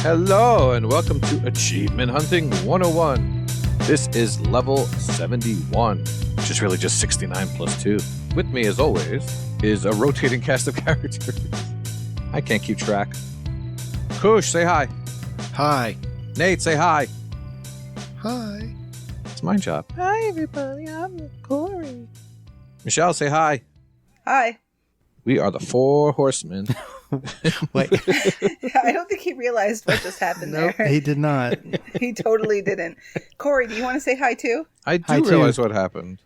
Hello and welcome to Achievement Hunting 101. This is level 71, which is really just 69 plus 2. With me, as always, is a rotating cast of characters. I can't keep track. Koosh, say hi. Hi. Nate, say hi. Hi. It's my job. Hi, everybody. I'm Corey. Michelle, say hi. Hi. We are the Four Horsemen. Wait. I don't think he realized what just happened Nope, there. he did not. He totally didn't. Corey, do you want to say hi too? I do Hi, too. realize what happened.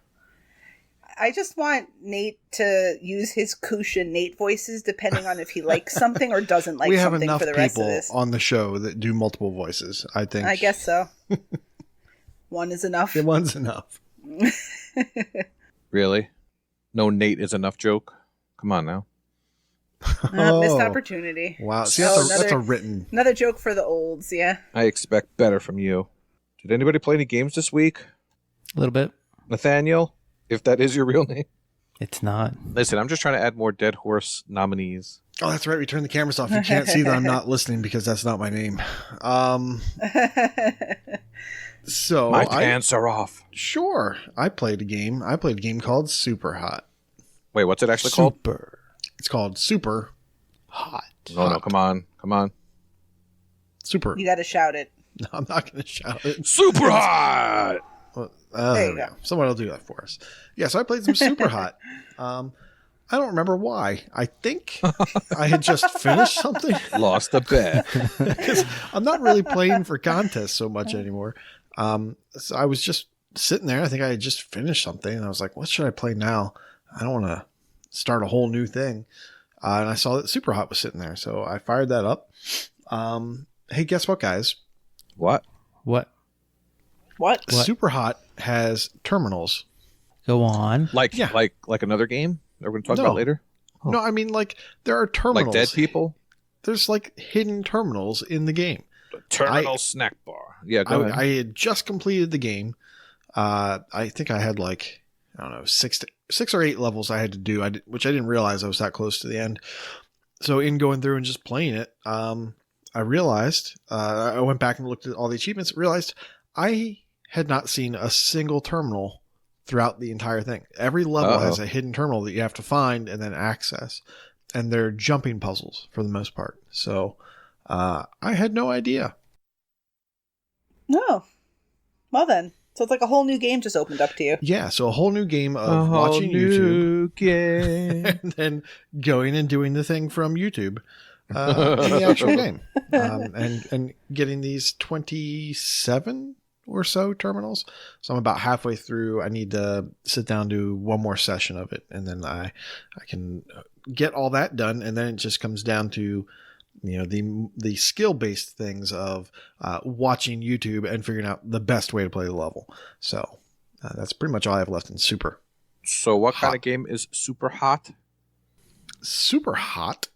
I just want Nate to use his Koosh and Nate voices depending on if he likes something or doesn't like We have something enough for the rest of people this. on the show that do multiple voices, I think. I guess so. One is enough. One's enough. Really? No Nate is enough joke? Come on now. Missed opportunity. Wow. See, Oh, that's a written... Another joke for the olds, yeah. I expect better from you. Did anybody play any games this week? A little bit. Nathaniel, if that is your real name. It's not. Listen, I'm just trying to add more Dead Horse nominees. Oh, that's right. We turned the cameras off. You can't see that I'm not listening because that's not my name. So My pants are off. Sure. I played a game. I played a game called SUPERHOT. Wait, what's it actually called? It's called Super Hot. No, come on. Super. You got to shout it. No, I'm not going to shout it. Super hot! Well, There you we go. Someone will do that for us. Yeah, so I played some Super Hot. I don't remember why. I think I had just finished something. Lost a bet. Because I'm not really playing for contests so much anymore. So I was just sitting there. I think I had just finished something. And I was like, what should I play now? I don't want to start a whole new thing. And I saw that Super Hot was sitting there. So I fired that up. Hey, guess what, guys? What? What? What? Super Hot has terminals. Go on. Like Yeah. like another game that we're going to talk No. about later? Oh. No, I mean, like, there are terminals. Like dead people? There's, like, hidden terminals in the game. Terminal snack bar. Yeah, go ahead. I had just completed the game. I think I had, like, I don't know, 6 or 8 levels I had to do, which I didn't realize I was that close to the end. So in going through and just playing it, I realized, I went back and looked at all the achievements, realized I had not seen a single terminal throughout the entire thing. Every level has a hidden terminal that you have to find and then access. And they're jumping puzzles for the most part. So I had no idea. No. Well then. So it's like a whole new game just opened up to you. Yeah, so a whole new game of watching YouTube game. and then going and doing the thing from YouTube in the actual game. And getting these 27 or so terminals. So I'm about halfway through. I need to sit down, do one more session of it, and then I can get all that done. And then it just comes down to, you know, the skill-based things of watching YouTube and figuring out the best way to play the level. So that's pretty much all I have left in Super. So what kind of game is Super Hot? Super Hot,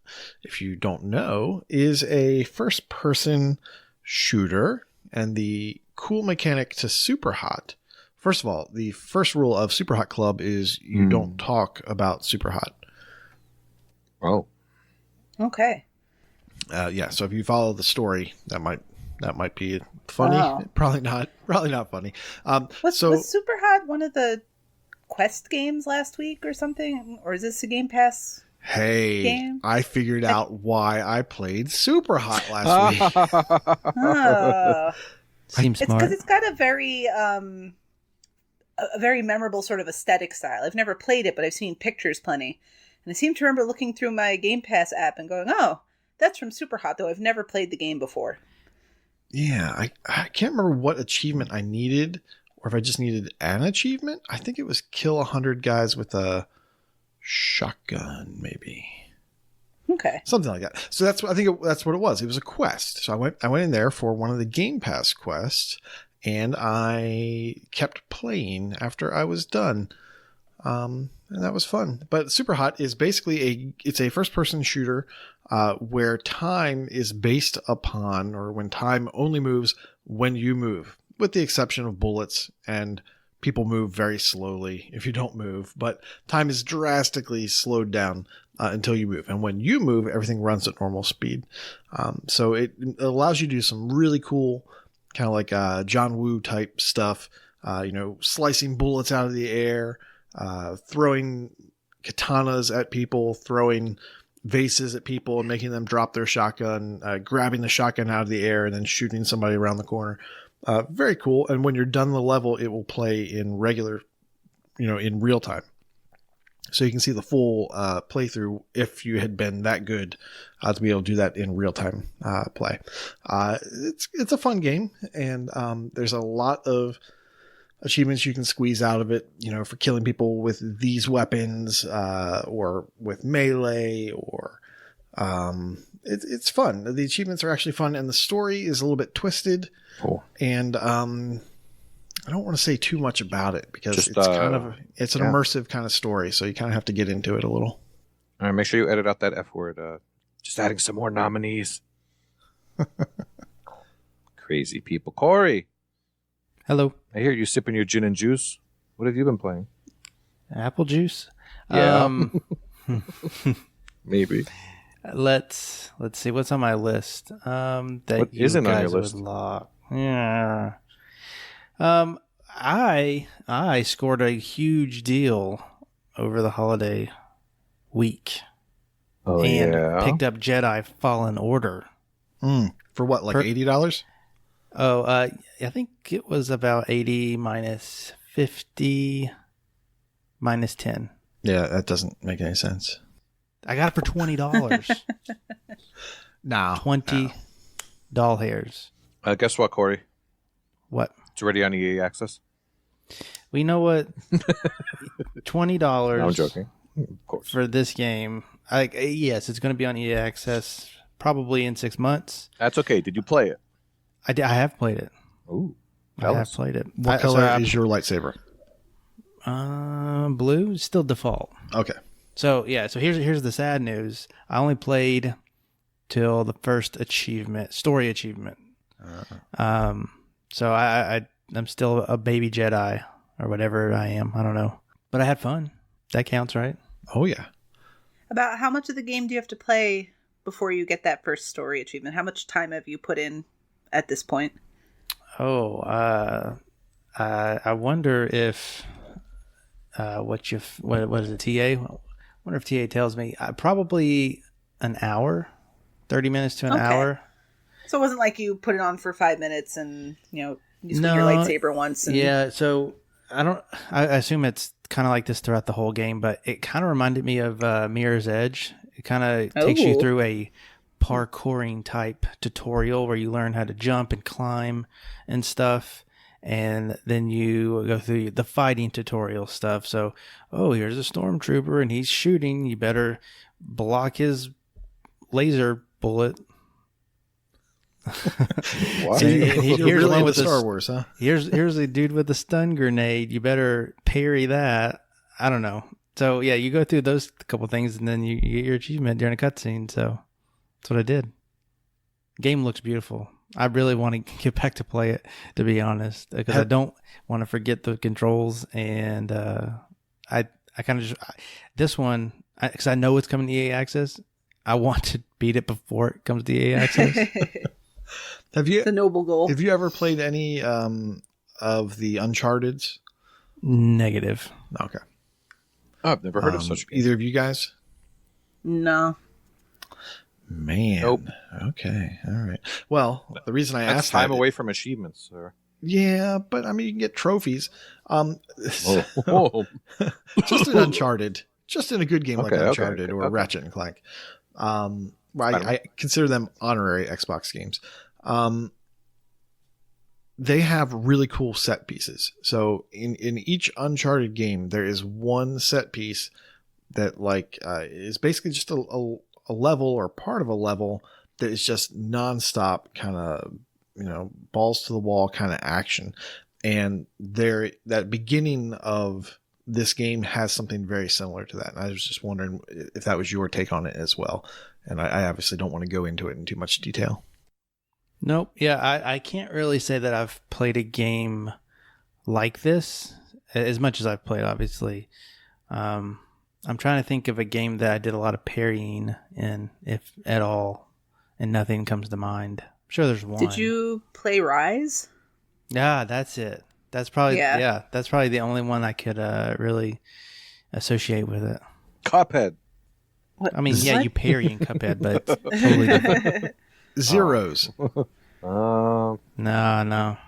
if you don't know, is a first-person shooter, and the cool mechanic to Super Hot. First of all, the first rule of Super Hot Club is you don't talk about Super Hot. Oh. Okay. Yeah, so if you follow the story, that might be funny. Wow. Probably not funny. Was Super Hot one of the Quest games last week or something? Or is this a Game Pass game? I figured out why I played Super Hot last week. Oh. Seems It's smart. because it's got a very memorable sort of aesthetic style. I've never played it, but I've seen pictures plenty. And I seem to remember looking through my Game Pass app and going, oh, that's from Super Hot, though I've never played the game before. Yeah, I can't remember what achievement I needed, or if I just needed an achievement. I think it was kill 100 guys with a shotgun, maybe. Okay. Something like that. So that's what it was. It was a quest. So I went in there for one of the Game Pass quests, and I kept playing after I was done. And that was fun. But Super Hot is basically it's a first-person shooter where time is based upon, or when time only moves when you move, with the exception of bullets, and people move very slowly if you don't move. But time is drastically slowed down until you move. And when you move, everything runs at normal speed. So it allows you to do some really cool kind of like John Woo type stuff, slicing bullets out of the air, throwing katanas at people, throwing vases at people and making them drop their shotgun, grabbing the shotgun out of the air and then shooting somebody around the corner. Very cool. And when you're done the level, it will play in regular, in real time. So you can see the full playthrough if you had been that good to be able to do that in real time play. It's a fun game, and there's a lot of achievements you can squeeze out of it, for killing people with these weapons or with melee, or it's fun. The achievements are actually fun, and the story is a little bit twisted. Cool. And I don't want to say too much about it because it's an immersive kind of story, so you kind of have to get into it a little. All right, make sure you edit out that F word. Just adding some more nominees. Crazy people. Corey. Hello. I hear you sipping your gin and juice. What have you been playing? Apple juice. Yeah. Maybe. Let's see what's on my list. That what isn't on your list? Yeah. I scored a huge deal over the holiday week. Oh, and picked up Jedi Fallen Order. For what, like $80? Oh, I think it was about 80 minus 50 minus 10. Yeah, that doesn't make any sense. I got it for $20. No. 20 doll hairs. Guess what, Corey? What? It's already on EA Access. Well, you know what? $20. No, I'm joking. Of course. For this game. Yes, it's going to be on EA Access probably in 6 months. That's okay. Did you play it? I have played it. Ooh. I have played it. What color is your lightsaber? Blue. Still default. Okay. So here's the sad news. I only played till the first story achievement. So I'm still a baby Jedi or whatever I am. I don't know, but I had fun. That counts, right? Oh yeah. About how much of the game do you have to play before you get that first story achievement? How much time have you put in at this point? Oh, I wonder if what is it, TA? I wonder if TA tells me. Probably an hour, 30 minutes to an hour. So it wasn't like you put it on for 5 minutes and you swing your lightsaber once. And... Yeah. So I assume it's kind of like this throughout the whole game, but it kind of reminded me of Mirror's Edge. It kind of takes you through a parkouring type tutorial where you learn how to jump and climb and stuff, and then you go through the fighting tutorial stuff. So, here's a stormtrooper and he's shooting. You better block his laser bullet. Here's really one with Star Wars, huh? Here's a dude with a stun grenade. You better parry that. I don't know. So yeah, you go through those couple things, and then you get your achievement during a cutscene. So that's what I did. Game looks beautiful. I really want to get back to play it, to be honest, because I don't want to forget the controls. And I kind of just this one, because I know it's coming to EA Access. I want to beat it before it comes to EA Access. The noble goal. Have you ever played any of the Uncharted's? Negative. Okay. Oh, I've never heard of such. Either of you guys? No. Man. Nope. Okay. All right. Well, the reason I That's asked time away from achievements, sir. Yeah, but I mean, you can get trophies. Whoa. Just in Uncharted. Just in a good game like Uncharted or Ratchet and Clank. I consider them honorary Xbox games. They have really cool set pieces. So in each Uncharted game, there is one set piece that is basically just a level or part of a level that is just nonstop kind of, balls to the wall kind of action. And that beginning of this game has something very similar to that. And I was just wondering if that was your take on it as well. And I obviously don't want to go into it in too much detail. Nope. Yeah, I can't really say that I've played a game like this as much as I've played, obviously. I I'm trying to think of a game that I did a lot of parrying in, if at all, and nothing comes to mind. I'm sure there's one. Did you play Rise? Yeah, that's it. That's probably that's probably the only one I could really associate with it. Cuphead. What? I mean, yeah, What? you parry in Cuphead, but it's totally different. Zeros. No. Well,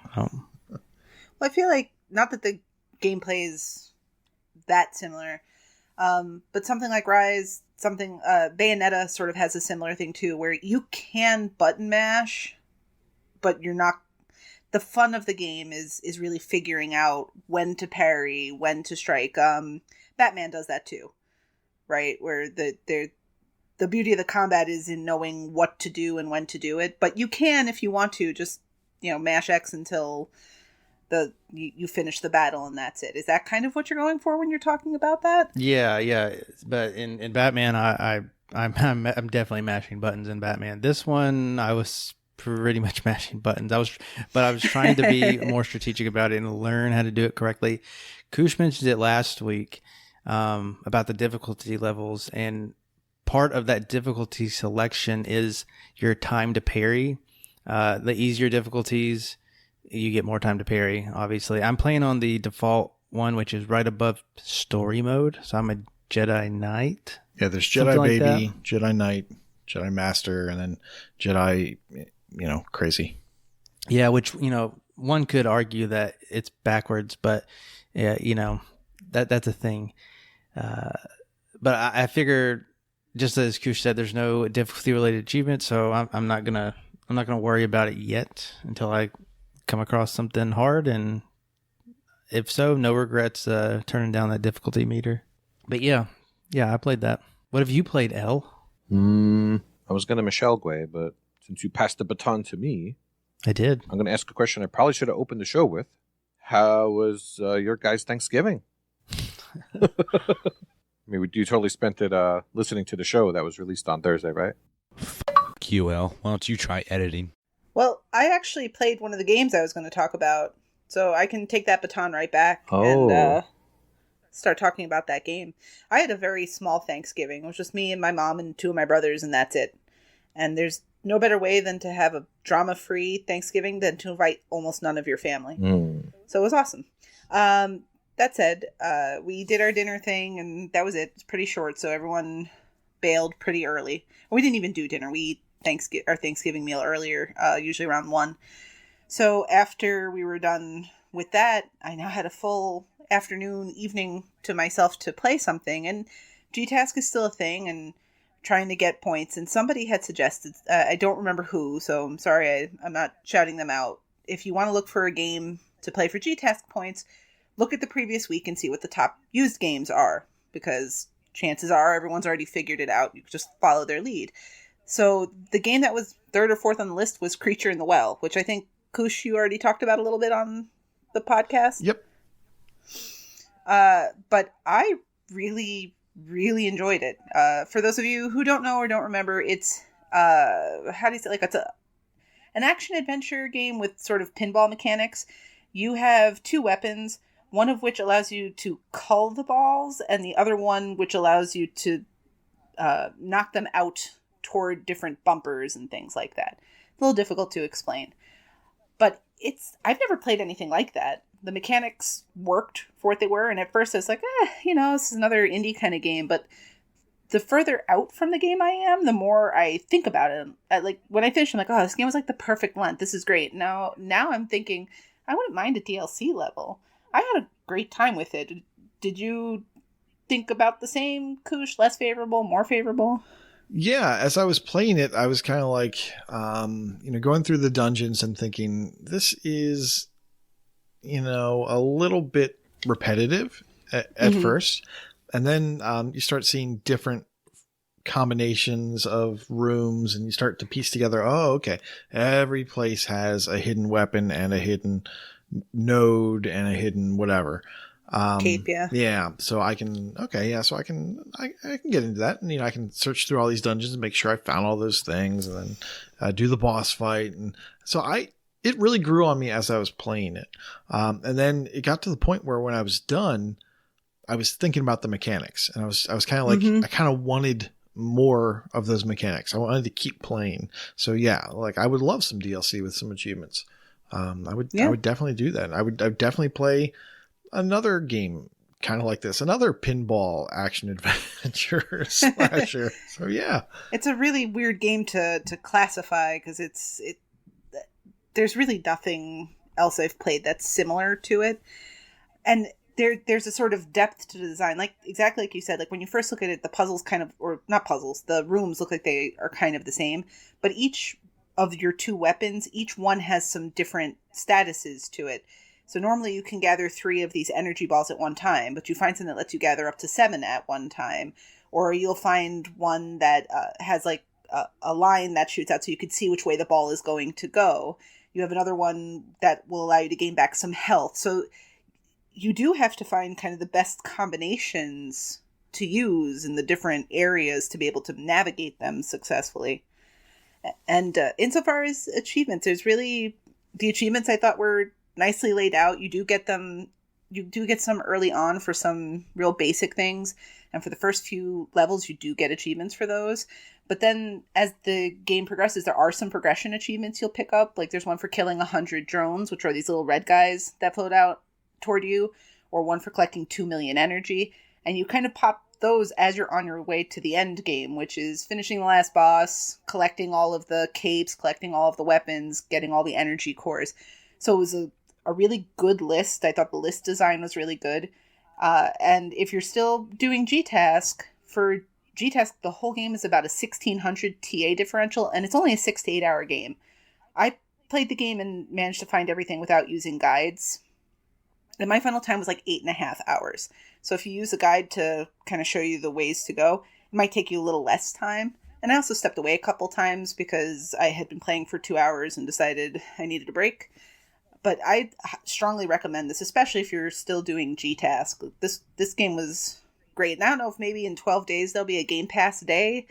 I feel like, not that the gameplay is that similar, but something like Rise, Bayonetta sort of has a similar thing too, where you can button mash, but you're not. The fun of the game is really figuring out when to parry, when to strike. Batman does that too, right? Where the beauty of the combat is in knowing what to do and when to do it. But you can, if you want to, just mash X until you finish the battle, and that's it. Is that kind of what you're going for when you're talking about that? Yeah. But in Batman, I'm definitely mashing buttons in Batman. This one, I was pretty much mashing buttons. I was trying to be more strategic about it and learn how to do it correctly. Koosh mentioned it last week about the difficulty levels, and part of that difficulty selection is your time to parry. The easier difficulties, you get more time to parry, obviously. I'm playing on the default one, which is right above story mode, so I'm a Jedi Knight. Yeah, there's Something Jedi like Baby, Jedi Knight, Jedi Master, and then Jedi, crazy. Yeah, which, one could argue that it's backwards, but yeah, that's a thing. But I figured, just as Koosh said, there's no difficulty related achievement, so I'm not gonna worry about it yet until I come across something hard, and if so, no regrets turning down that difficulty meter. But yeah, I played that. What have you played, Elle? I was gonna Michelle Guay, but since you passed the baton to me, I did. I'm gonna ask a question I probably should have opened the show with. How was your guys' Thanksgiving? I mean, you totally spent it listening to the show that was released on Thursday, right? QL. Why don't you try editing? Well, I actually played one of the games I was going to talk about, so I can take that baton right back and start talking about that game. I had a very small Thanksgiving. It was just me and my mom and two of my brothers, and that's it. And there's no better way than to have a drama-free Thanksgiving than to invite almost none of your family. So it was awesome. That said, we did our dinner thing, and that was it. It's pretty short, so everyone bailed pretty early. We didn't even do dinner. We eat our Thanksgiving meal earlier, usually around 1. So after we were done with that, I now had a full afternoon, evening to myself to play something. And G-Task is still a thing, and trying to get points. And somebody had suggested, I don't remember who, so I'm sorry I'm not shouting them out. If you want to look for a game to play for G-Task points, look at the previous week and see what the top used games are, because chances are everyone's already figured it out. You just follow their lead. So the game that was 3rd or 4th on the list was Creature in the Well, which I think, Koosh, you already talked about a little bit on the podcast. Yep. But I really, really enjoyed it. For those of you who don't know or don't remember, it's, how do you say, it's an action-adventure game with sort of pinball mechanics. You have 2 weapons, one of which allows you to cull the balls, and the other one which allows you to knock them out toward different bumpers and things like that. A little difficult to explain. But I've never played anything like that. The mechanics worked for what they were, and at first I was like, this is another indie kind of game, but the further out from the game I am, the more I think about it. When I finish, I'm like, this game was like the perfect length. This is great. Now I'm thinking, I wouldn't mind a DLC level. I had a great time with it. Did you think about the same, Koosh? Less favorable, more favorable? Yeah, as I was playing it, I was kind of like, going through the dungeons and thinking, this is, a little bit repetitive at first. And then you start seeing different combinations of rooms, and you start to piece together, okay, every place has a hidden weapon and a hidden node and a hidden whatever. Cape, yeah. Yeah, so I can get into that, and I can search through all these dungeons and make sure I found all those things, and then do the boss fight, and so it really grew on me as I was playing it, and then it got to the point where when I was done, I was thinking about the mechanics, and I was kind of like, I kind of wanted more of those mechanics. I wanted to keep playing. So yeah, like I would love some DLC with some achievements. I would definitely do that. I would definitely play another game kind of like this, another pinball action adventure slasher. So yeah, it's a really weird game to classify because there's really nothing else I've played that's similar to it, and there's a sort of depth to the design, like exactly like you said. Like when you first look at it, the puzzles kind of, or not puzzles, the rooms look like they are kind of the same, but each of your 2 weapons, each one has some different statuses to it. So normally you can gather 3 of these energy balls at one time, but you find something that lets you gather up to 7 at one time, or you'll find one that has like a line that shoots out so you can see which way the ball is going to go. You have another one that will allow you to gain back some health. So you do have to find kind of the best combinations to use in the different areas to be able to navigate them successfully. And insofar as achievements, there's really, the achievements I thought were nicely laid out. You do get them, you do get some early on for some real basic things. And for the first few levels, you do get achievements for those. But then as the game progresses, there are some progression achievements you'll pick up. Like there's one for killing 100 drones, which are these little red guys that float out toward you, or one for collecting 2 million energy. And you kind of pop those as you're on your way to the end game, which is finishing the last boss, collecting all of the capes, collecting all of the weapons, getting all the energy cores. So it was a really good list. I thought the list design was really good. And if you're still doing G-Task, for G-Task, the whole game is about a 1600 TA differential, and it's only a 6 to 8 hour game. I played the game and managed to find everything without using guides. And my final time was like 8.5 hours. So if you use a guide to kind of show you the ways to go, it might take you a little less time. And I also stepped away a couple times because I had been playing for 2 hours and decided I needed a break. But I strongly recommend this, especially if you're still doing G-Task. This game was great. And I don't know if maybe in 12 days there'll be a Game Pass day,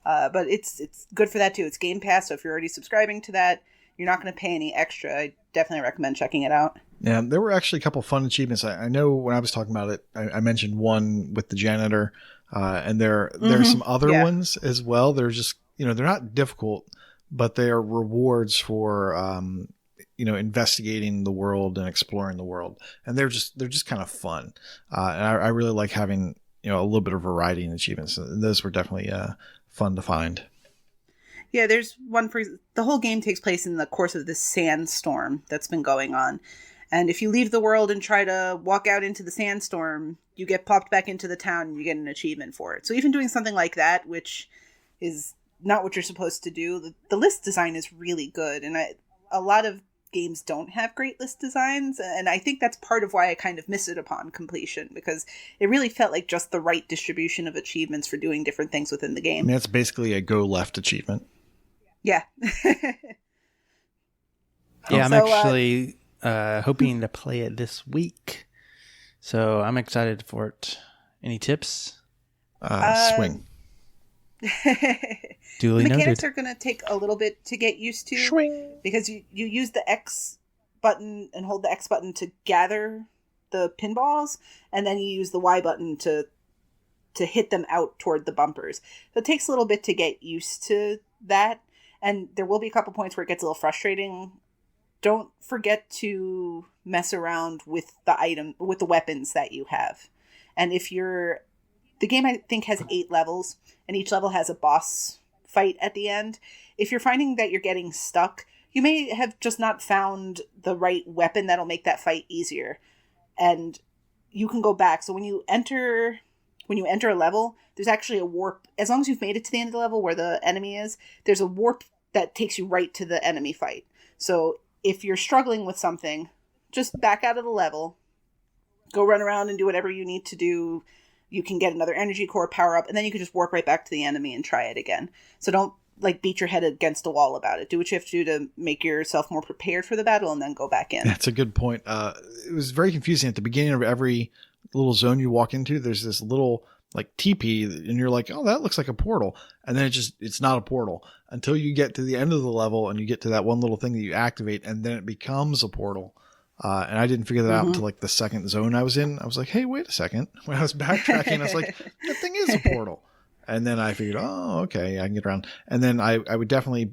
but it's good for that too. It's Game Pass, so if you're already subscribing to that, you're not going to pay any extra. I definitely recommend checking it out. Yeah, there were actually a couple of fun achievements. I know when I was talking about it, I mentioned one with the janitor, and there are some other ones as well. They're just, they're not difficult, but they are rewards for, investigating the world and exploring the world. And they're just kind of fun. And I really like having, a little bit of variety in achievements. Those were definitely fun to find. Yeah, there's one for the whole game takes place in the course of this sandstorm that's been going on. And if you leave the world and try to walk out into the sandstorm, you get popped back into the town and you get an achievement for it. So even doing something like that, which is not what you're supposed to do, the list design is really good. And a lot of games don't have great list designs. And I think that's part of why I kind of miss it upon completion, because it really felt like just the right distribution of achievements for doing different things within the game. I mean, that's basically a go left achievement. Yeah. Yeah, I'm actually hoping to play it this week. So I'm excited for it. Any tips? Swing. Duly the mechanics noted. are going to take a little bit to get used to. Swing. Because you use the X button and hold the X button to gather the pinballs, and then you use the Y button to hit them out toward the bumpers. So it takes a little bit to get used to that. And there will be a couple points where it gets a little frustrating. Don't forget to mess around with the weapons that you have. And the game I think has 8 levels, and each level has a boss fight at the end. If you're finding that you're getting stuck, you may have just not found the right weapon that'll make that fight easier. And you can go back. So when you enter a level, there's actually a warp. As long as you've made it to the end of the level where the enemy is, there's a warp that takes you right to the enemy fight. So if you're struggling with something, just back out of the level, go run around and do whatever you need to do. You can get another energy core power up, and then you can just warp right back to the enemy and try it again. So don't beat your head against a wall about it. Do what you have to do to make yourself more prepared for the battle, and then go back in. That's a good point. It was very confusing at the beginning of every little zone you walk into. There's this little teepee, and you're like, oh, that looks like a portal. And then it's not a portal until you get to the end of the level and you get to that one little thing that you activate, and then it becomes a portal. And I didn't figure that out until like the second zone I was in. I was like, hey, wait a second. When I was backtracking, I was like, that thing is a portal. And then I figured, oh, okay, I can get around. And then I would definitely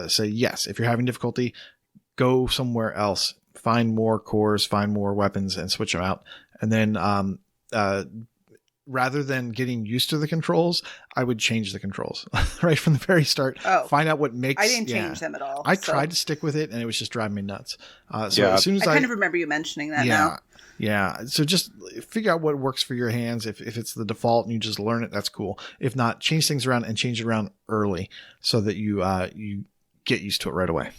say, yes, if you're having difficulty, go somewhere else. Find more cores, find more weapons, and switch them out. And then rather than getting used to the controls, I would change the controls right from the very start. Find out what makes. I didn't change them at all. I tried to stick with it, and it was just driving me nuts. As soon as I kind of remember you mentioning that now. Yeah. So just figure out what works for your hands. If it's the default and you just learn it, that's cool. If not, change things around and change it around early so that you get used to it right away.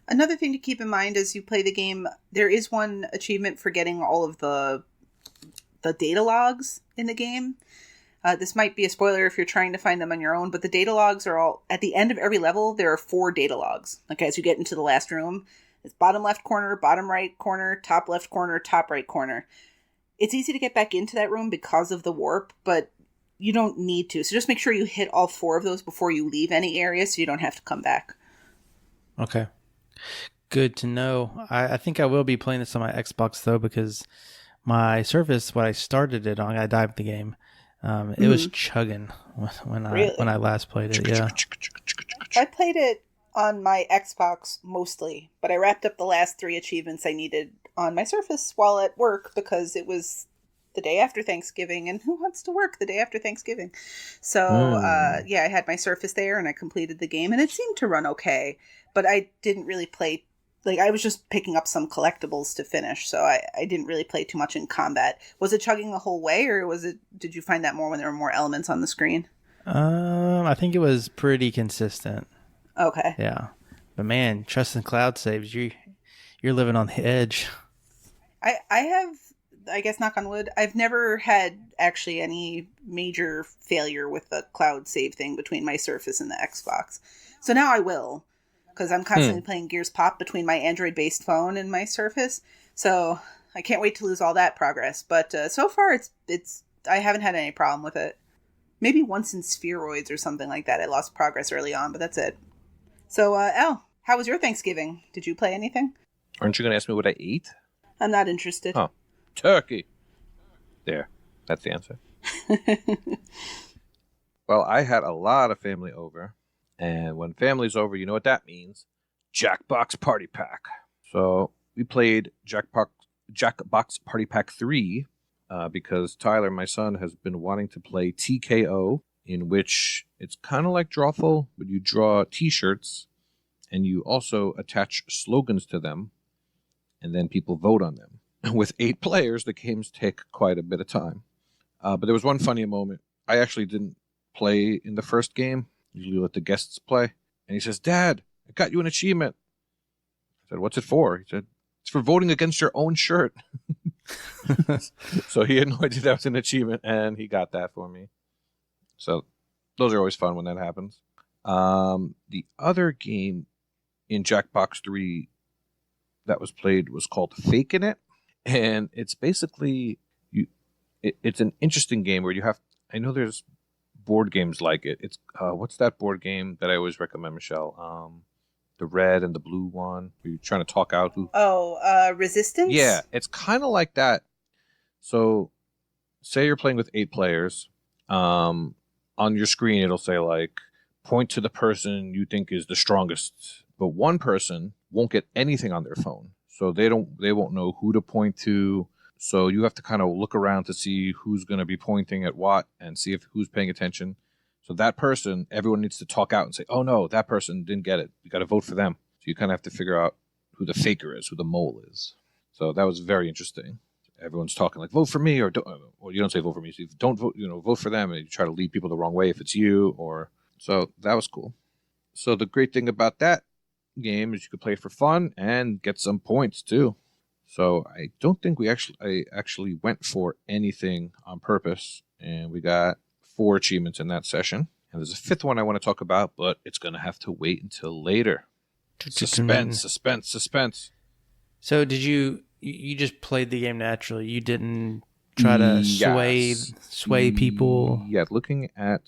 Another thing to keep in mind as you play the game, there is one achievement for getting all of the data logs in the game. This might be a spoiler if you're trying to find them on your own, but the data logs are all at the end of every level. There are 4 data logs. Like as you get into the last room, it's bottom left corner, bottom right corner, top left corner, top right corner. It's easy to get back into that room because of the warp, but you don't need to. So just make sure you hit all 4 of those before you leave any area so you don't have to come back. Okay. Good to know. I think I will be playing this on my Xbox though, because my Surface, what I started it on, I dived the game. It was chugging when I last played it. Yeah, I played it on my Xbox mostly, but I wrapped up the last 3 achievements I needed on my Surface while at work because it was the day after Thanksgiving, and who wants to work the day after Thanksgiving? So I had my Surface there and I completed the game, and it seemed to run okay, but I didn't really play. Like, I was just picking up some collectibles to finish, so I didn't really play too much in combat. Was it chugging the whole way, or did you find that more when there were more elements on the screen? I think it was pretty consistent. Okay. Yeah. But man, trusting cloud saves, you're living on the edge. I have, I guess, knock on wood, I've never had actually any major failure with the cloud save thing between my Surface and the Xbox. So now I will. Because I'm constantly playing Gears Pop between my Android-based phone and my Surface, so I can't wait to lose all that progress. But so far, it's I haven't had any problem with it. Maybe once in Spheroids or something like that, I lost progress early on, but that's it. So, Elle, how was your Thanksgiving? Did you play anything? Aren't you going to ask me what I ate? I'm not interested. Oh, turkey. There, that's the answer. Well, I had a lot of family over. And when family's over, you know what that means. Jackbox Party Pack. So we played Jackbox Party Pack 3 because Tyler, my son, has been wanting to play TKO, in which it's kind of like Drawful, but you draw T-shirts and you also attach slogans to them, and then people vote on them. And with 8 players, the games take quite a bit of time. But there was one funny moment. I actually didn't play in the first game. Usually let the guests play. And he says, Dad, I got you an achievement. I said, what's it for? He said, it's for voting against your own shirt. So he had no idea that was an achievement, and he got that for me. So those are always fun when that happens. The other game in Jackbox 3 that was played was called Fakin' It. And it's basically, it's an interesting game where you have, I know there's board games like it. It's what's that board game that I always recommend, Michelle? The red and the blue one where you're trying to talk out who. Resistance? Yeah, it's kind of like that. So say you're playing with 8 players. On your screen it'll say like point to the person you think is the strongest, but one person won't get anything on their phone. So they won't know who to point to. So you have to kind of look around to see who's going to be pointing at what and see if who's paying attention. So that person, everyone needs to talk out and say, oh no, that person didn't get it. You got to vote for them. So you kind of have to figure out who the faker is, who the mole is. So that was very interesting. Everyone's talking like, vote for me, or you don't say vote for me. So don't vote, vote for them, and you try to lead people the wrong way if it's you. So that was cool. So the great thing about that game is you could play for fun and get some points too. So I don't think I actually went for anything on purpose, and we got 4 achievements in that session. And there's a 5th one I want to talk about, but it's going to have to wait until later. Suspense. So did you just played the game naturally? You didn't try to sway people? Yeah, looking at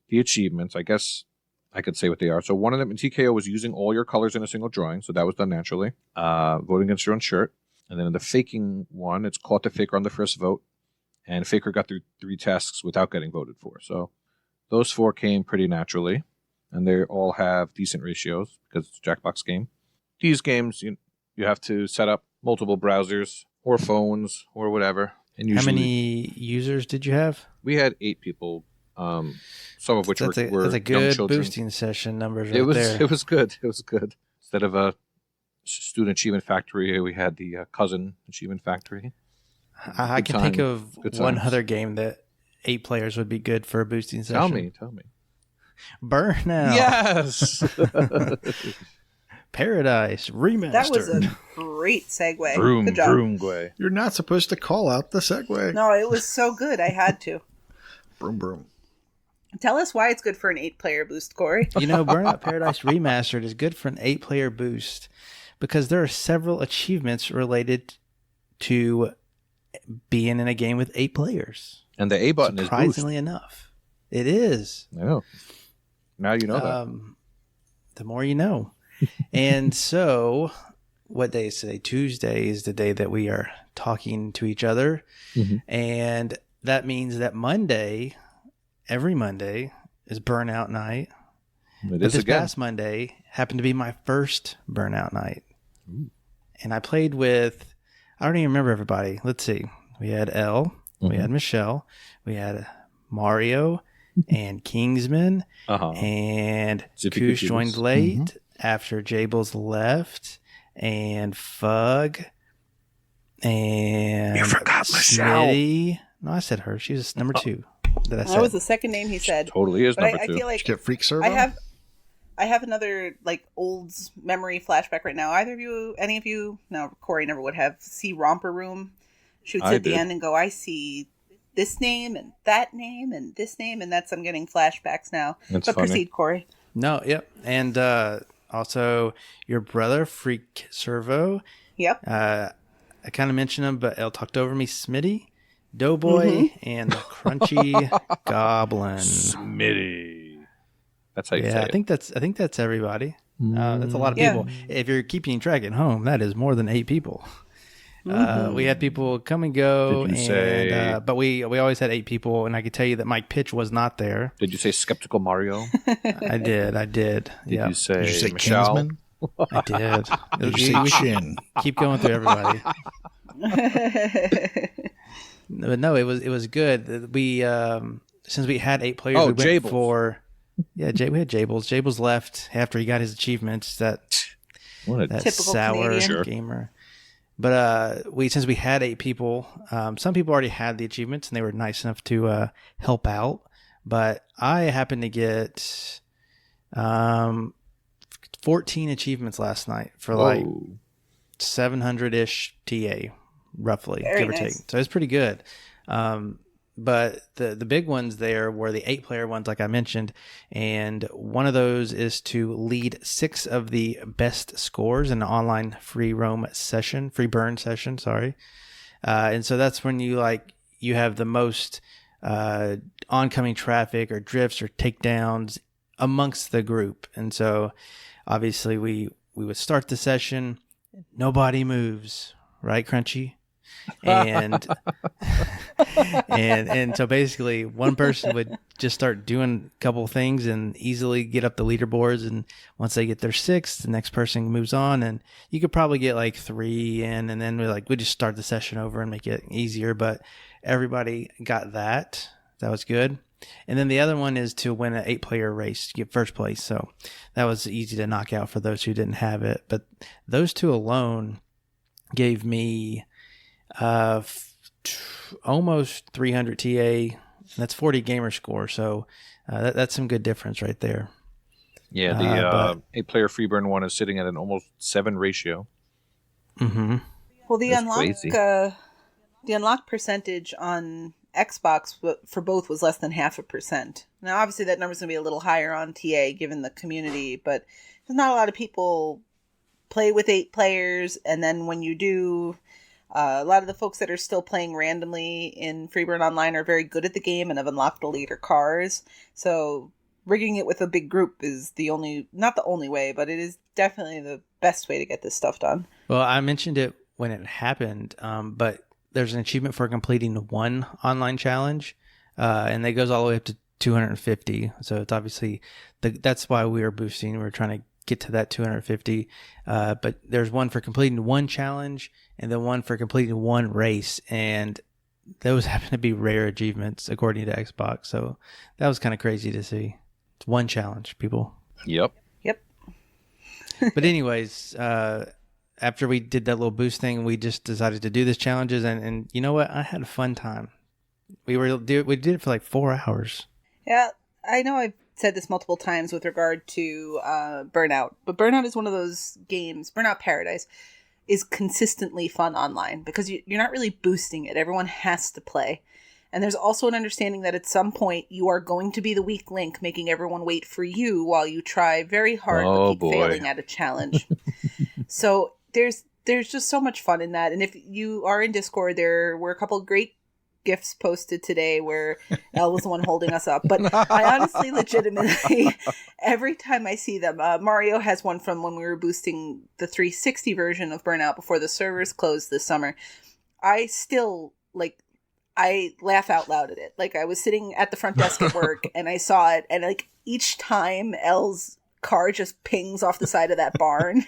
the achievements, I guess I could say what they are. So one of them in TKO was using all your colors in a single drawing. So that was done naturally. Voting against your own shirt. And then in the faking one, it's caught the faker on the first vote. And faker got through 3 tasks without getting voted for. So those 4 came pretty naturally. And they all have decent ratios because it's a Jackbox game. These games, you have to set up multiple browsers or phones or whatever. And usually, how many users did you have? We had 8 people. Some of which were that's a young good children. boosting session numbers It was there. it was good. It was good. Instead of a student achievement factory, we had the cousin achievement factory. I can think of one times. other game that 8 players would be good for a boosting session. Tell me. Burnout. Yes. Paradise Remastered. That was a great segue. Vroom, Good job. vroom, gway. You're not supposed to call out the segue. No, it was so good. I had to. Broom, broom. Tell us why it's good for an 8-player boost, Corey. Burnout Paradise Remastered is good for an 8-player boost because there are several achievements related to being in a game with 8 players. And the A button is boost. Surprisingly enough. It is. I know. Now you know that. The more you know. And so, what day is today? Tuesday is the day that we are talking to each other. Mm-hmm. And that means that Monday, every Monday, is Burnout Night. This past Monday happened to be my first Burnout Night. Ooh. And I played with, I don't even remember everybody. Let's see. We had Elle, we had Michelle, we had Mario and Kingsman, and Koosh joined late after Jables left, and Fug, and you forgot Michelle. Smitty. No, I said her. She was number 2. That was the second name he said. Totally is but number 2. I feel like Did you get Freak Servo? I have another like old memory flashback right now. Any of you? No, Corey never would have. See Romper Room. She would sit at the end and go, "I see this name and that name and this name," and I'm getting flashbacks now. That's but funny. proceed, Corey. No, yep, and also your brother Freak Servo. Yep. I kind of mentioned him, but Elle talked over me. Smitty, Doughboy, and the Crunchy Goblin. Smitty. That's how you say Yeah, it. I think that's everybody. That's a lot of people. If you're keeping track at home, that is more than 8 people. We had people come and go, Did you say... but we always had 8 people, and I could tell you that Mike Pitch was not there. Did you say Skeptical Mario? I did. Did you say Michelle? Kingsman? I did. Did you say Chin? Keep going through everybody. But no, it was good. We since we had 8 players, we went Jables. for we had Jables. Jables left after he got his achievements. That typical sour Canadian. gamer. But since we had 8 people, some people already had the achievements and they were nice enough to help out. But I happened to get 14 achievements last night for like 700-ish TA, roughly, Very give or nice. take. So it's pretty good. But the big ones there were the 8-player ones, like I mentioned, and one of those is to lead 6 of the best scores in an online free burn session. Sorry, and so that's when you have the most oncoming traffic or drifts or takedowns amongst the group, and so obviously we would start the session, nobody moves, right, Crunchy? And and so basically one person would just start doing a couple of things and easily get up the leaderboards, and once they get their 6th, the next person moves on, and you could probably get like 3 in, and then we just start the session over and make it easier. But everybody got that was good. And then the other one is to win an 8-player race to get first place, so that was easy to knock out for those who didn't have it. But those 2 alone gave me almost 300 TA, and that's 40 gamer score, so that's some good difference right there. Yeah, the 8-player free burn one is sitting at an almost 7 ratio. Well, the unlock percentage on Xbox for both was less than 0.5%. Now, obviously, that number's going to be a little higher on TA given the community, but there's not a lot of people play with 8 players, and then when you do, a lot of the folks that are still playing randomly in Freeburn Online are very good at the game and have unlocked the later cars. So rigging it with a big group is not the only way, but it is definitely the best way to get this stuff done. Well, I mentioned it when it happened, but there's an achievement for completing one online challenge, and that goes all the way up to 250. So it's obviously that's why we are boosting. We're trying to get to that 250. But there's one for completing one challenge, and then one for completing one race, and those happen to be rare achievements according to Xbox. So that was kind of crazy to see. It's one challenge, people. Yep. But anyways, after we did that little boost thing, we just decided to do these challenges, and you know what? I had a fun time. We did it for like 4 hours. Yeah, I know I've said this multiple times with regard to Burnout, but Burnout is one of those games, Burnout Paradise, is consistently fun online because you're not really boosting it. Everyone has to play. And there's also an understanding that at some point you are going to be the weak link, making everyone wait for you while you try very hard but keep failing at a challenge. So there's just so much fun in that. And if you are in Discord, there were a couple of great GIFs posted today where Elle was the one holding us up. But I honestly, legitimately, every time I see them, Mario has one from when we were boosting the 360 version of Burnout before the servers closed this summer. I still, I laugh out loud at it. Like, I was sitting at the front desk at work and I saw it, and like each time Elle's car just pings off the side of that barn,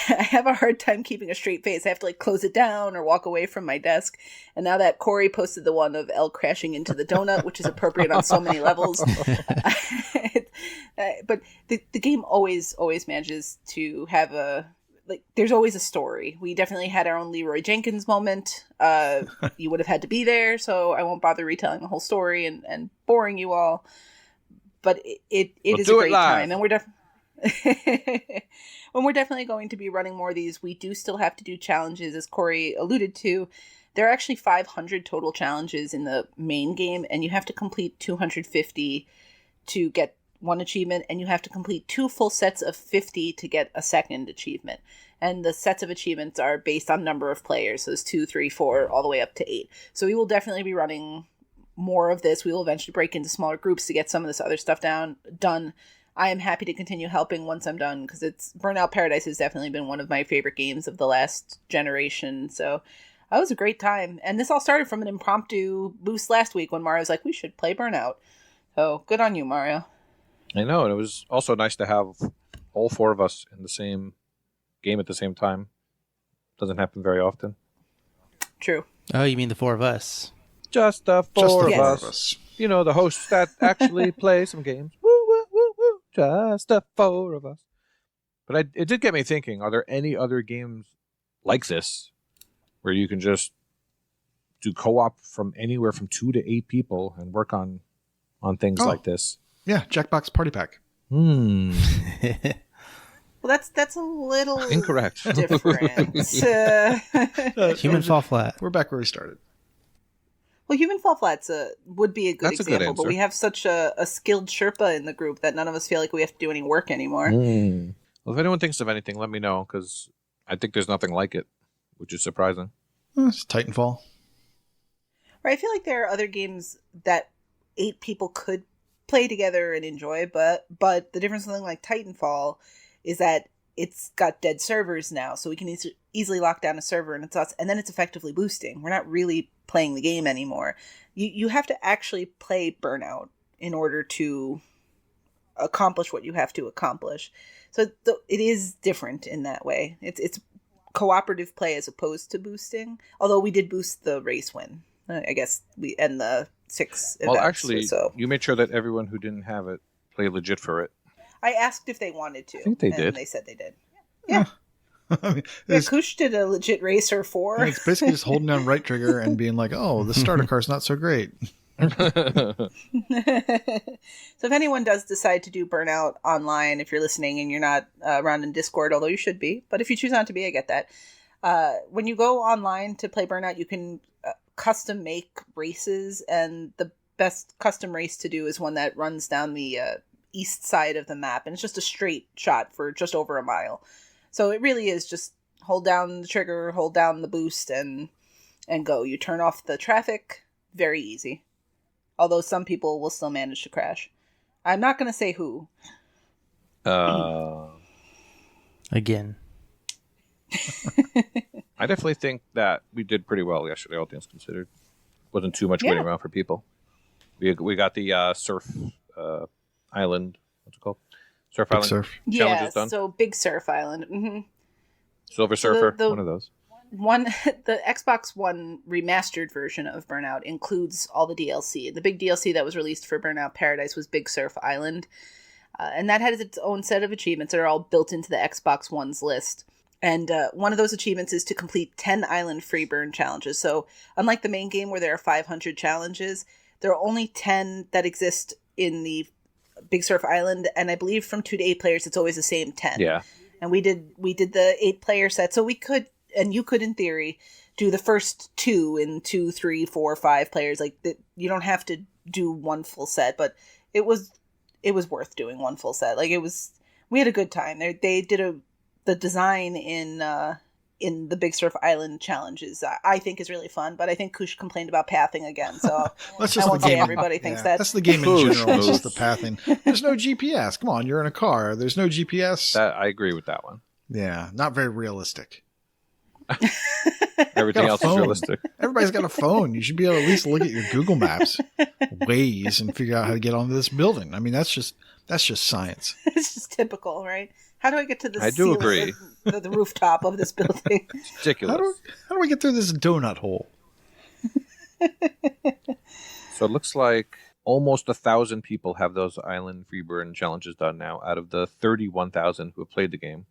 I have a hard time keeping a straight face. I have to like close it down or walk away from my desk. And now that Corey posted the one of Elle crashing into the donut, which is appropriate on so many levels. But the game always manages to have there's always a story. We definitely had our own Leroy Jenkins moment. You would have had to be there, so I won't bother retelling the whole story and boring you all. But it is a great time, and we're definitely going to be running more of these. We do still have to do challenges, as Corey alluded to. There are actually 500 total challenges in the main game, and you have to complete 250 to get one achievement, and you have to complete 2 full sets of 50 to get a second achievement. And the sets of achievements are based on number of players. So it's 2, 3, 4, all the way up to 8. So we will definitely be running more of this. We will eventually break into smaller groups to get some of this other stuff done. I am happy to continue helping once I'm done, because Burnout Paradise has definitely been one of my favorite games of the last generation. So that was a great time. And this all started from an impromptu boost last week when Mario was like, we should play Burnout. So good on you, Mario. I know, and it was also nice to have all 4 of us in the same game at the same time. Doesn't happen very often. True. Oh, you mean the 4 of us? Just the 4 Yes. of us. You know, the hosts that actually play some games. Woo, woo, woo, woo. Just the 4 of us. But it did get me thinking, are there any other games like this where you can just do co-op from anywhere from 2 to 8 people and work on things like this? Yeah, Jackbox Party Pack. Hmm. Well, that's a little Incorrect. different. Human Fall Flat. We're back where we started. Well, Human Fall Flats would be a good That's a good example, but answer. we have such a skilled Sherpa in the group that none of us feel like we have to do any work anymore. Well, if anyone thinks of anything, let me know, because I think there's nothing like it, which is surprising. It's Titanfall. Right, I feel like there are other games that 8 people could play together and enjoy, but the difference with something like Titanfall is that it's got dead servers now, so we can easily lock down a server and it's us, and then it's effectively boosting. We're not really playing the game anymore. You have to actually play Burnout in order to accomplish what you have to accomplish. So it is different in that way. It's cooperative play as opposed to boosting, although we did boost the race win. I guess we and the 6 events. Well, actually, so you made sure that everyone who didn't have it played legit for it. I asked if they wanted to. I think they and did. They said they did. Yeah. I mean, Yeah, it's, Koosh did a legit racer 4. it's basically just holding down right trigger and being like, oh, the starter car's not so great. So if anyone does decide to do Burnout online, if you're listening and you're not around in Discord, although you should be, but if you choose not to be, I get that. When you go online to play Burnout, you can custom make races, and the best custom race to do is one that runs down the east side of the map, and it's just a straight shot for just over a mile. So it really is just hold down the trigger, hold down the boost, and go. You turn off the traffic, very easy. Although some people will still manage to crash. I'm not going to say who. Again. I definitely think that we did pretty well yesterday, all things considered. Wasn't too much waiting around for people. We got the surf island. What's it called? Surf Big Island Surf. challenges done. So Big Surf Island. Mm-hmm. Silver Surfer, one of those. The Xbox One remastered version of Burnout includes all the DLC. The big DLC that was released for Burnout Paradise was Big Surf Island. And that has its own set of achievements that are all built into the Xbox One's list. And one of those achievements is to complete 10 island free burn challenges. So unlike the main game where there are 500 challenges, there are only 10 that exist in the Big Surf Island. And I believe from 2 to 8 players, it's always the same 10. Yeah. And we did the 8-player set. So we could, and you could in theory, do the first 2 in 2, 3, 4, 5 players. Like you don't have to do one full set, but it was worth doing one full set. Like we had a good time. They did the design in the Big Surf Island challenges. I think is really fun, but I think Koosh complained about pathing again. So That's just I won't the say game. everybody thinks that. That's the game in general. It's just the KooshMoose. pathing. There's no GPS. Come on, you're in a car. There's no GPS. I agree with that one. Yeah, not very realistic. Everything Got a else is phone. realistic. Everybody's got a phone. You should be able to at least look at your Google Maps, Waze, and figure out how to get onto this building. I mean, that's just science. It's just typical, right? How do I get to the I do ceiling agree. of the rooftop of this building? It's ridiculous. How do we get through this donut hole? So it looks like almost 1,000 people have those island free burn challenges done now out of the 31,000 who have played the game.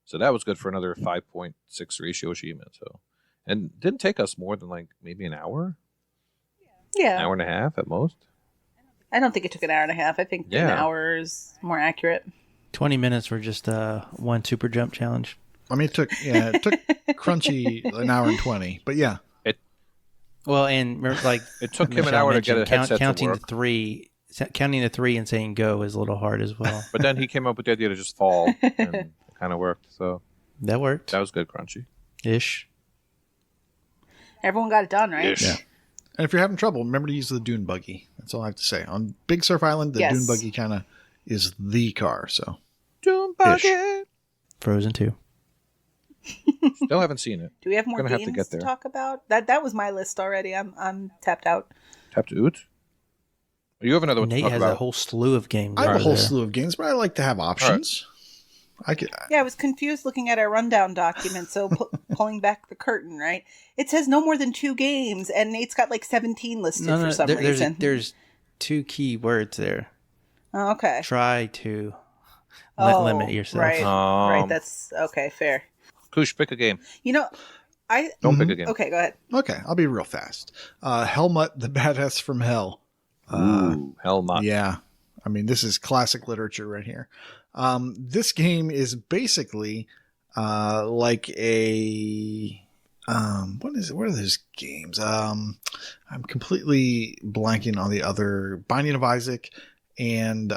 So that was good for another 5.6 ratio achievement. So, and didn't take us more than like maybe an hour, Yeah. an hour and a half at most. I don't think it took an hour and a half. I think an hour is more accurate. 20 minutes for just one super jump challenge. I mean, it took Crunchy an hour and 20, but yeah. Well, and like It took him an Michelle hour to get a mentioned, headset counting to to work. counting to three and saying go is a little hard as well. But then he came up with the idea to just fall, and it kind of worked. So That worked. that was good, Crunchy. Ish. Everyone got it done, right? Ish. Yeah. And if you're having trouble, remember to use the dune buggy. That's all I have to say. On Big Surf Island, the Yes. dune buggy kind of is the car. So Doom bucket. Frozen 2. Still haven't seen it. Do we have more Gonna have to games get to there. talk about? That was my list already. I'm tapped out. Tap to Oot. You have another one to Nate talk has about. a whole slew of games. I have a over whole there. slew of games, but I like to have options. I could. Yeah, I was confused looking at our rundown document. So pulling back the curtain, right? It says no more than 2 games, and Nate's got like 17 listed for some reason. There's 2 key words there. Oh, okay. Try to Oh, limit yourself. Right. Right. That's okay. Fair. Koosh, pick a game. You know, Don't pick a game. Okay, go ahead. Okay, I'll be real fast. HELMUT, the Badass from Hell. Ooh, HELMUT. Yeah. I mean, this is classic literature right here. This game is basically like a what are those games? I'm completely blanking on the other. Binding of Isaac and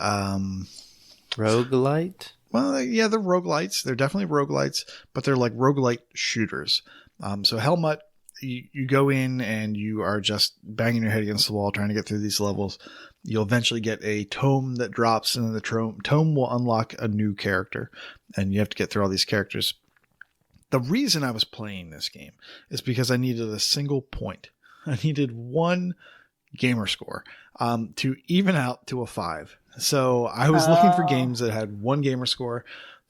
Roguelite? well, yeah, they're roguelites. They're definitely roguelites, but they're like roguelite shooters. So HELMUT, you go in and you are just banging your head against the wall trying to get through these levels. You'll eventually get a tome that drops, and then the tome will unlock a new character, and you have to get through all these characters. The reason I was playing this game is because I needed a single point. I needed 1 gamer score to even out to a 5. So I was looking for games that had 1 gamer score.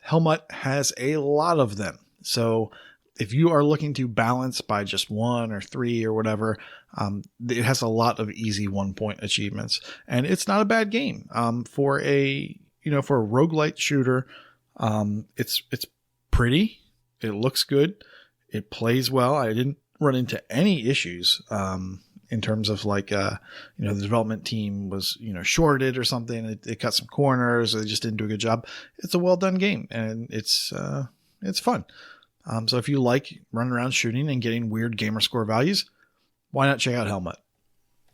HELMUT has a lot of them. So if you are looking to balance by just 1 or 3 or whatever, it has a lot of easy 1-point achievements, and it's not a bad game for a roguelite shooter. It's pretty. It looks good. It plays well. I didn't run into any issues in terms of like the development team was shorted or something. It cut some corners, or they just didn't do a good job. It's a well done game, and it's fun. So if you like running around shooting and getting weird gamer score values, why not check out HELMUT?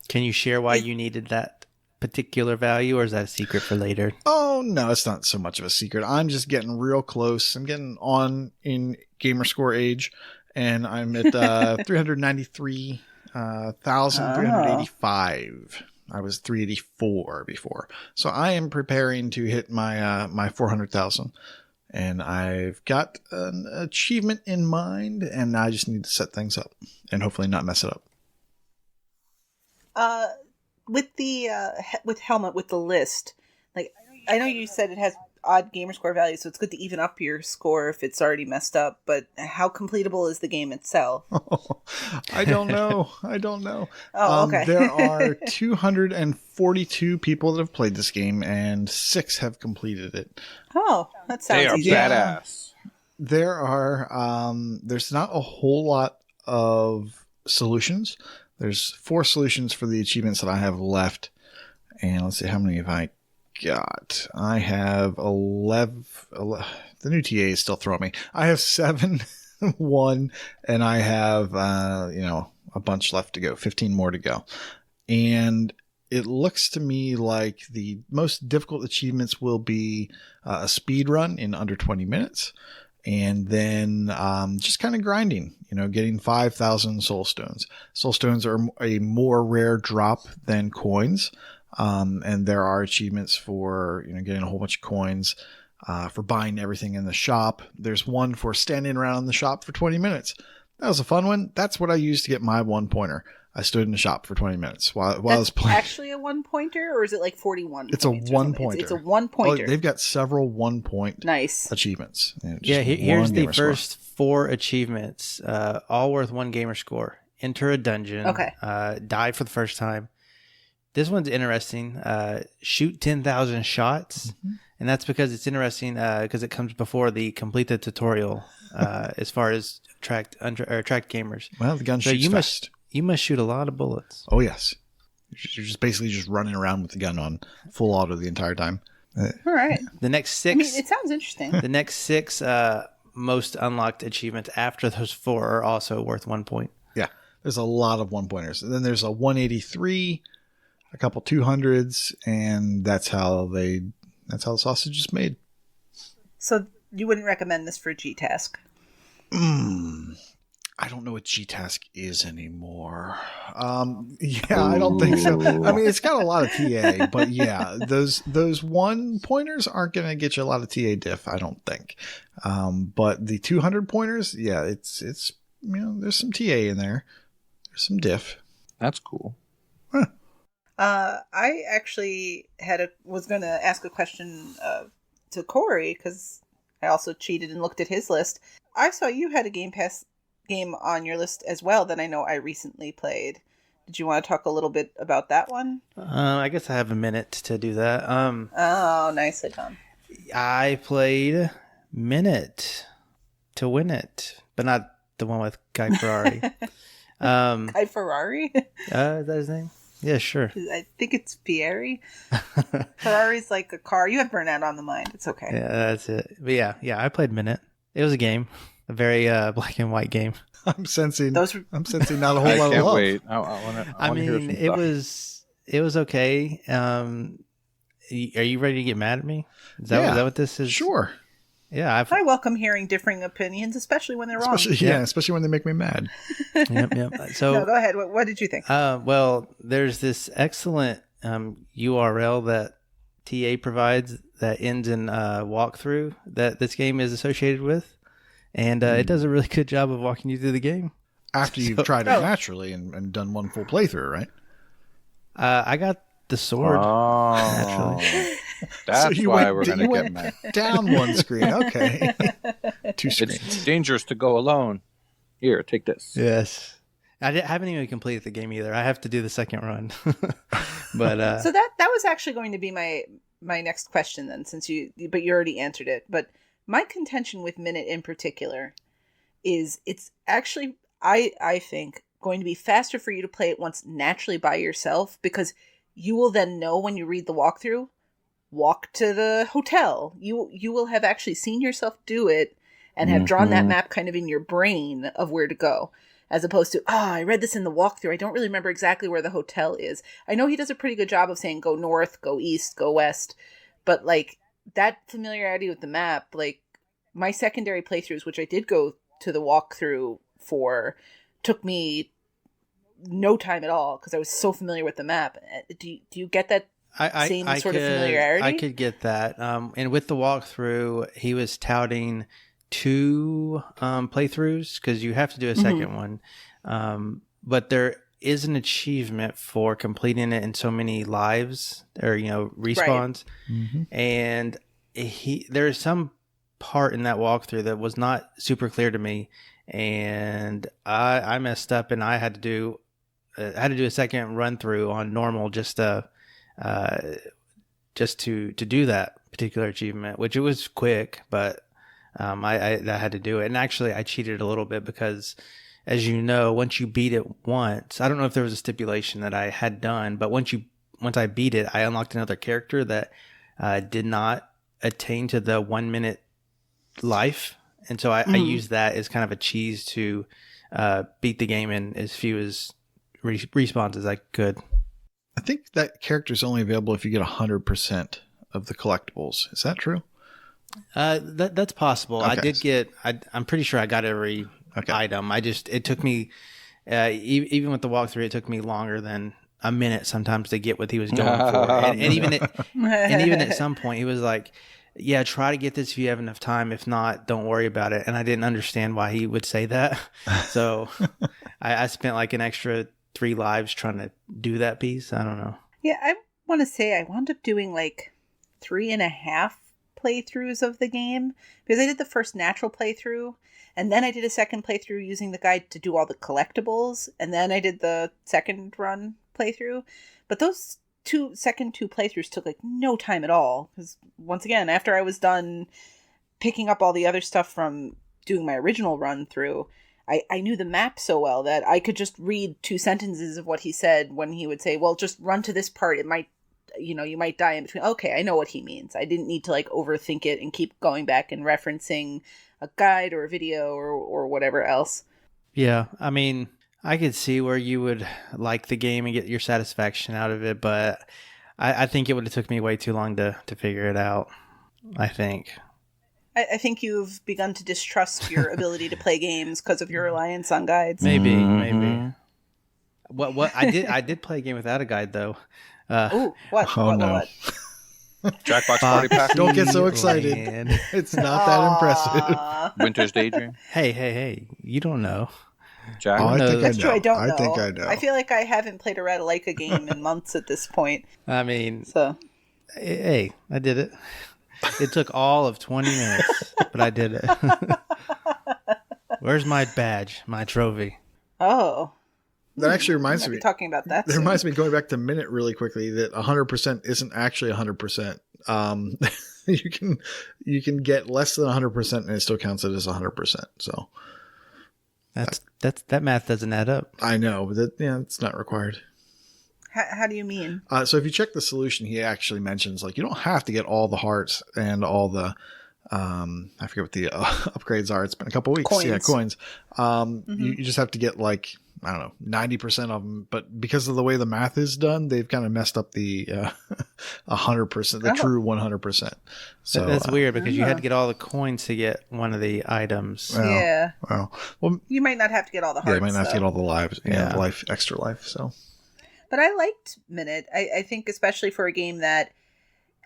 Can you share why you needed that particular value, or is that a secret for later? Oh, no, it's not so much of a secret. I'm just getting real close. I'm getting on in gamer score age, and I'm at 393,385. I was 384 before. So I am preparing to hit my my 400,000. And I've got an achievement in mind, and I just need to set things up and hopefully not mess it up. With the with HELMUT, with the list, like I know you said it has odd gamer score values, so it's good to even up your score if it's already messed up. But how completable is the game itself? I don't know. I don't know. Oh, okay. There are 242 people that have played this game, and 6 have completed it. Oh, that sounds They are easy. badass. There are there's not a whole lot of solutions. There's 4 solutions for the achievements that I have left, and let's see how many have I got. I have 11. The new TA is still throwing me. I have 7, 1, and I have a bunch left to go. 15 more to go, and it looks to me like the most difficult achievements will be a speed run in under 20 minutes. And then just kind of grinding, getting 5,000 soul stones. Soul stones are a more rare drop than coins. And there are achievements for, getting a whole bunch of coins, for buying everything in the shop. There's one for standing around in the shop for 20 minutes. That was a fun one. That's what I used to get my 1 pointer. I stood in the shop for 20 minutes while I was playing. Actually a 1 pointer, or is it like 41? It's a 1 pointer. It's a 1 pointer. Oh, they've got several 1 point nice achievements. Here's the first 4 achievements, all worth 1 gamer score. Enter a dungeon. Okay. Die for the first time. This one's interesting. Shoot 10,000 shots. Mm-hmm. And that's because it's interesting because it comes before the complete the tutorial as far as tracked gamers. Well, the gun shoots fast. You must shoot a lot of bullets. Oh, yes. You're just basically just running around with the gun on full auto the entire time. All right. The next 6... I mean, it sounds interesting. The next 6 most unlocked achievements after those 4 are also worth 1 point. Yeah. There's a lot of 1-pointers. And then there's a 183, a couple 200s, and that's how the sausage is made. So you wouldn't recommend this for G-Task? I don't know what G-Task is anymore. Yeah, I don't think so. I mean, it's got a lot of TA, but yeah, those 1-pointers aren't going to get you a lot of TA diff, I don't think. But the 200 pointers, yeah, it's there's some TA in there. There's some diff. That's cool. Huh. I actually was going to ask a question to Corey, because I also cheated and looked at his list. I saw you had a Game Pass game on your list as well that I know I recently played. Did you want to talk a little bit about that one? I guess I have a minute to do that. Oh, nicely done. I played Minute to Win It, but not the one with Guy Ferrari. Guy Ferrari? Is that his name? Yeah, sure. I think it's Pieri. Ferrari's like a car. You have Burnout on the mind. It's okay. Yeah, that's it. But yeah, I played Minute. It was a game. A very black and white game. I'm sensing not a whole lot of love. I can't wait. I mean, it was okay. Are you ready to get mad at me? Is that what this is? Sure. Yeah, I welcome hearing differing opinions, especially when they're wrong. Especially when they make me mad. Yep. So no, go ahead. What did you think? Well, there's this excellent URL that TA provides that ends in walkthrough that this game is associated with. And it does a really good job of walking you through the game. After you've tried it naturally and done 1 full playthrough, right? I got the sword naturally. That's why we're going to get mad. Down 1 screen. Okay. 2 screens. It's dangerous to go alone. Here, take this. Yes. I haven't even completed the game either. I have to do the second run. But so that was actually going to be my next question then, but you already answered it. But my contention with Minute in particular is it's actually, I think, going to be faster for you to play it once naturally by yourself, because you will then know when you read the walkthrough, walk to the hotel. You will have actually seen yourself do it and have drawn that map kind of in your brain of where to go, as opposed to, I read this in the walkthrough. I don't really remember exactly where the hotel is. I know he does a pretty good job of saying go north, go east, go west, but like, that familiarity with the map, like my secondary playthroughs, which I did go to the walkthrough for, took me no time at all because I was so familiar with the map. Do you get that same sort of familiarity? I could get that. And with the walkthrough, he was touting 2 playthroughs because you have to do a second one. But there is an achievement for completing it in so many lives or, respawns. Mm-hmm. And there is some part in that walkthrough that was not super clear to me. And I messed up and I had to do a second run through on normal just to do that particular achievement, which it was quick, but I had to do it. And actually I cheated a little bit because, as you know, once you beat it once, I don't know if there was a stipulation that I had done, but once I beat it, I unlocked another character that did not attain to the 1 minute life. And so I used that as kind of a cheese to beat the game in as few respawns as I could. I think that character is only available if you get 100% of the collectibles. Is that true? That's possible. Okay. I'm pretty sure I got every item. It took me, even with the walkthrough, it took me longer than a minute sometimes to get what he was going for. And even at some point, he was like, yeah, try to get this if you have enough time. If not, don't worry about it. And I didn't understand why he would say that. So I spent like an extra 3 lives trying to do that piece. I don't know. Yeah, I want to say I wound up doing like 3.5 playthroughs of the game because I did the first natural playthrough and then I did a second playthrough using the guide to do all the collectibles, and then I did the second run playthrough. But those second two playthroughs took like no time at all because, once again, after I was done picking up all the other stuff from doing my original run through, I knew the map so well that I could just read 2 sentences of what he said when he would say, well, just run to this part. It might, you might die in between. Okay, I know what he means. I didn't need to like overthink it and keep going back and referencing a guide or a video or whatever else. Yeah, I mean, I could see where you would like the game and get your satisfaction out of it, but I think it would have took me way too long to figure it out, I think. I think you've begun to distrust your ability to play games because of your reliance on guides. Maybe. What I did play a game without a guide though. What? Jackbox Party Pack. Don't get so excited. It's not that impressive. Winter's Daydream. Hey, you don't know. Jack. Oh, I think That's true. I don't know. I think I know. I feel like I haven't played a Ratalaika game in months at this point. I mean, so hey, I did it. It took all of 20 minutes, but I did it. Where's my badge, my trophy? Oh. That actually reminds me. Talking about that. It reminds me, going back to Minute really quickly, that 100% isn't actually 100%. You can get less than 100% and it still counts it as 100%. So that math doesn't add up. I know, but it's not required. How do you mean? So if you check the solution, he actually mentions like you don't have to get all the hearts and all the I forget what the upgrades are. It's been a couple weeks. Coins. Yeah, coins. You just have to get like, I don't know, 90% of them. But because of the way the math is done, they've kind of messed up the 100%, the true 100%. So that's weird because you had to get all the coins to get one of the items. Well, you might not have to get all the hearts. Yeah, you might not have to get all the lives. Yeah, life, extra life. So. But I liked Minute. I think especially for a game that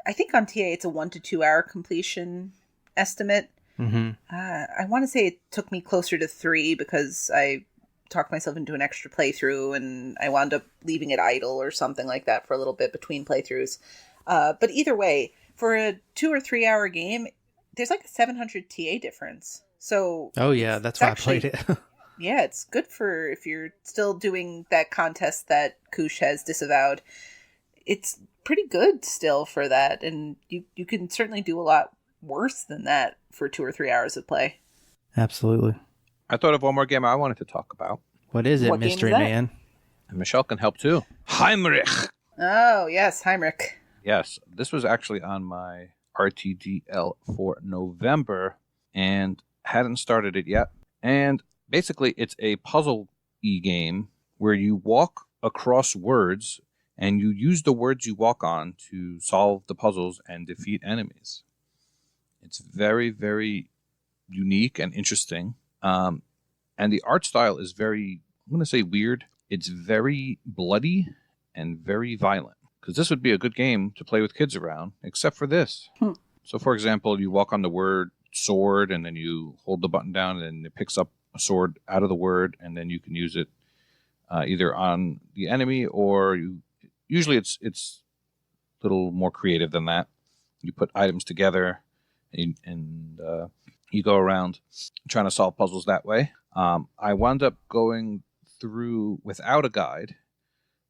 I think on TA it's a 1 to 2 hour completion estimate. Mm-hmm. I want to say it took me closer to 3 because I talked myself into an extra playthrough and I wound up leaving it idle or something like that for a little bit between playthroughs. But either way, for a 2 or 3 hour game, there's like a 700 TA difference. So oh yeah, that's why I played it. Yeah, it's good for if you're still doing that contest that Koosh has disavowed. It's pretty good still for that, and you can certainly do a lot worse than that for 2 or 3 hours of play. Absolutely. I thought of one more game I wanted to talk about. What is it, What game Mystery is that? Man? And Michelle can help too. Haimrik. Oh, yes, Haimrik. Yes, this was actually on my RTGL for November and hadn't started it yet. And basically, it's a puzzle-y game where you walk across words and you use the words you walk on to solve the puzzles and defeat enemies. It's very, very unique and interesting. And the art style is very, I'm going to say weird. It's very bloody and very violent. Because this would be a good game to play with kids around, except for this. So, for example, you walk on the word sword, and then you hold the button down, and it picks up a sword out of the word, and then you can use it either on the enemy, or usually it's a little more creative than that. You put items together, and you go around trying to solve puzzles that way. I wound up going through without a guide.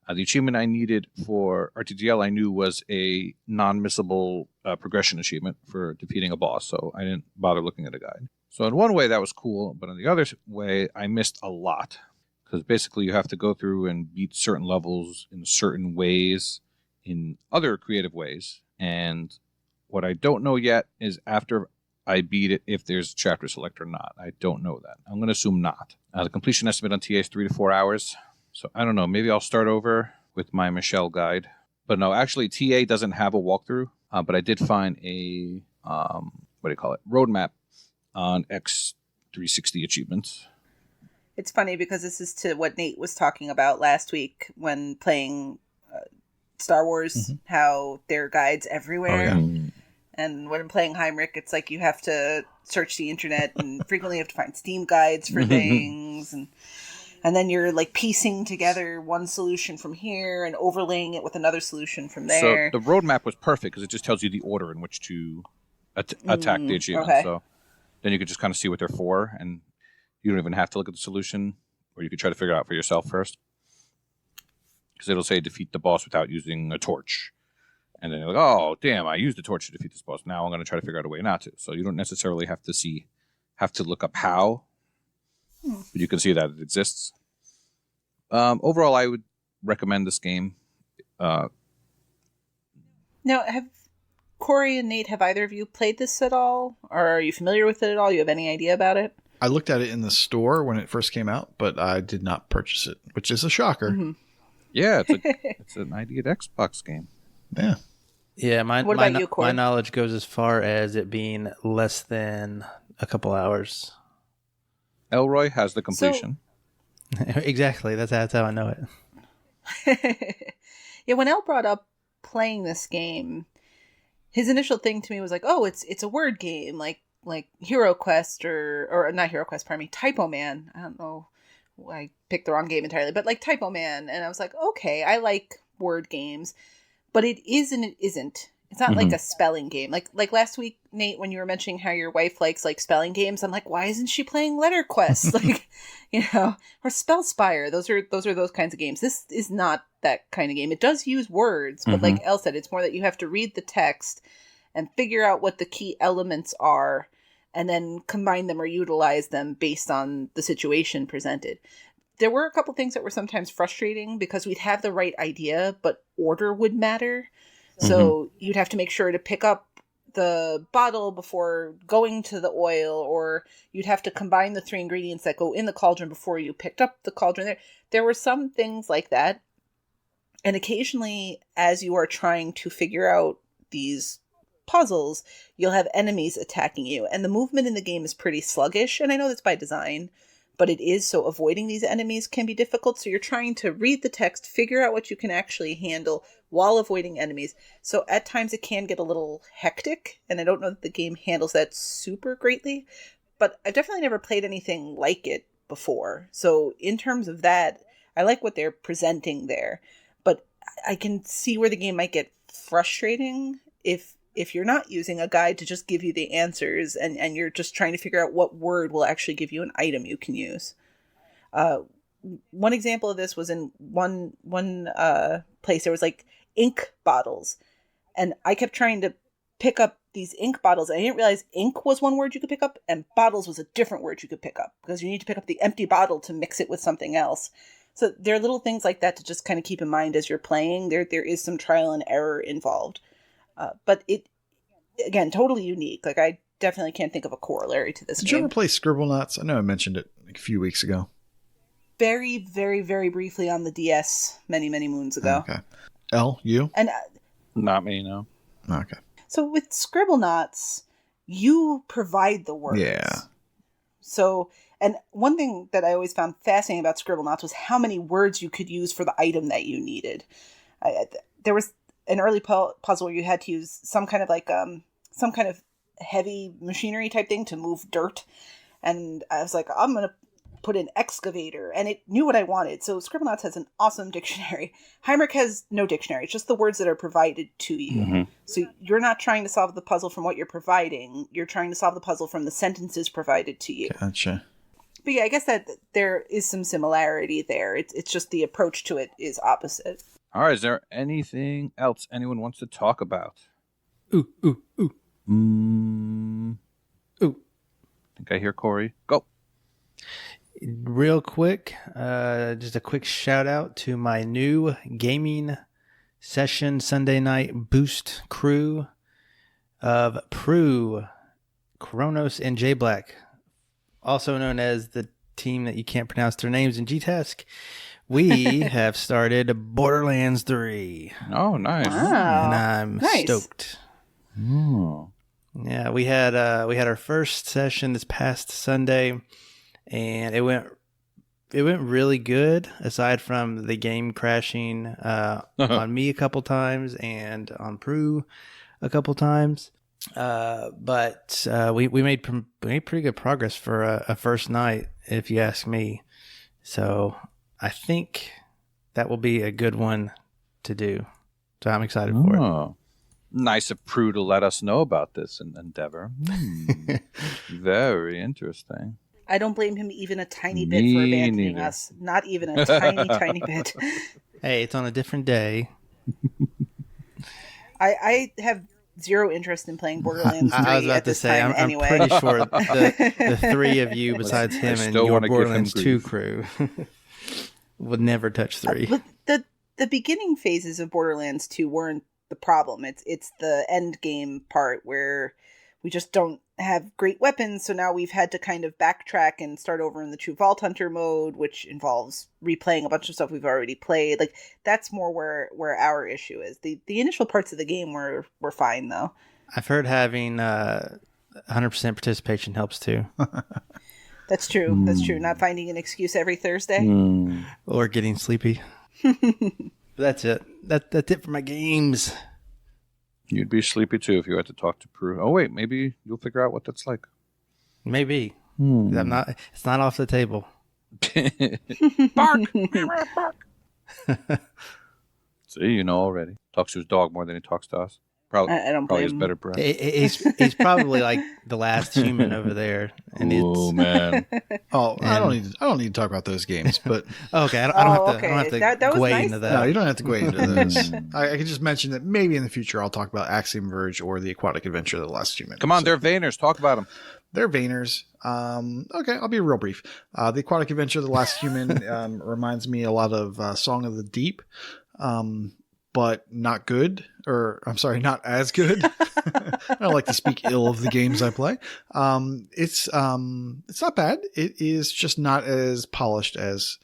The achievement I needed for RTGL I knew was a non-missable progression achievement for defeating a boss, so I didn't bother looking at a guide. So in one way that was cool, but in the other way I missed a lot. Because basically you have to go through and beat certain levels in certain ways, in other creative ways. And what I don't know yet is after I beat it, if there's a chapter select or not. I don't know that. I'm going to assume not. The completion estimate on TA is 3 to 4 hours. So I don't know. Maybe I'll start over with my Michelle guide. But no, actually TA doesn't have a walkthrough. But I did find a, roadmap on X360 achievements. It's funny because this is to what Nate was talking about last week when playing Star Wars, how there are guides everywhere. Oh, yeah. And when I'm playing Haimrik, it's like you have to search the internet and frequently you have to find Steam guides for things. And then you're like piecing together one solution from here and overlaying it with another solution from there. So the roadmap was perfect because it just tells you the order in which to attack the achievement. Okay. So then you could just kind of see what they're for, and you don't even have to look at the solution, or you could try to figure it out for yourself first. Because it'll say defeat the boss without using a torch. And then you're like, oh, damn, I used the torch to defeat this boss. Now I'm going to try to figure out a way not to. So you don't necessarily have to look up how. But you can see that it exists. Overall, I would recommend this game. Now, have Corey and Nate, have either of you played this at all? Or are you familiar with it at all? You have any idea about it? I looked at it in the store when it first came out, but I did not purchase it, which is a shocker. Yeah, it's an ID at Xbox game. Yeah. Yeah, my you, Corey? my knowledge goes as far as it being less than a couple hours. Elroy has the completion. Exactly. That's how I know it. Yeah, when El brought up playing this game, his initial thing to me was like, oh, it's a word game, like Hero Quest or not Hero Quest, pardon me, Typo Man. I don't know. I picked the wrong game entirely, but like Typo Man. And I was like, okay, I like word games. But it is and it isn't. It's not like a spelling game. Like last week, Nate, when you were mentioning how your wife likes like spelling games, I'm like, why isn't she playing Letter Quest? Or Spell Spire. Those are those kinds of games. This is not that kind of game. It does use words, but like Elle said, it's more that you have to read the text and figure out what the key elements are and then combine them or utilize them based on the situation presented. There were a couple things that were sometimes frustrating because we'd have the right idea, but order would matter. So you'd have to make sure to pick up the bottle before going to the oil, or you'd have to combine the 3 ingredients that go in the cauldron before you picked up the cauldron. There were some things like that. And occasionally, as you are trying to figure out these puzzles, you'll have enemies attacking you. And the movement in the game is pretty sluggish. And I know that's by design, but it is, so avoiding these enemies can be difficult. So you're trying to read the text, figure out what you can actually handle while avoiding enemies. So at times it can get a little hectic, and I don't know that the game handles that super greatly, but I've definitely never played anything like it before. So in terms of that, I like what they're presenting there, but I can see where the game might get frustrating if you're not using a guide to just give you the answers and you're just trying to figure out what word will actually give you an item you can use. One example of this was in one place. There was like ink bottles, and I kept trying to pick up these ink bottles. I didn't realize ink was one word you could pick up and bottles was a different word you could pick up, because you need to pick up the empty bottle to mix it with something else. So there are little things like that to just kind of keep in mind as you're playing. There is some trial and error involved. But it, again, totally unique. Like, I definitely can't think of a corollary to this game. Did you ever play Scribblenauts? I know I mentioned it like a few weeks ago. Very, very, very briefly on the DS many, many moons ago. Okay. Elle, you? And Not me, no. Okay. so with Scribblenauts, you provide the words. Yeah. So And one thing that I always found fascinating about Scribblenauts was how many words you could use for the item that you needed. There was an early puzzle where you had to use some kind of heavy machinery type thing to move dirt. And I was like, I'm going to put in excavator, and it knew what I wanted. So Scribblenauts has an awesome dictionary. Haimrik has no dictionary. It's just the words that are provided to you. Mm-hmm. So you're not trying to solve the puzzle from what you're providing. You're trying to solve the puzzle from the sentences provided to you. Gotcha. But yeah, I guess that there is some similarity there. It's just the approach to it is opposite. All right, is there anything else anyone wants to talk about? Ooh. I think I hear Corey. Go. Real quick, just a quick shout out to my new gaming session Sunday night boost crew of Prue, Kronos, and J Black, also known as the team that you can't pronounce their names in G-Task. We have started Borderlands 3. Oh, nice. Wow. And I'm stoked. Oh. Yeah, we had our first session this past Sunday, and it went really good, aside from the game crashing on me a couple times and on Prue a couple times. But we made pretty good progress for a first night, if you ask me. So I think that will be a good one to do. So I'm excited for it. Nice of Prue to let us know about this endeavor. Very interesting. I don't blame him even a tiny bit for abandoning us. Not even a tiny bit. Hey, it's on a different day. I have zero interest in playing Borderlands 3 I was about at this to say, time I'm anyway. pretty sure the three of you, besides him and your Borderlands 2 crew, would never touch 3. But the beginning phases of Borderlands 2 weren't the problem. It's the end game part where we just don't have great weapons, so now we've had to kind of backtrack and start over in the True Vault Hunter mode, which involves replaying a bunch of stuff we've already played. Like, that's more where our issue is. The initial parts of the game were fine, though. I've heard having 100% participation helps too. That's true. That's true. Not finding an excuse every Thursday. Or getting sleepy. That's it. That's it for my games. You'd be sleepy too if you had to talk to Prue. Oh wait, maybe you'll figure out what that's like. Maybe. I'm not. It's not off the table. Bark. See, you know already. Talks to his dog more than he talks to us. I don't probably blame has better breath. He's probably like the last human over there. And oh man! I don't need to talk about those games, but okay, I don't have to that was go nice, into that. No, you don't have to go into those. I can just mention that maybe in the future I'll talk about Axiom Verge or the Aquatic Adventure of the Last Human. Come on, they're Vayners. Talk about them. They're Vayners. Okay, I'll be real brief. The Aquatic Adventure of the Last Human reminds me a lot of Song of the Deep. But not good, or I'm sorry, not as good. I don't like to speak ill of the games I play. It's not bad. It is just not as polished as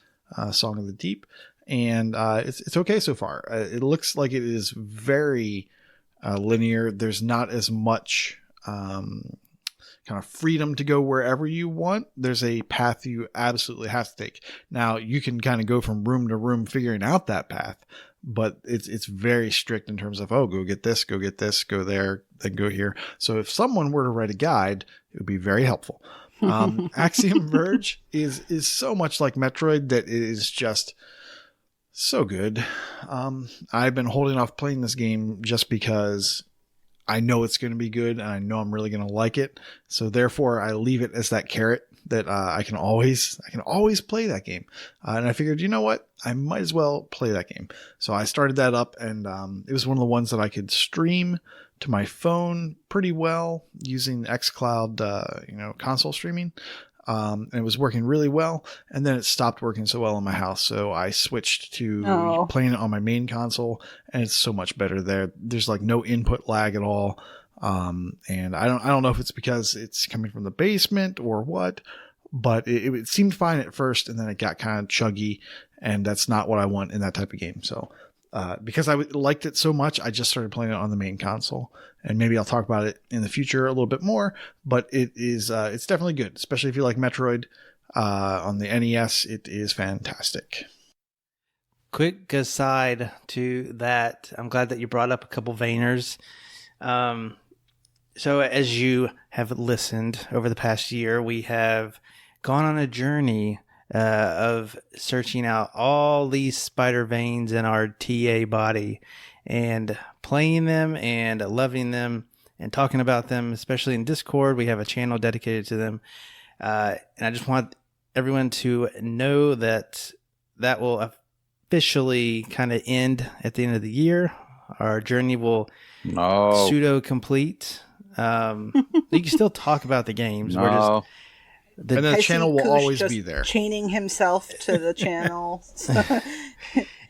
Song of the Deep, and it's okay so far. It looks like it is very linear. There's not as much kind of freedom to go wherever you want. There's a path you absolutely have to take. Now you can kind of go from room to room figuring out that path. But it's very strict in terms of, go get this, go there, then go here. So if someone were to write a guide, it would be very helpful. Axiom Verge is so much like Metroid that it is just so good. I've been holding off playing this game just because I know it's going to be good and I know I'm really going to like it. So therefore I leave it as that carrot that I can always play that game. And I figured, you know what? I might as well play that game. So I started that up, and it was one of the ones that I could stream to my phone pretty well using xCloud, console streaming. And it was working really well. And then it stopped working so well in my house. So I switched to playing it on my main console, and it's so much better there. There's like no input lag at all. And I don't know if it's because it's coming from the basement or what, but it seemed fine at first, and then it got kind of chuggy, and that's not what I want in that type of game. So, because I liked it so much, I just started playing it on the main console, and maybe I'll talk about it in the future a little bit more, but it's definitely good, especially if you like Metroid. On the NES, it is fantastic. Quick aside to that, I'm glad that you brought up a couple Vayners. So as you have listened over the past year, we have gone on a journey of searching out all these spider veins in our TA body and playing them and loving them and talking about them, especially in Discord. We have a channel dedicated to them. And I just want everyone to know that that will officially kind of end at the end of the year. Our journey will pseudo complete. You can still talk about the games. No. We're just, And the channel will Koosh always just be there. chaining himself to the channel.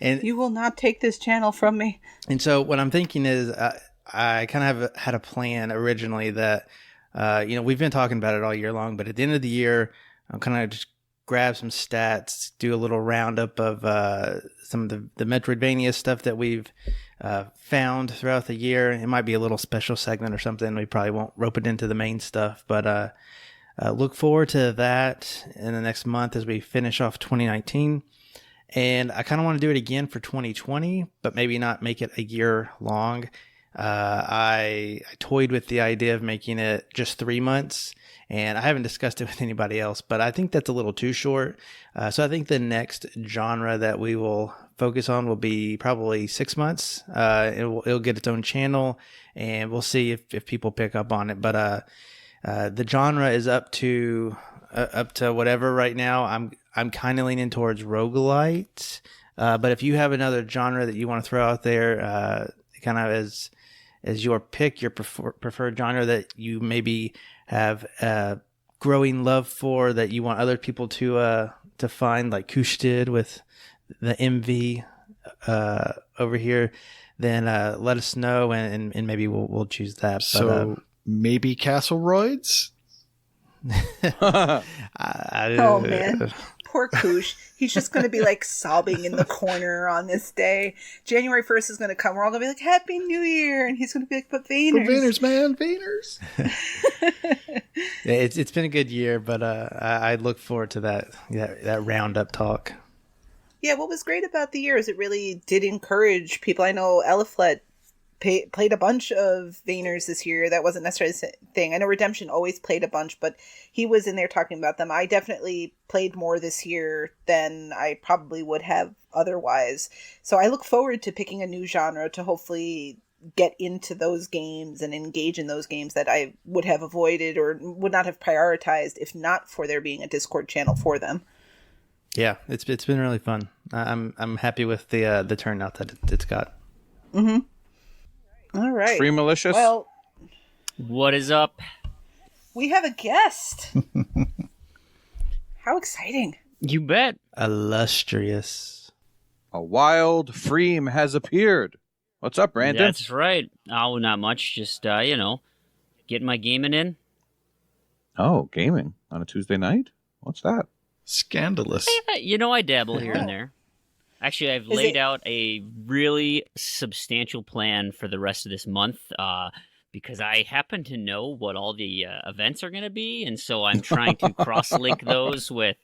and You will not take this channel from me. And so what I'm thinking is I kind of had a plan originally that, we've been talking about it all year long, but at the end of the year, I'm kind of just grab some stats, do a little roundup of some of the Metroidvania stuff that we've found throughout the year. It might be a little special segment or something. We probably won't rope it into the main stuff, but look forward to that in the next month as we finish off 2019. And I kind of want to do it again for 2020, but maybe not make it a year long. I toyed with the idea of making it just 3 months, and I haven't discussed it with anybody else, but I think that's a little too short. So I think the next genre that we will focus on will be probably 6 months. It'll get its own channel, and we'll see if people pick up on it. But the genre is up to whatever right now. I'm kind of leaning towards roguelite. But if you have another genre that you want to throw out there, kind of as your pick, your preferred genre that you maybe have growing love for, that you want other people to find, like Koosh did with the MV over here, then let us know, and maybe we'll choose that. So maybe Castle Roids? Oh man, poor Koosh. He's just going to be like sobbing in the corner on this day. January 1st is going to come. We're all going to be like, Happy New Year. And he's going to be like, but Vayners. But Vayners, man, Vayners. Yeah, it's been a good year, but I look forward to that roundup talk. Yeah, what was great about the year is it really did encourage people. I know Eliflet played a bunch of Vayners this year. That wasn't necessarily the thing. I know Redemption always played a bunch, but he was in there talking about them. I definitely played more this year than I probably would have otherwise. So I look forward to picking a new genre to hopefully get into those games and engage in those games that I would have avoided or would not have prioritized if not for there being a Discord channel for them. Yeah, it's been really fun. I'm happy with the turnout that it's got. Mm-hmm. All right. Free malicious. Well, what is up? we have a guest. How exciting. You bet. Illustrious. A wild Freem has appeared. What's up, Brandon? That's right. Oh, not much. Just, getting my gaming in. Oh, gaming on a Tuesday night? What's that? Scandalous. I dabble here and there. Actually, I've laid out a really substantial plan for the rest of this month because I happen to know what all the events are going to be, and so I'm trying to cross-link those with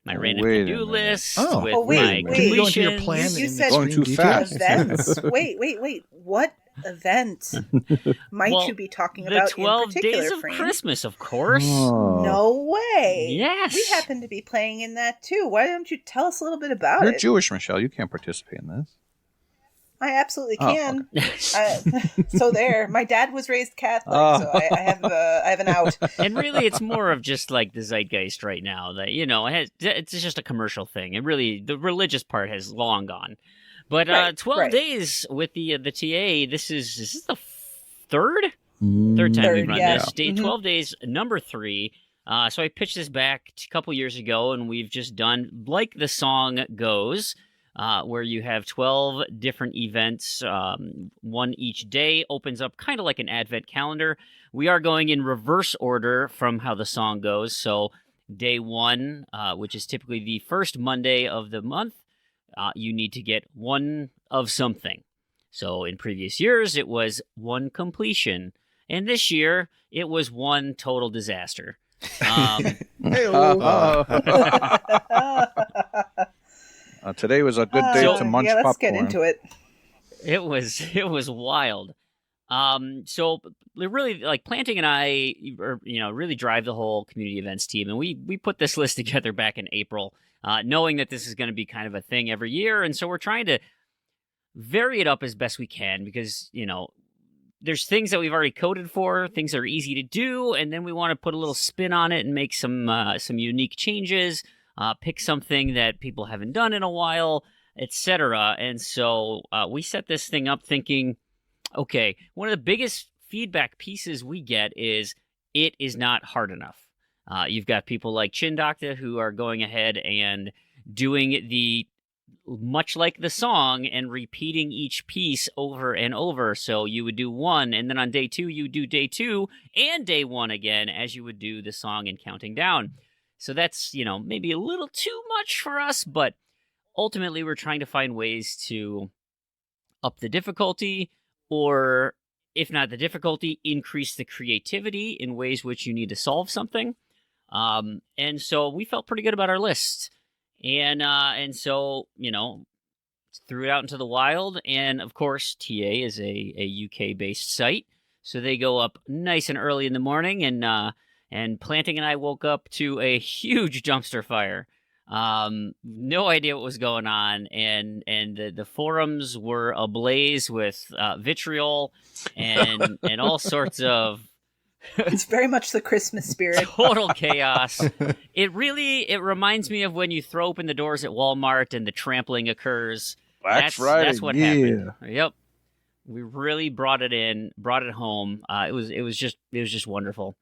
my random to-do list, with my Can you go into your completions. plan You in said Going too detail? fast. events. Wait. What event might Well, you be talking The about 12 in particular, Days of Frame? Christmas, of course. Oh. No way. Yes. We happen to be playing in that too. Why don't you tell us a little bit about You're it? Jewish, Michelle. You can't participate in this. I absolutely Oh, can. So there. My dad was raised Catholic, so I have an out. And really, it's more of just like the zeitgeist right now that, it's just a commercial thing. It really, the religious part has long gone. But 12 days with the TA, this is the third time we've run yeah. this. Mhm. 12 days, number 3. So I pitched this back a couple years ago, and we've just done, like the song goes, where you have 12 different events, one each day, opens up kind of like an advent calendar. We are going in reverse order from how the song goes. So day 1, which is typically the first Monday of the month, you need to get one of something. So in previous years, it was one completion. And this year, it was one total disaster. Today was a good day to munch popcorn. Let's get into it. It was wild. So really, like, Planting and I, really drive the whole community events team, and we put this list together back in April, knowing that this is going to be kind of a thing every year, and so we're trying to vary it up as best we can because there's things that we've already coded for, things that are easy to do, and then we want to put a little spin on it and make some unique changes, pick something that people haven't done in a while, etc. And so we set this thing up thinking, okay, one of the biggest feedback pieces we get is it is not hard enough. You've got people like Chin Doctor who are going ahead and doing the much like the song and repeating each piece over and over. So you would do one, and then on day 2, you do day 2 and day 1 again as you would do the song and counting down. So that's, maybe a little too much for us, but ultimately we're trying to find ways to up the difficulty, or if not the difficulty, increase the creativity in ways which you need to solve something. And so we felt pretty good about our list. And so, threw it out into the wild. And of course, TA is a UK-based site, so they go up nice and early in the morning. And Planting and I woke up to a huge dumpster fire. No idea what was going on, and the forums were ablaze with vitriol and all sorts of. It's very much the Christmas spirit. Total chaos. It reminds me of when you throw open the doors at Walmart and the trampling occurs. That's what happened. Yep. We really brought it home. It was just wonderful.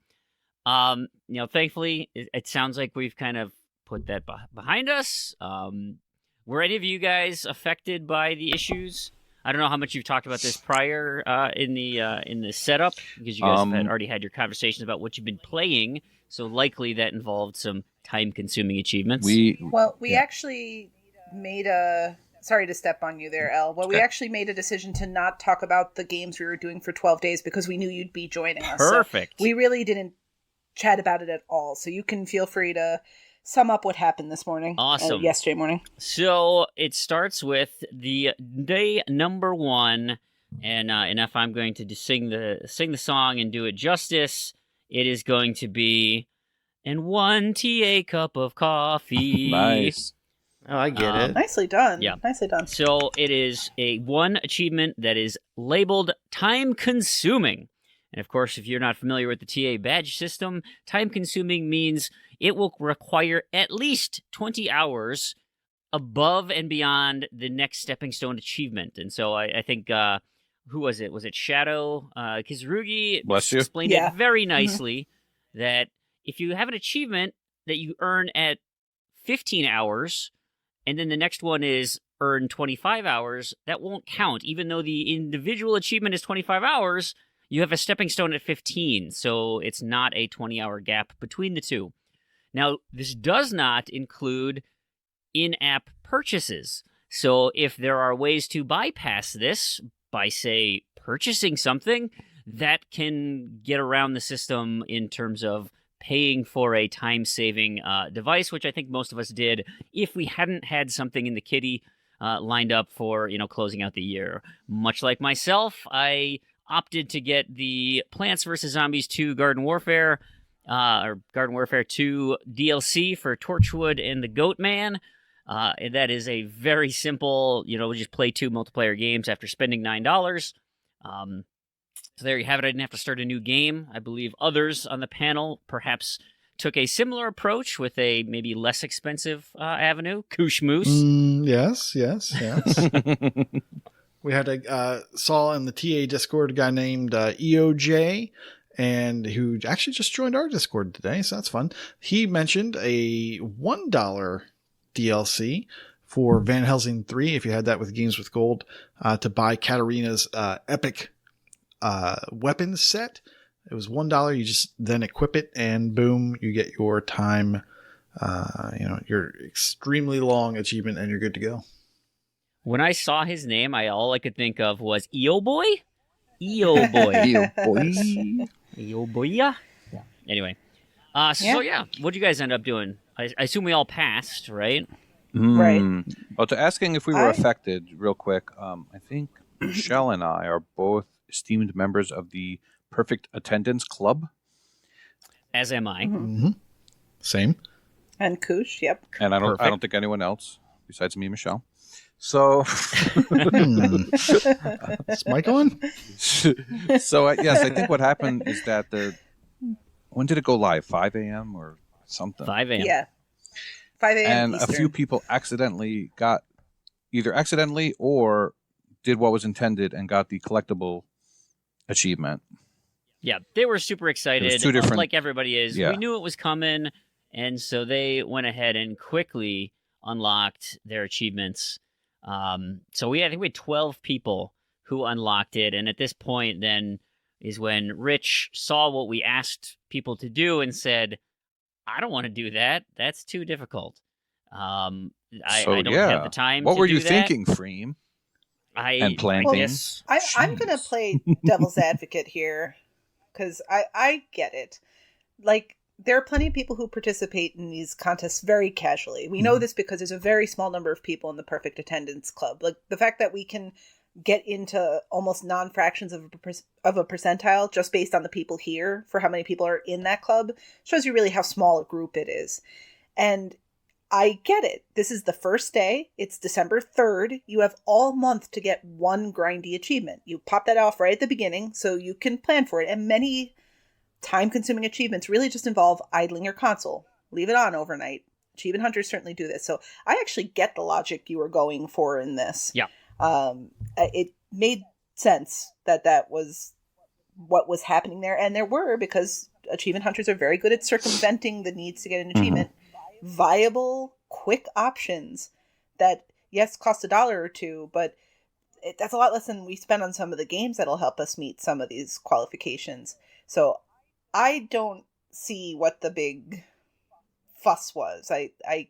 Thankfully it sounds like we've kind of put that behind us. Were any of you guys affected by the issues? I don't know how much you've talked about this prior in the setup, because you guys have already had your conversations about what you've been playing. So likely that involved some time-consuming achievements. We actually made sorry to step on you there, El. Well, we actually made a decision to not talk about the games we were doing for 12 days because we knew you'd be joining us. Perfect. So we really didn't chat about it at all. So you can feel free to sum up what happened this morning. Awesome. Yesterday morning. So it starts with the day number 1, and if I'm going to sing the song and do it justice, it is going to be "And 1 TA cup of coffee." Nice. Oh, I get it. Nicely done. Yeah. Nicely done. So it is one achievement that is labeled time consuming. And of course, if you're not familiar with the TA badge system, time consuming means it will require at least 20 hours above and beyond the next stepping stone achievement. And so I think, who was it? Was it Shadow Kizarugi? Bless you. Explained it very nicely that if you have an achievement that you earn at 15 hours, and then the next one is earn 25 hours, that won't count. Even though the individual achievement is 25 hours, you have a stepping stone at 15, so it's not a 20-hour gap between the two. Now, this does not include in-app purchases. So if there are ways to bypass this by, say, purchasing something, that can get around the system in terms of paying for a time-saving device, which I think most of us did if we hadn't had something in the kitty lined up for, closing out the year. Much like myself, I opted to get the Plants vs. Zombies 2 Garden Warfare, or Garden Warfare 2 DLC for Torchwood and the Goat Man. And that is a very simple, we just play 2 multiplayer games after spending $9. So there you have it. I didn't have to start a new game. I believe others on the panel perhaps took a similar approach with a maybe less expensive avenue. KooshMoose. Yes. We had saw in the TA Discord a guy named EOJ, and who actually just joined our Discord today, so that's fun. He mentioned a $1 DLC for Van Helsing 3, if you had that with Games with Gold, to buy Katarina's epic weapons set. It was $1. You just then equip it, and boom, you get your time, your extremely long achievement, and you're good to go. When I saw his name, all I could think of was EO Boy? EO Boy. EO boys. EO Boy. Yeah. Anyway. So yeah, what did you guys end up doing? I assume we all passed, right? Right. Well, to asking if we were affected, real quick, I think Michelle and I are both esteemed members of the Perfect Attendance Club. As am I. Mm-hmm. Same. And Koosh, yep. And I don't think anyone else besides me and Michelle. So, Is Mike on? so yes, I think what happened is that when did it go live? 5 a.m. or something? 5 a.m. Yeah. 5 a.m. And Eastern. a few people either accidentally or did what was intended and got the collectible achievement. Yeah, they were super excited. It was 2 different, like everybody is. Yeah. We knew it was coming, and so they went ahead and quickly unlocked their achievements. So I think we had 12 people who unlocked it, and at this point then is when Rich saw what we asked people to do and said, I don't want to do that. That's too difficult. I don't have the time What to were do you that. thinking, Freem? And planting? Yes. I'm going to play devil's advocate here because I get it. Like, there are plenty of people who participate in these contests very casually. We know this because there's a very small number of people in the Perfect Attendance Club. Like, the fact that we can get into almost non-fractions of a percentile just based on the people here for how many people are in that club shows you really how small a group it is. And I get it. This is the first day. It's December 3rd. You have all month to get one grindy achievement. You pop that off right at the beginning so you can plan for it. And many time-consuming achievements really just involve idling your console. Leave it on overnight. Achievement hunters certainly do this. So I actually get the logic you were going for in this. Yeah. It made sense that was what was happening there. And there were, because achievement hunters are very good at circumventing the needs to get an achievement, viable, quick options that, yes, cost $1 or $2, but that's a lot less than we spend on some of the games that'll help us meet some of these qualifications. So I don't see what the big fuss was. I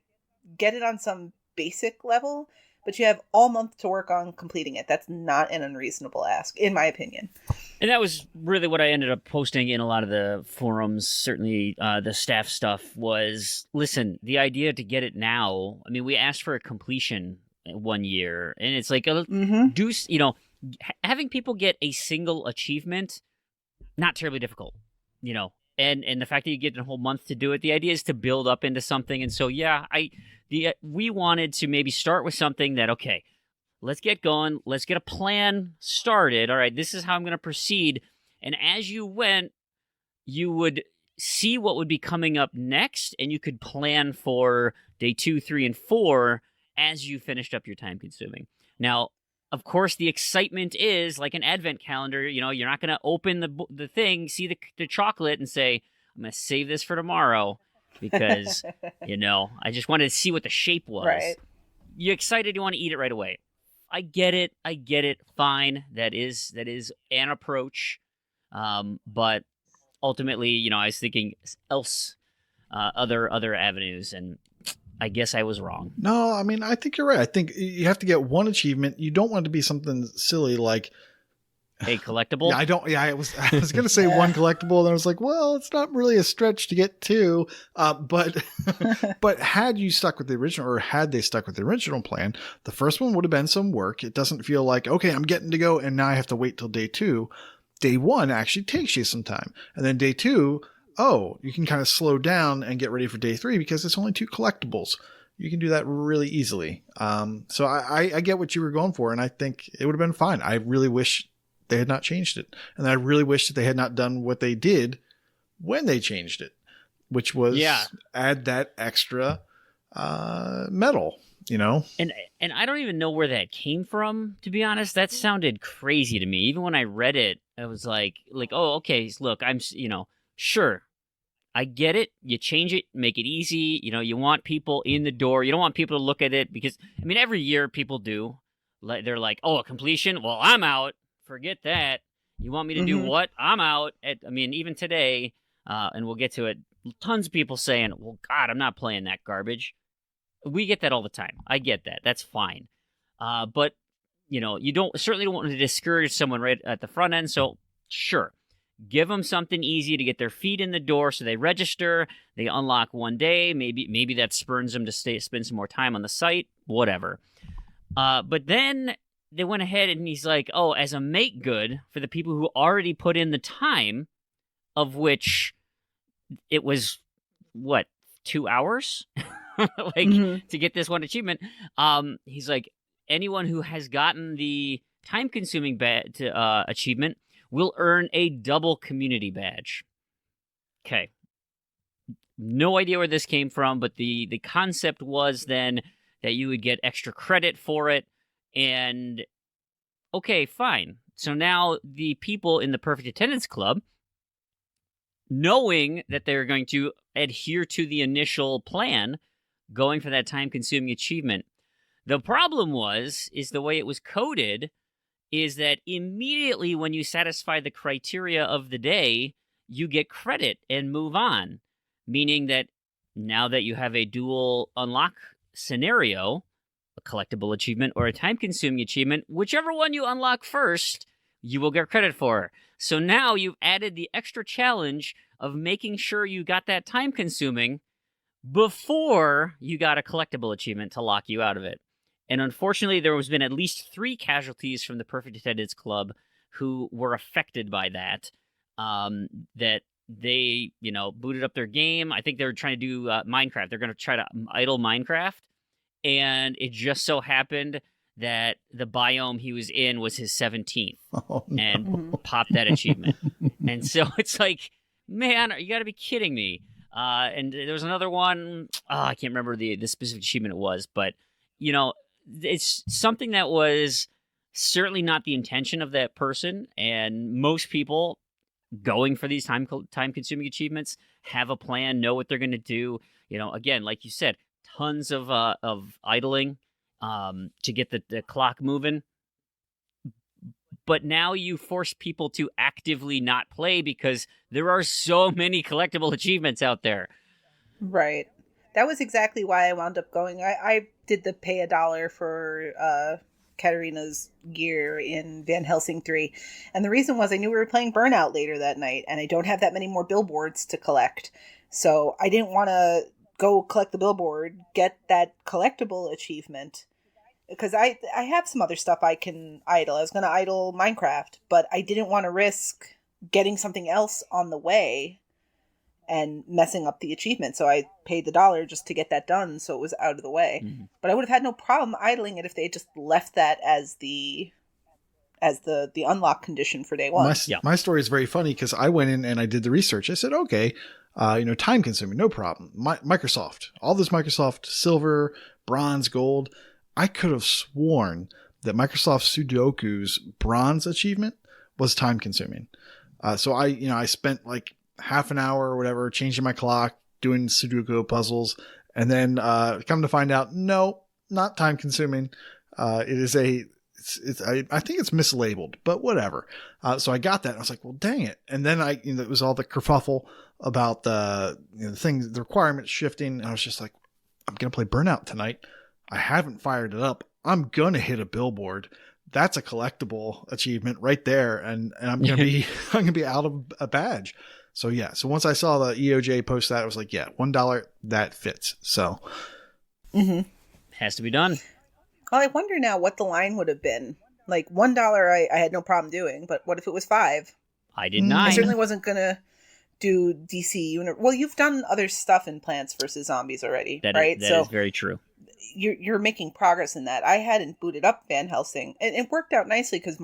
get it on some basic level, but you have all month to work on completing it. That's not an unreasonable ask, in my opinion. And that was really what I ended up posting in a lot of the forums. Certainly the staff stuff was, listen, the idea to get it now, I mean, we asked for a completion 1 year, and it's like, having people get a single achievement, not terribly difficult, and the fact that you get a whole month to do it, the idea is to build up into something. And so, yeah, we wanted to maybe start with something that, okay, let's get going. Let's get a plan started. All right, this is how I'm going to proceed. And as you went, you would see what would be coming up next, and you could plan for day 2, 3, and 4 as you finished up your time consuming. Now, of course, the excitement is like an advent calendar. You're not going to open the thing, see the chocolate, and say, I'm going to save this for tomorrow because, I just wanted to see what the shape was. Right. You're excited. You want to eat it right away. I get it. Fine. That is an approach. But ultimately, I was thinking other avenues, and I guess I was wrong. No, I mean, I think you're right. I think you have to get one achievement. You don't want it to be something silly like a collectible. I was going to say one collectible, and I was like, well, it's not really a stretch to get 2. But had you stuck with the original, or had they stuck with the original plan, the first one would have been some work. It doesn't feel like, okay, I'm getting to go, and now I have to wait till day 2. Day 1 actually takes you some time, and then day 2. Oh, you can kind of slow down and get ready for day 3 because it's only 2 collectibles. You can do that really easily. So I get what you were going for, and I think it would have been fine. I really wish they had not changed it. And I really wish that they had not done what they did when they changed it, which was add that extra metal, And I don't even know where that came from, to be honest. That sounded crazy to me. Even when I read it, I was like, oh, okay, look, I'm, sure, I get it. You change it, make it easy. You want people in the door. You don't want people to look at it because, every year people do. They're like, oh, a completion? Well, I'm out. Forget that. You want me to do what? I'm out. Even today, and we'll get to it, tons of people saying, well, God, I'm not playing that garbage. We get that all the time. I get that. That's fine. But, you certainly don't want to discourage someone right at the front end. So, sure. give them something easy to get their feet in the door, so they register, they unlock one day, maybe that spurns them to spend some more time on the site, whatever. But then they went ahead and he's like, oh, as a make good for the people who already put in the time, of which it was, 2 hours? To get this one achievement. He's like, anyone who has gotten the time-consuming achievement will earn a double community badge. Okay. No idea where this came from, but the concept was then that you would get extra credit for it, and okay, fine. So now the people in the Perfect Attendance Club, knowing that they're going to adhere to the initial plan, going for that time-consuming achievement. The problem is the way it was coded is that immediately when you satisfy the criteria of the day, you get credit and move on. Meaning that now that you have a dual unlock scenario, a collectible achievement or a time-consuming achievement, whichever one you unlock first, you will get credit for. So now you've added the extra challenge of making sure you got that time-consuming before you got a collectible achievement to lock you out of it. And unfortunately, there has been at least 3 casualties from the Perfect Attendance Club who were affected by that. That they, booted up their game. I think they were trying to do Minecraft. They're going to try to idle Minecraft. And it just so happened that the biome he was in was his 17th. Oh, no. And popped that achievement. And so it's like, man, you got to be kidding me. And there was another one. I can't remember the specific achievement it was, but it's something that was certainly not the intention of that person. And most people going for these time-consuming achievements have a plan, know what they're going to do. Again, like you said, tons of idling to get the clock moving. But now you force people to actively not play because there are so many collectible achievements out there. Right. That was exactly why I wound up going. I did the pay $1 for Katarina's gear in Van Helsing 3. And the reason was I knew we were playing Burnout later that night, and I don't have that many more billboards to collect. So I didn't want to go collect the billboard, get that collectible achievement, because I have some other stuff I can idle. I was going to idle Minecraft, but I didn't want to risk getting something else on the way and messing up the achievement. So I paid the $1 just to get that done so it was out of the way. Mm-hmm. But I would have had no problem idling it if they had just left that as the unlock condition for day one. My story is very funny because I went in and I did the research. I said, okay, time consuming, no problem. Microsoft, all this Microsoft silver, bronze, gold. I could have sworn that Microsoft Sudoku's bronze achievement was time consuming. So I spent like half an hour or whatever changing my clock, doing Sudoku puzzles, and then come to find out, no, not time consuming. It is I think it's mislabeled, but whatever. So I got that and I was like, well, dang it. And then it was all the kerfuffle about the things, the requirements shifting. And I was just like, I'm going to play Burnout tonight. I haven't fired it up. I'm going to hit a billboard. That's a collectible achievement right there. And I'm going to be out of a badge. So yeah. So once I saw the EOJ post that, I was like, yeah, $1 that fits. So has to be done. Well, I wonder now what the line would have been. Like $1 I had no problem doing, but what if it was $5? I did not. I certainly wasn't going to do DC. Well, you've done other stuff in Plants vs. Zombies already, right? That is very true. You're making progress in that. I hadn't booted up Van Helsing. And it worked out nicely because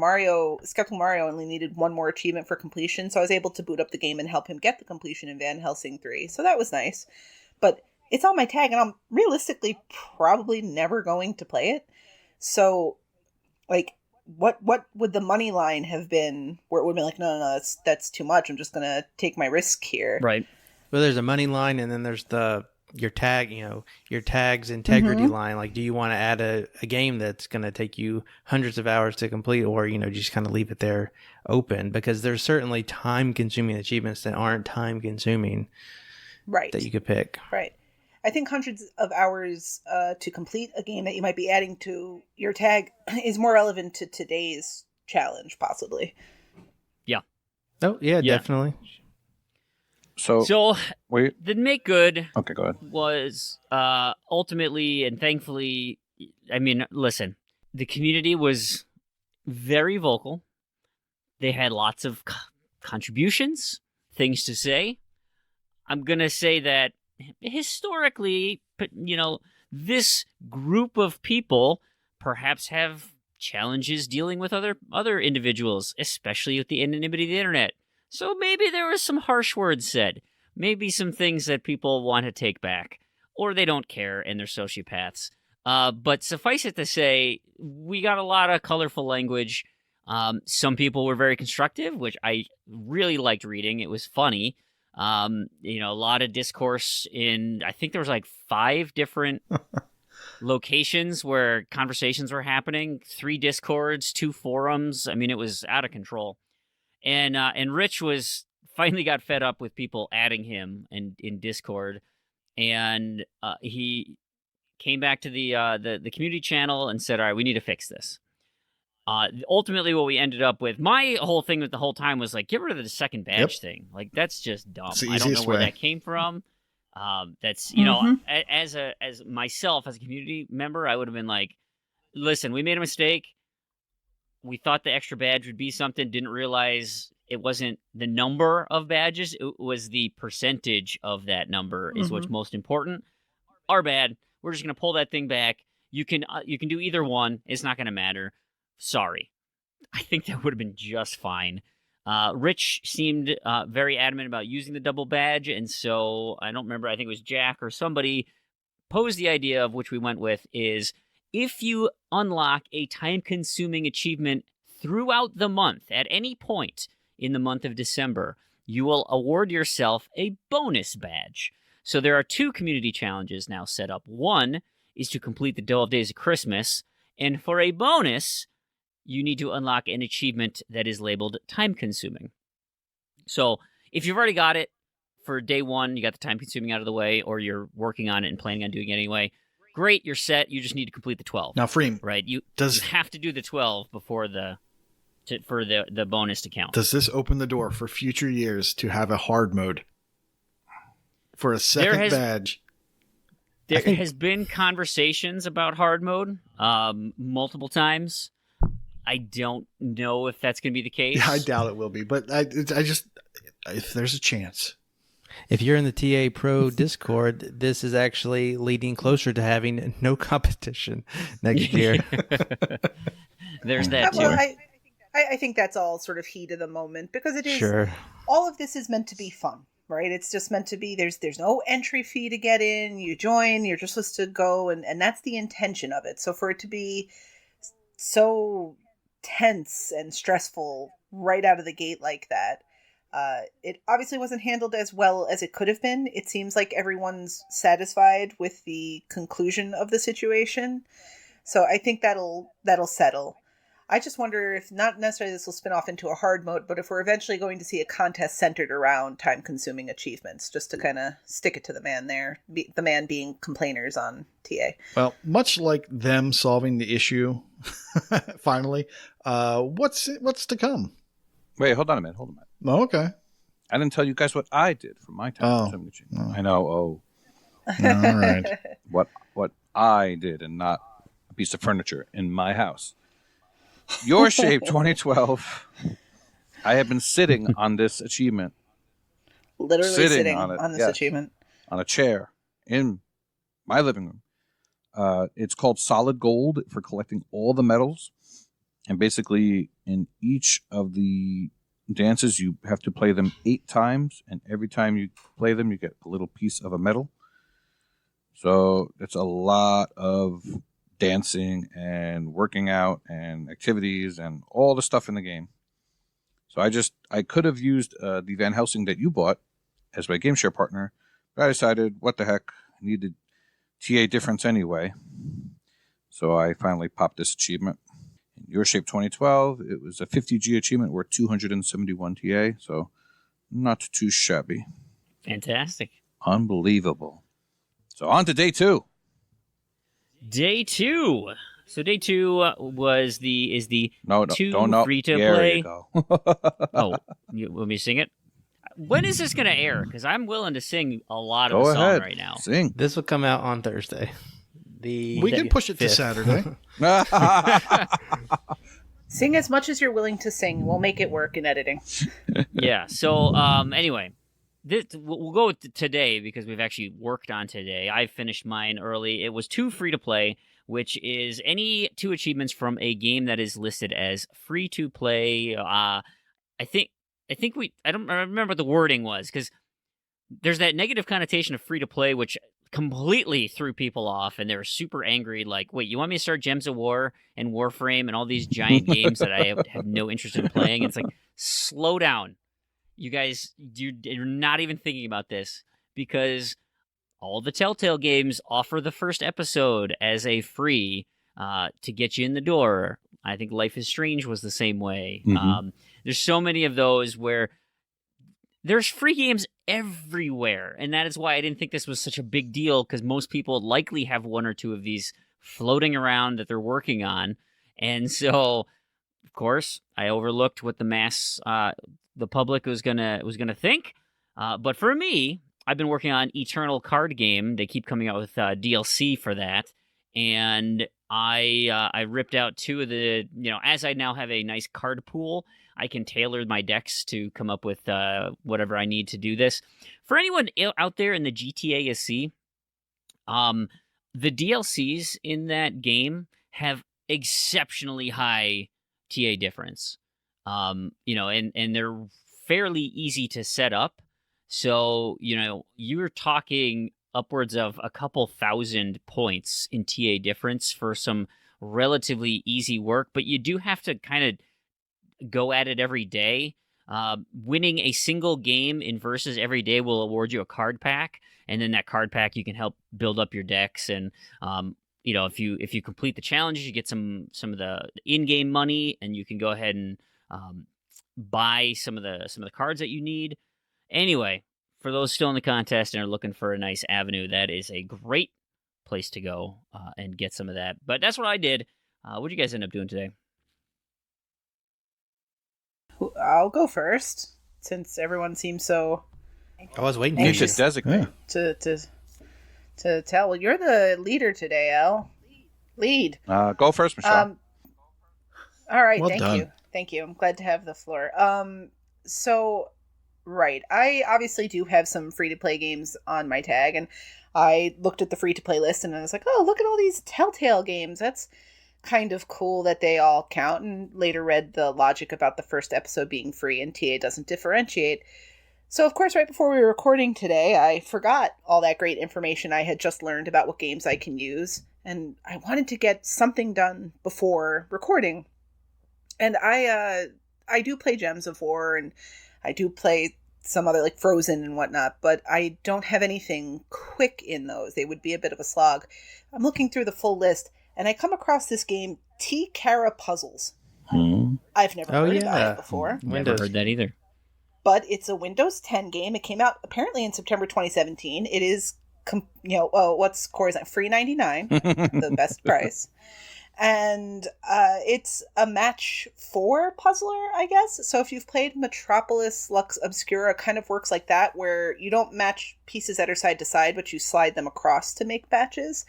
Skeptical Mario only needed one more achievement for completion. So I was able to boot up the game and help him get the completion in Van Helsing 3. So that was nice. But it's on my tag and I'm realistically probably never going to play it. So like what would the money line have been where it would have been like, no, that's too much. I'm just going to take my risk here. Right. Well, there's a money line and then there's your tag, your tag's integrity line. Like, do you want to add a game that's going to take you hundreds of hours to complete, or, just kind of leave it there open? Because there's certainly time consuming achievements that aren't time consuming. Right. That you could pick. Right. I think hundreds of hours to complete a game that you might be adding to your tag is more relevant to today's challenge, possibly. Yeah. Oh, yeah, Yeah. definitely. So wait. the make good Okay, go ahead. was ultimately and thankfully, I mean, listen, the community was very vocal. They had lots of contributions, things to say. I'm going to say that historically, this group of people perhaps have challenges dealing with other individuals, especially with the anonymity of the internet. So maybe there was some harsh words said, maybe some things that people want to take back, or they don't care and they're sociopaths. But suffice it to say, we got a lot of colorful language. Some people were very constructive, which I really liked reading. It was funny. A lot of discourse in, I think there was like 5 different locations where conversations were happening, 3 Discords, 2 forums. I mean, it was out of control. And Rich finally got fed up with people adding him in Discord, and he came back to the community channel and said, all right, we need to fix this. Ultimately, what we ended up with, my whole thing with the whole time was like, get rid of the second badge thing. Like, that's just dumb. It's the I don't know easiest where way. that came from. That's, as myself, as a community member, I would have been like, listen, we made a mistake. We thought the extra badge would be something, didn't realize it wasn't the number of badges, it was the percentage of that number is what's most important. Our bad. We're just going to pull that thing back. You can do either one. It's not going to matter. Sorry. I think that would have been just fine. Rich seemed very adamant about using the double badge, and so I don't remember, I think it was Jack or somebody posed the idea, of which we went with, is if you unlock a time-consuming achievement throughout the month, at any point in the month of December, you will award yourself a bonus badge. So there are 2 community challenges now set up. One is to complete the 12 Days of Christmas, and for a bonus, you need to unlock an achievement that is labeled time-consuming. So if you've already got it for day 1, you got the time-consuming out of the way, or you're working on it and planning on doing it anyway, great, you're set. You just need to complete the 12. Now, Freem, right? You have to do the 12 before for the bonus to count. Does this open the door for future years to have a hard mode for a second badge? There has been conversations about hard mode multiple times. I don't know if that's going to be the case. Yeah, I doubt it will be, but I just, if there's a chance. If you're in the TA Pro Discord, this is actually leading closer to having no competition next year. There's that too. Well, I think that's all sort of heat of the moment, because it is. Sure. All of this is meant to be fun, right? It's just meant to be. There's no entry fee to get in. You join. You're just supposed to go, and that's the intention of it. So for it to be so tense and stressful right out of the gate like that, it obviously wasn't handled as well as it could have been. It seems like everyone's satisfied with the conclusion of the situation, so I think that'll settle. I just wonder if not necessarily this will spin off into a hard mode, but if we're eventually going to see a contest centered around time-consuming achievements, just to kind of stick it to the man there, the man being complainers on TA. Well, much like them solving the issue, finally, what's to come? Wait, hold on a minute. Oh, okay. I didn't tell you guys what I did for my time. Oh. I know. Oh, all right. What I did, and not a piece of furniture in my house. Your Shape 2012. I have been sitting on this achievement. Literally sitting on this achievement. On a chair in my living room. It's called Solid Gold for collecting all the medals. And basically, in each of the dances, you have to play them 8 times. And every time you play them, you get a little piece of a medal. So it's a lot of dancing and working out and activities and all the stuff in the game. So I could have used the Van Helsing that you bought as my game share partner, but I decided, what the heck, I needed TA difference anyway. So I finally popped this achievement. In Your Shape 2012, it was a 50G achievement worth 271 TA, so not too shabby. Fantastic. Unbelievable. So on to day 2. Day 2. So day 2 is the No, 2 don't know. free to There play. you go. Oh, you want me to sing it? When is this going to air? Because I'm willing to sing a lot of Go the song ahead. right now. Sing. This will come out on Thursday. We can push it to 5th. Saturday. Sing as much as you're willing to sing. We'll make it work in editing. Yeah. So anyway, we'll go with today because we've actually worked on today. I finished mine early. It was 2 free to play, which is any 2 achievements from a game that is listed as free to play. I don't remember what the wording was because there's that negative connotation of free to play, which completely threw people off, and they were super angry. Like, wait, you want me to start Gems of War and Warframe and all these giant games that I have no interest in playing? It's like, slow down. You guys, you're not even thinking about this because all the Telltale games offer the first episode as a free to get you in the door. I think Life is Strange was the same way. Mhm. There's so many of those where there's free games everywhere, and that is why I didn't think this was such a big deal, because most people likely have 1 or 2 of these floating around that they're working on. And so, of course, I overlooked what the public was gonna think. But for me, I've been working on Eternal Card Game. They keep coming out with DLC for that, and I ripped out 2 of the, as I now have a nice card pool, I can tailor my decks to come up with whatever I need to do this. For anyone out there in the GTA SC, the DLCs in that game have exceptionally high TA difference. And they're fairly easy to set up. So, you're talking upwards of a couple thousand points in TA difference for some relatively easy work, but you do have to kind of go at it every day. Winning a single game in Versus every day will award you a card pack, and then that card pack you can help build up your decks. And if you complete the challenges, you get some of the in-game money, and you can go ahead and buy some of the cards that you need. Anyway, for those still in the contest and are looking for a nice avenue, that is a great place to go and get some of that. But that's what I did. What did you guys end up doing today? I'll go first, since everyone seems so I was waiting You for should you. designate. to tell. Well, you're the leader today, Al. Lead. Go first, Michelle. All right, Well thank done. you. Thank you. I'm glad to have the floor. Right. I obviously do have some free-to-play games on my tag, and I looked at the free-to-play list, and I was like, oh, look at all these Telltale games. That's kind of cool that they all count, and later read the logic about the first episode being free and TA doesn't differentiate. So, of course, right before we were recording today, I forgot all that great information I had just learned about what games I can use, and I wanted to get something done before recording. And I do play Gems of War, and I do play some other, like Frozen and whatnot, but I don't have anything quick in those. They would be a bit of a slog. I'm looking through the full list, and I come across this game, T-Cara Puzzles. I've never heard about it before. Never heard that either. But it's a Windows 10 game. It came out apparently in September 2017. It is, what's Corey's free $99, the best price. And it's a match 4 puzzler, I guess. So if you've played Metropolis Lux Obscura, it kind of works like that, where you don't match pieces that are side to side, but you slide them across to make batches.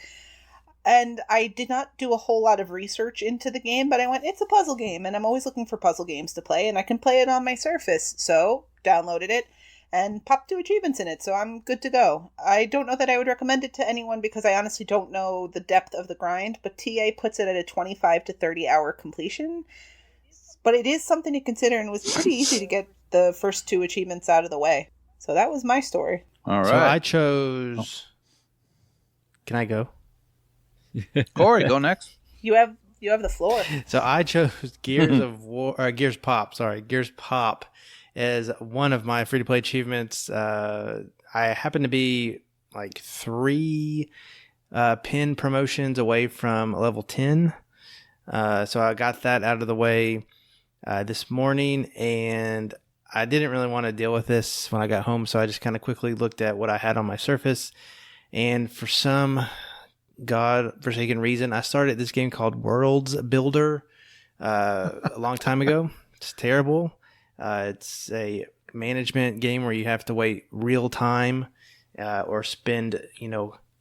And I did not do a whole lot of research into the game, but I went, it's a puzzle game, and I'm always looking for puzzle games to play, and I can play it on my Surface. So, downloaded it, and popped 2 achievements in it, so I'm good to go. I don't know that I would recommend it to anyone, because I honestly don't know the depth of the grind, but TA puts it at a 25 to 30 hour completion. But it is something to consider, and it was pretty easy to get the first 2 achievements out of the way. So that was my story. All right. So I chose... Can I go? Corey, go next. You have the floor. So I chose Gears Pop as one of my free-to-play achievements. I happen to be like 3 pin promotions away from level 10. So I got that out of the way this morning, and I didn't really want to deal with this when I got home, so I just kind of quickly looked at what I had on my Surface, and for some godforsaken reason, I started this game called Worlds Builder a long time ago. It's terrible. It's a management game where you have to wait real time or spend,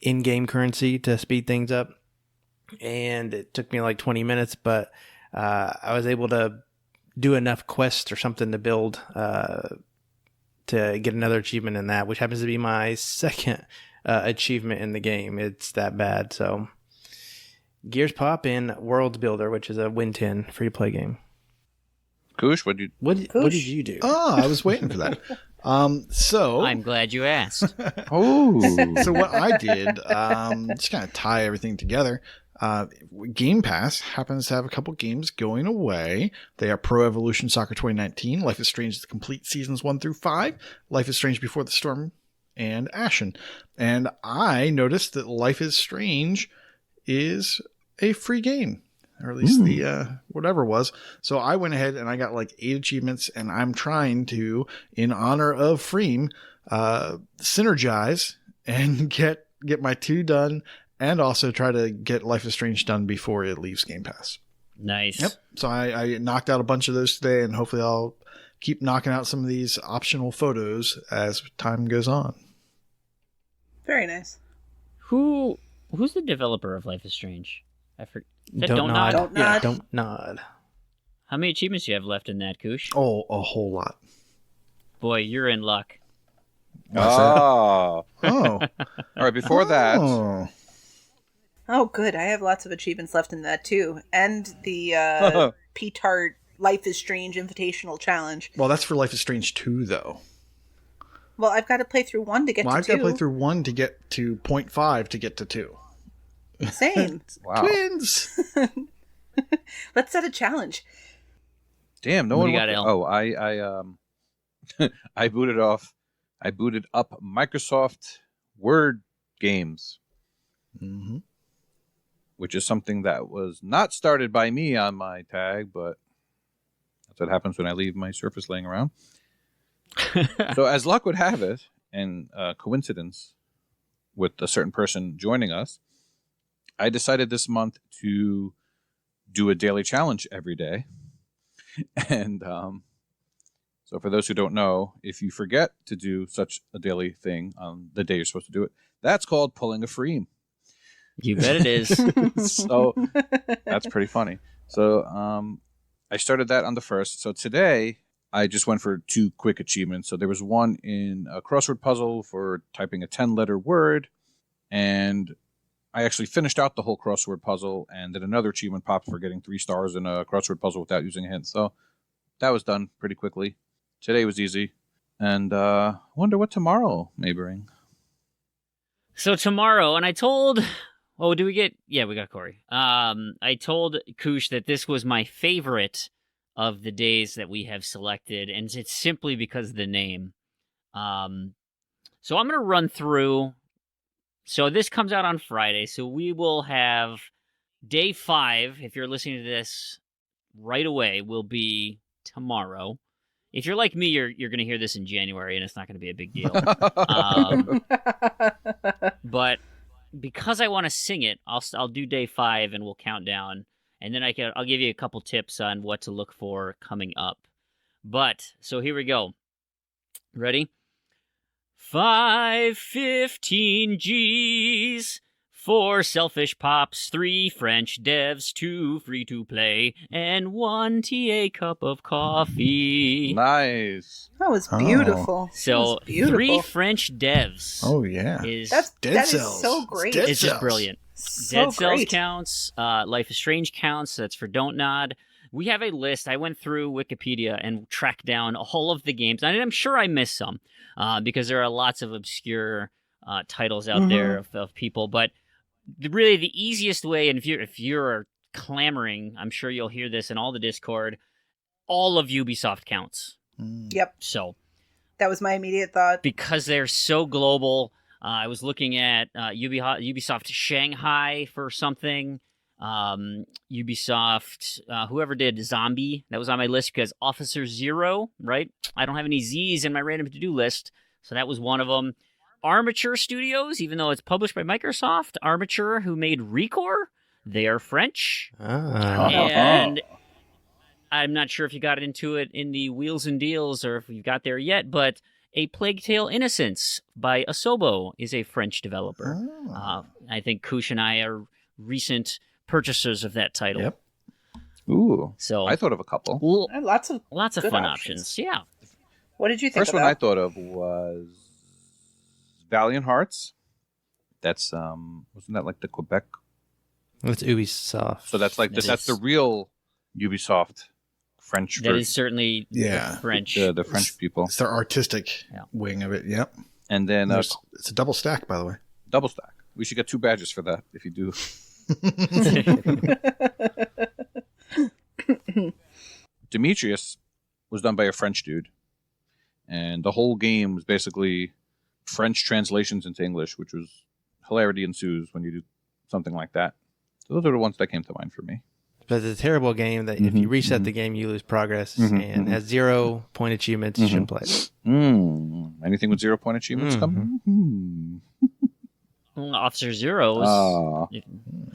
in-game currency to speed things up. And it took me like 20 minutes, but I was able to do enough quests or something to build to get another achievement in that, which happens to be my second achievement in the game. It's that bad. So Gears Pop in Worlds Builder, which is a Win 10 free-to-play game. Koosh, what did you do? Oh, I was waiting for that. So I'm glad you asked. So what I did, just kind of tie everything together. Game Pass happens to have a couple games going away. They are Pro Evolution Soccer 2019, Life is Strange: The Complete Seasons 1 through 5, Life is Strange Before the Storm, and Ashen. And I noticed that Life is Strange is a free game, or at least the whatever it was. So I went ahead and I got like 8 achievements, and I'm trying to, in honor of Freem, synergize and get my 2 done, and also try to get Life is Strange done before it leaves Game Pass. Nice. Yep. So I knocked out a bunch of those today, and hopefully I'll keep knocking out some of these optional photos as time goes on. Very nice. Who's the developer of Life is Strange? I forget. Don't nod. Don't nod. Yeah, don't nod. How many achievements do you have left in that, Koosh? Oh, a whole lot. Boy, you're in luck. Oh. Oh. All right, before that, Oh, good. I have lots of achievements left in that, too. And the P-Tart Life is Strange Invitational Challenge. Well, that's for Life is Strange 2, though. Well, I've got to play through 1 to get to 2. I've got to play through 1 to get to 0.5 to get to 2. Same. wow. Twins! Let's set a challenge. Damn, no What one. do you got, El? Oh, I booted up Microsoft Word games, Mm-hmm. which is something that was not started by me on my tag, but that's what happens when I leave my Surface laying around. So, as luck would have it, and coincidence with a certain person joining us, I decided this month to do a daily challenge every day. And so for those who don't know, if you forget to do such a daily thing on the day you're supposed to do it, that's called pulling a Freem. You bet it is. So that's pretty funny. So I started that on the 1st. So today I just went for 2 quick achievements. So there was one in a crossword puzzle for typing a 10-letter word, and I actually finished out the whole crossword puzzle, and then another achievement popped for getting 3 stars in a crossword puzzle without using a hint. So that was done pretty quickly. Today was easy. And wonder what tomorrow may bring. So tomorrow, and I told... Oh, do we get... Yeah, we got Corey. I told Koosh that this was my favorite of the days that we have selected, and it's simply because of the name. So I'm going to run through... So this comes out on Friday, so we will have day 5, if you're listening to this right away, will be tomorrow. If you're like me, you're going to hear this in January, and it's not going to be a big deal. But because I want to sing it, I'll do day 5, and we'll count down, and then I'll give you a couple tips on what to look for coming up. But, so here we go. Ready? 515 G's, 4 selfish pops, 3 French devs, 2 free-to-play, and 1 TA cup of coffee. Nice. That was beautiful. So, 3 French devs. Oh, yeah. That Cells. is so great. Dead It's Cells. just brilliant. So Dead Cells great. counts. Life is Strange counts. That's for Don't Nod. We have a list. I went through Wikipedia and tracked down all of the games. And I'm sure I missed some because there are lots of obscure titles out there of people. But really the easiest way, and if you're clamoring, I'm sure you'll hear this in all the Discord, all of Ubisoft counts. Yep. So That was my immediate thought. because they're so global, I was looking at Ubisoft Shanghai for something. Ubisoft, whoever did Zombie, that was on my list because Officer Zero, right? I don't have any Z's in my random to-do list, so that was one of them. Armature Studios, even though it's published by Microsoft. Armature, who made Recore, they are French. And I'm not sure if you got into it in the Wheels and Deals or if you got there yet, but A Plague Tale Innocence by Asobo is a French developer. I think Koosh and I are recent purchasers of that title. Yep. Ooh. So I thought of a couple. Well, Lots of fun good options. Yeah. What did you think First about? one I thought of was Valiant Hearts. That's wasn't that like the Quebec? It's Ubisoft. So that's like that's the real Ubisoft French That version. is certainly Yeah. French. The French people. It's their artistic wing of it. Yep. And then It's a double stack, by the way. Double Stack. We should get 2 badges for that if you do. Demetrius was done by a French dude. And the whole game was basically French translations into English, which was hilarity ensues when you do something like that. So those are the ones that came to mind for me. But it's a terrible game that if you reset the game, you lose progress and has 0 point achievements. You shouldn't play it. Anything with 0 point achievements coming? Officer Zero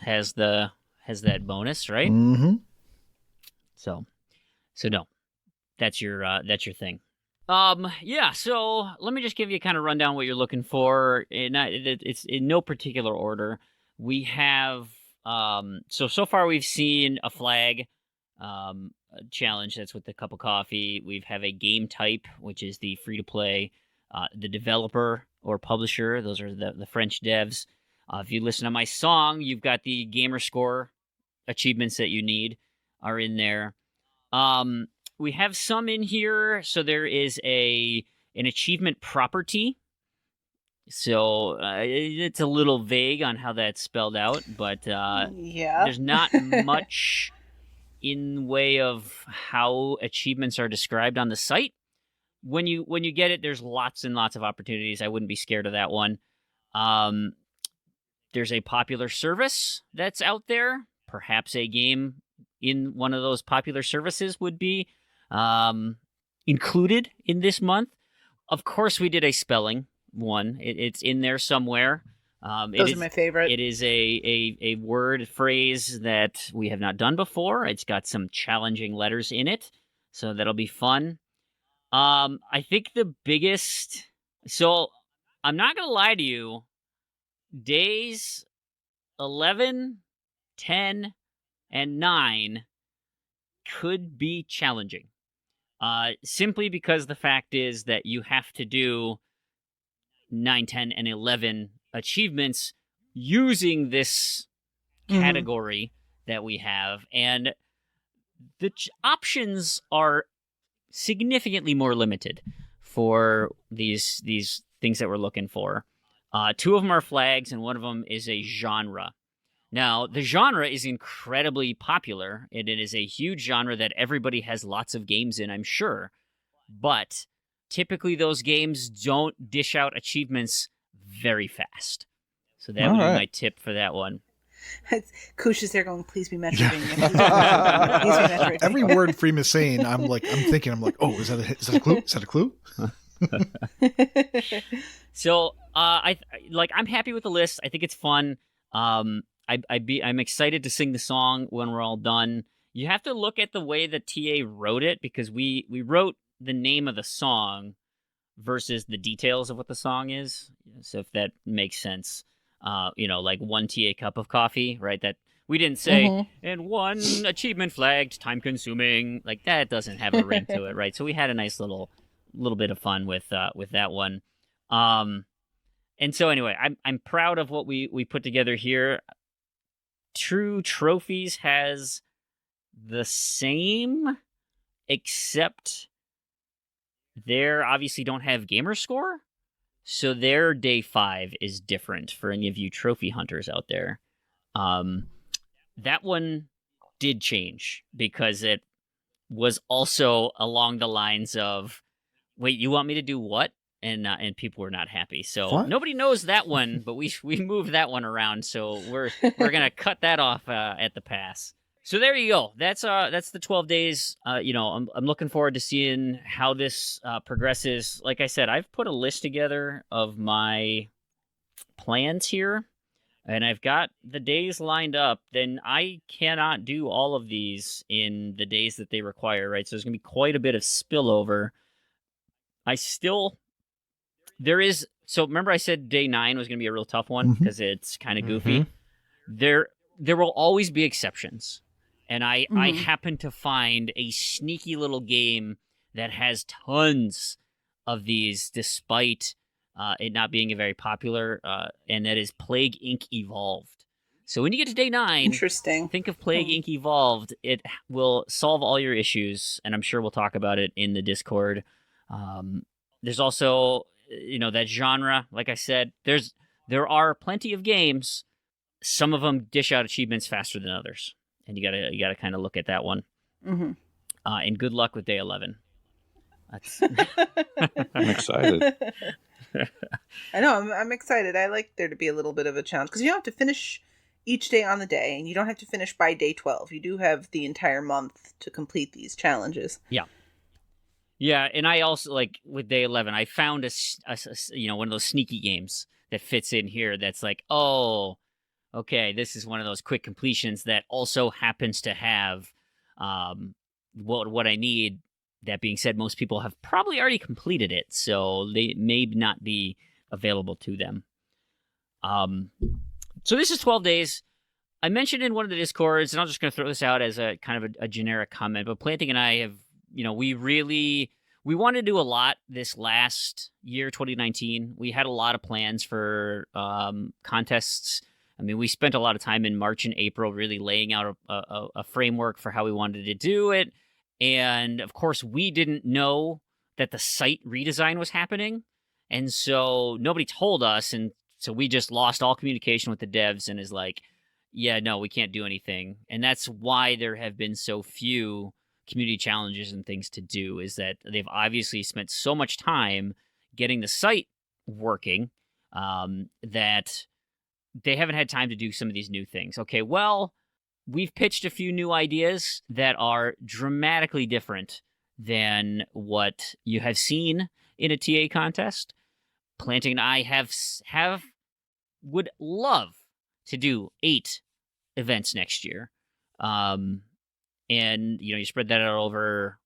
has that bonus, right? Mm-hmm. So no, that's your thing. Yeah. So let me just give you a kind of rundown what you're looking for. It's in no particular order. We have so far we've seen a flag challenge. That's with the cup of coffee. We have a game type, which is the free to play. The developer or publisher, those are the French devs. If you listen to my song, you've got the gamer score achievements that you need are in there. We have some in here. So there is an achievement property. So it's a little vague on how that's spelled out, but there's not much in way of how achievements are described on the site. When you get it, there's lots and lots of opportunities. I wouldn't be scared of that one. There's a popular service that's out there. Perhaps a game in one of those popular services would be included in this month. Of course, we did a spelling one. It's in there somewhere. Those are my favorite. It is a word phrase that we have not done before. It's got some challenging letters in it, so that'll be fun. I think the biggest... So, I'm not going to lie to you. Days 11, 10, and 9 could be challenging. Simply because the fact is that you have to do 9, 10, and 11 achievements using this category that we have. And the options are significantly more limited for these things that we're looking for. 2 of them are flags, and 1 of them is a genre. Now, the genre is incredibly popular, and it is a huge genre that everybody has lots of games in, I'm sure. But typically those games don't dish out achievements very fast. So that would be my tip for that one. Koosh is there going, please be measuring. Please be measuring. Every word Freeman is saying, I'm thinking, oh, is that a clue? Is that a clue? So, I'm happy with the list. I think it's fun. I'm excited to sing the song when we're all done. You have to look at the way the TA wrote it, because we wrote the name of the song versus the details of what the song is. So if that makes sense, like 1 TA cup of coffee, right? That we didn't say, and 1 achievement flagged, time consuming. Like that doesn't have a ring to it, right? So we had a nice little bit of fun with that one. And so anyway, I'm proud of what we put together here. True Trophies has the same, except they obviously don't have gamer score, so their day 5 is different for any of you trophy hunters out there. That one did change because it was also along the lines of, wait, you want me to do what? And people were not happy. So what? Nobody knows that one, but we moved that one around. So we're gonna cut that off at the pass. So there you go. That's the 12 days. I'm looking forward to seeing how this progresses. Like I said, I've put a list together of my plans here, and I've got the days lined up. Then I cannot do all of these in the days that they require, right? So there's gonna be quite a bit of spillover. So remember I said day 9 was gonna be a real tough one because it's kind of goofy. There will always be exceptions. And I happen to find a sneaky little game that has tons of these, despite it not being very popular, and that is Plague Inc. Evolved. So when you get to day 9, Interesting. think of Plague Inc. Evolved. It will solve all your issues, and I'm sure we'll talk about it in the Discord. There's also, that genre. Like I said, there are plenty of games. Some of them dish out achievements faster than others. And you gotta kind of look at that one. Mm-hmm. And good luck with day 11. I'm excited. I know, I'm excited. I like there to be a little bit of a challenge because you don't have to finish each day on the day, and you don't have to finish by day 12. You do have the entire month to complete these challenges. Yeah, and I also, like, with day 11, I found one of those sneaky games that fits in here that's like, oh, okay, this is one of those quick completions that also happens to have what I need. That being said, most people have probably already completed it, so they may not be available to them. So this is 12 days. I mentioned in one of the Discords, and I'm just going to throw this out as a kind of a generic comment, but Planting and I have, we wanted to do a lot this last year, 2019. We had a lot of plans for contests. I mean, we spent a lot of time in March and April really laying out a framework for how we wanted to do it. And, of course, we didn't know that the site redesign was happening. And so nobody told us. And so we just lost all communication with the devs and is like, yeah, no, we can't do anything. And that's why there have been so few community challenges and things to do, is that they've obviously spent so much time getting the site working that they haven't had time to do some of these new things. Okay, well, we've pitched a few new ideas that are dramatically different than what you have seen in a TA contest. Planting and I would love to do 8 events next year. And, you spread that out over,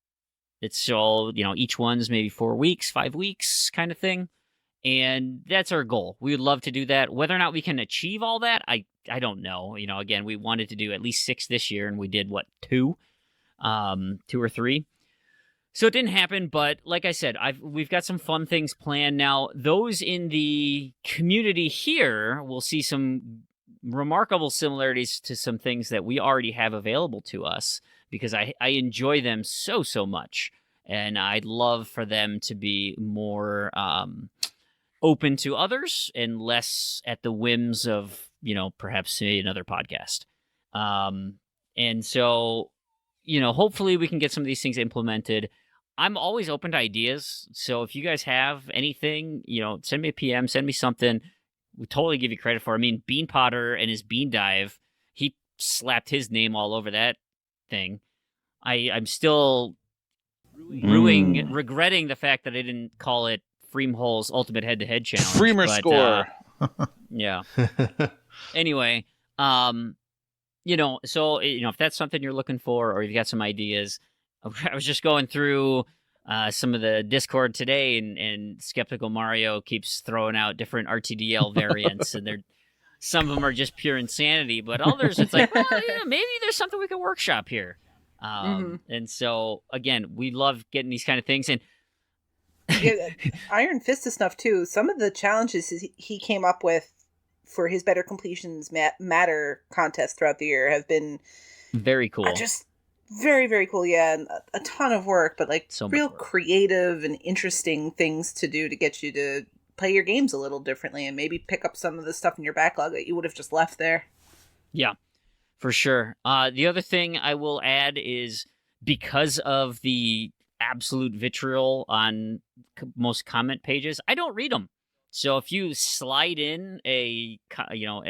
it's all, each one's maybe 4 weeks, 5 weeks kind of thing. And that's our goal. We would love to do that. Whether or not we can achieve all that, I don't know. Again, we wanted to do at least 6 this year, and we did, 2 or 3. So it didn't happen, but like I said, we've got some fun things planned now. Those in the community here will see some remarkable similarities to some things that we already have available to us, because I enjoy them so much, and I'd love for them to be more open to others and less at the whims of, perhaps another podcast. And so, hopefully we can get some of these things implemented. I'm always open to ideas. So if you guys have anything, send me a PM, send me something. We totally give you credit for it. I mean, Bean Potter and his Bean Dive, he slapped his name all over that thing. I'm still regretting the fact that I didn't call it Freamwhole's Ultimate Head-to-Head Challenge. Freemer score. Yeah. Anyway, so, if that's something you're looking for, or you've got some ideas, I was just going through some of the Discord today, and Skeptical Mario keeps throwing out different RTDL variants, and some of them are just pure insanity, but others, it's like, well, maybe there's something we can workshop here. And so, again, we love getting these kind of things, and Iron Fist stuff too. Some of the challenges he came up with for his Better Completions Matter contest throughout the year have been very cool. Just very, very cool. Yeah, and a ton of work, but so real creative and interesting things to do to get you to play your games a little differently and maybe pick up some of the stuff in your backlog that you would have just left there. Yeah, for sure. The other thing I will add is, because of the absolute vitriol on most comment pages, I don't read them. So if you slide in a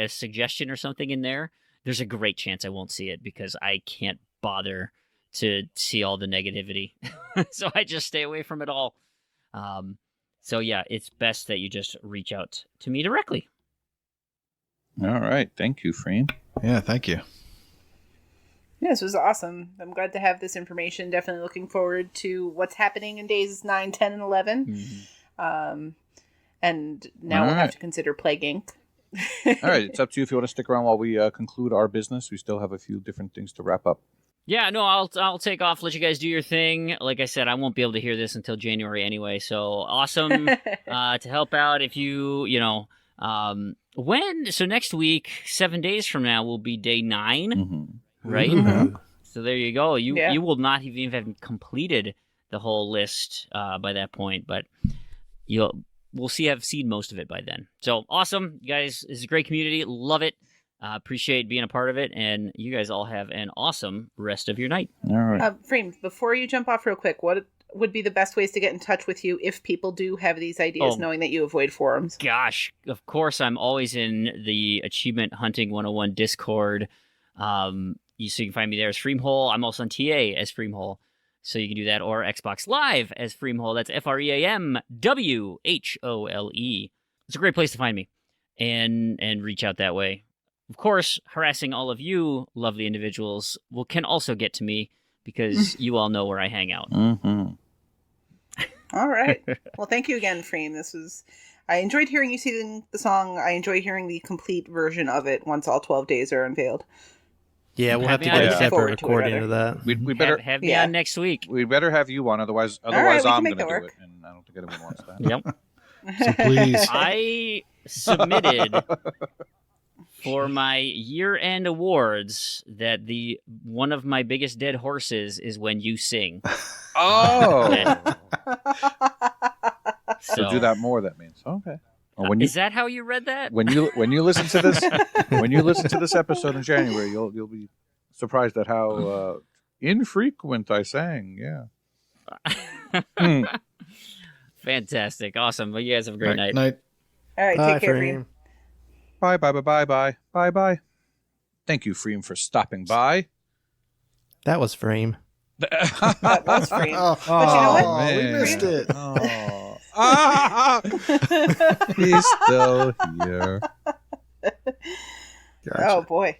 suggestion or something in there, there's a great chance I won't see it because I can't bother to see all the negativity. So I just stay away from it all. So yeah, it's best that you just reach out to me directly. All right. Thank you, Freem. Yeah, thank you. Yeah, this was awesome. I'm glad to have this information. Definitely looking forward to what's happening in days 9, 10, and 11. Mm-hmm. And now we'll have to consider Plague Inc. All right. It's up to you if you want to stick around while we conclude our business. We still have a few different things to wrap up. Yeah, no, I'll take off, let you guys do your thing. Like I said, I won't be able to hear this until January anyway, so awesome to help out if so next week, 7 days from now, will be day 9, right? Mm-hmm. So there you go. You will not even have completed the whole list by that point, but we'll have seen most of it by then. So awesome, you guys. This is a great community. Love it. Appreciate being a part of it, and you guys all have an awesome rest of your night. All right. Freem, before you jump off real quick, what would be the best ways to get in touch with you if people do have these ideas, knowing that you avoid forums? Gosh, of course, I'm always in the Achievement Hunting 101 Discord. So you can find me there as Freamwhole. I'm also on TA as Freamwhole, so you can do that, or Xbox Live as Freamwhole. That's FREAMWHOLE. It's a great place to find me and reach out that way. Of course, harassing all of you lovely individuals can also get to me because you all know where I hang out. Mm-hmm. All right. Well, thank you again, Freem. I enjoyed hearing you sing the song. I enjoy hearing the complete version of it once all 12 days are unveiled. Yeah, we'll have to Have get me a on. separate recording of that. We better have me on next week. We better have you on, otherwise right, we can I'm make going to that do work. it, and I don't think anyone wants that. Yep. So please. I submitted for my year-end awards that one of my biggest dead horses is when you sing. Oh. So do that more. That means okay. Or when is that how you read that? when you listen to this episode in January, you'll be surprised at how infrequent I sang. Yeah. Fantastic, awesome. Well, you guys have a great night. All right, Bye, take care, Freem. Freem. Bye. Thank you, Freem, for stopping by. That was Freem. That was Freem. But you know what? We missed it. He's still here. Oh, boy.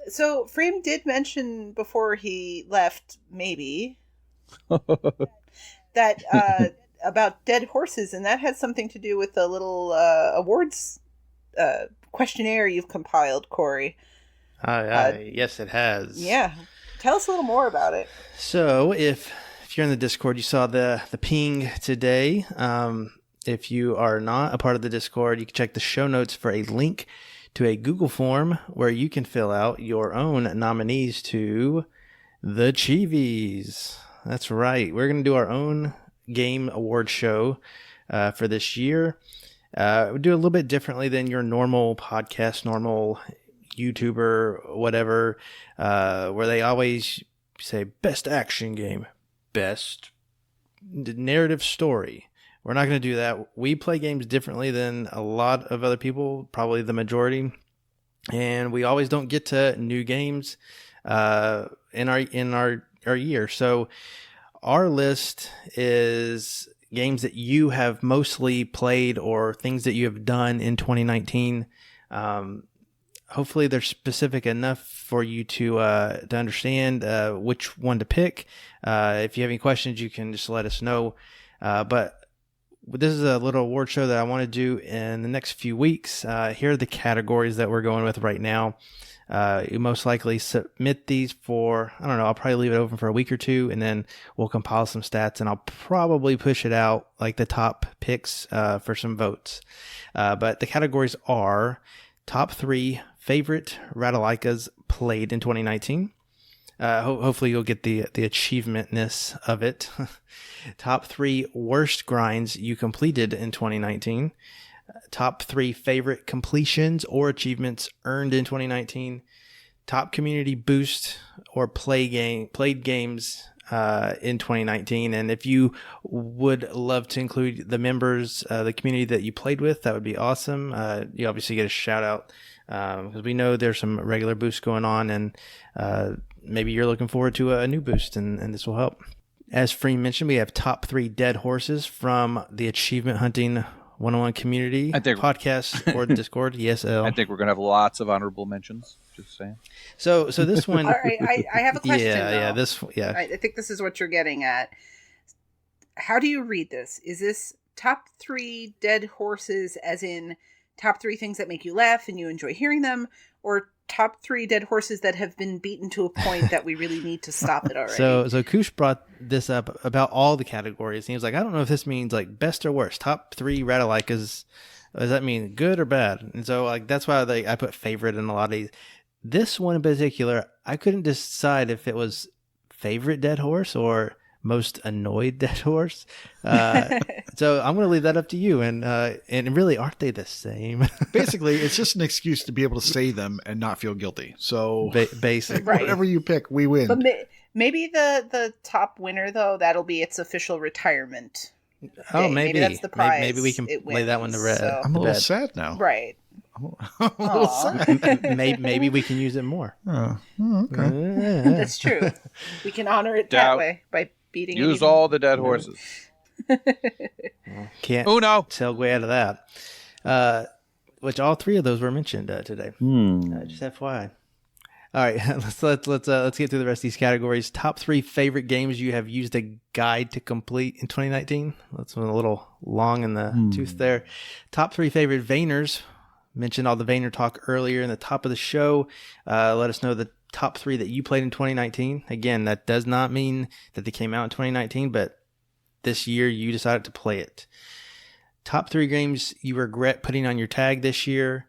So, Freem did mention before he left, maybe, that about dead horses, and that has something to do with the little awards questionnaire you've compiled, Corey. Yes, it has. Yeah. Tell us a little more about it. So if you're in the Discord, you saw the ping today. If you are not a part of the Discord, you can check the show notes for a link to a Google form where you can fill out your own nominees to the Cheevies. That's right. We're going to do our own game award show for this year. We do a little bit differently than your normal podcast, normal YouTuber, whatever, where they always say best action game, best narrative story. We're not going to do that. We play games differently than a lot of other people, probably the majority, and we always don't get to new games in our year. So our list is games that you have mostly played or things that you have done in 2019. Hopefully they're specific enough for you to understand which one to pick. If you have any questions, you can just let us know. But this is a little award show that I want to do in the next few weeks. Here are the categories that we're going with right now. You most likely submit these for, I don't know, I'll probably leave it open for a week or two, and then we'll compile some stats, and I'll probably push it out, like the top picks for some votes. But the categories are top 3 favorite Radalaikas played in 2019. Hopefully you'll get the achievementness of it. Top 3 worst grinds you completed in 2019. Top 3 favorite completions or achievements earned in 2019. Top community boost or played games in 2019. And if you would love to include the members, the community that you played with, that would be awesome. You obviously get a shout out because we know there's some regular boosts going on, and maybe you're looking forward to a new boost, and this will help. As Free mentioned, we have top 3 dead horses from the Achievement Hunting 101 community podcast or Discord. Yes, L. I think we're going to have lots of honorable mentions. Just saying. So this one. All right, I have a question. I think this is what you're getting at. How do you read this? Is this top 3 dead horses, as in top 3 things that make you laugh and you enjoy hearing them, or top 3 dead horses that have been beaten to a point that we really need to stop it already? So Koosh brought this up about all the categories. He was like, I don't know if this means like best or worst. Top 3 Radalaikas. Does that mean good or bad? And so like that's why I put favorite in a lot of these. This one in particular, I couldn't decide if it was favorite dead horse or most annoyed dead horse. So I'm going to leave that up to you. And really, aren't they the same? Basically, it's just an excuse to be able to say them and not feel guilty. So basic, right. Whatever you pick, we win. But maybe the top winner, though, that'll be its official retirement. Oh, day. maybe that's the prize. Maybe we can lay that one to rest. So. I'm a little sad now. Right. I'm a little sad. maybe we can use it more. Okay. That's true. We can honor it that way by beating it. Use all the dead horses. Can't Uno. segue out of that. Which all 3 of those were mentioned today. Just FYI. All right, let's get through the rest of these categories. Top 3 favorite games you have used a guide to complete in 2019. That's a little long in the tooth there. Top 3 favorite Vayners. Mentioned all the Vayner talk earlier in the top of the show. Let us know the top 3 that you played in 2019. Again, that does not mean that they came out in 2019, but this year you decided to play it. Top 3 games you regret putting on your tag this year.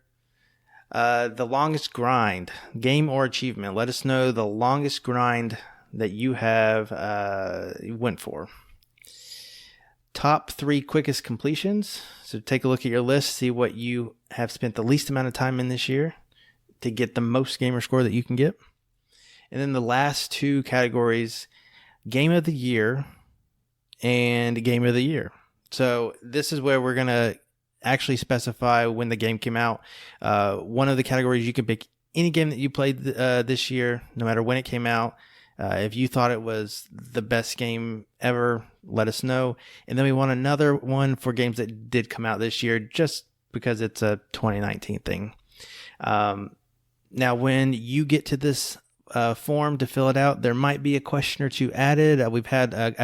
The longest grind, game or achievement. Let us know the longest grind that you have went for. Top 3 quickest completions. So take a look at your list, see what you have spent the least amount of time in this year to get the most gamer score that you can get. And then the last 2 categories, game of the year and game of the year. So this is where we're going to actually specify when the game came out. One of the categories, you can pick any game that you played this year, no matter when it came out. If you thought it was the best game ever, let us know. And then we want another one for games that did come out this year, just because it's a 2019 thing. Now, when you get to this form to fill it out, there might be a question or 2 added. I've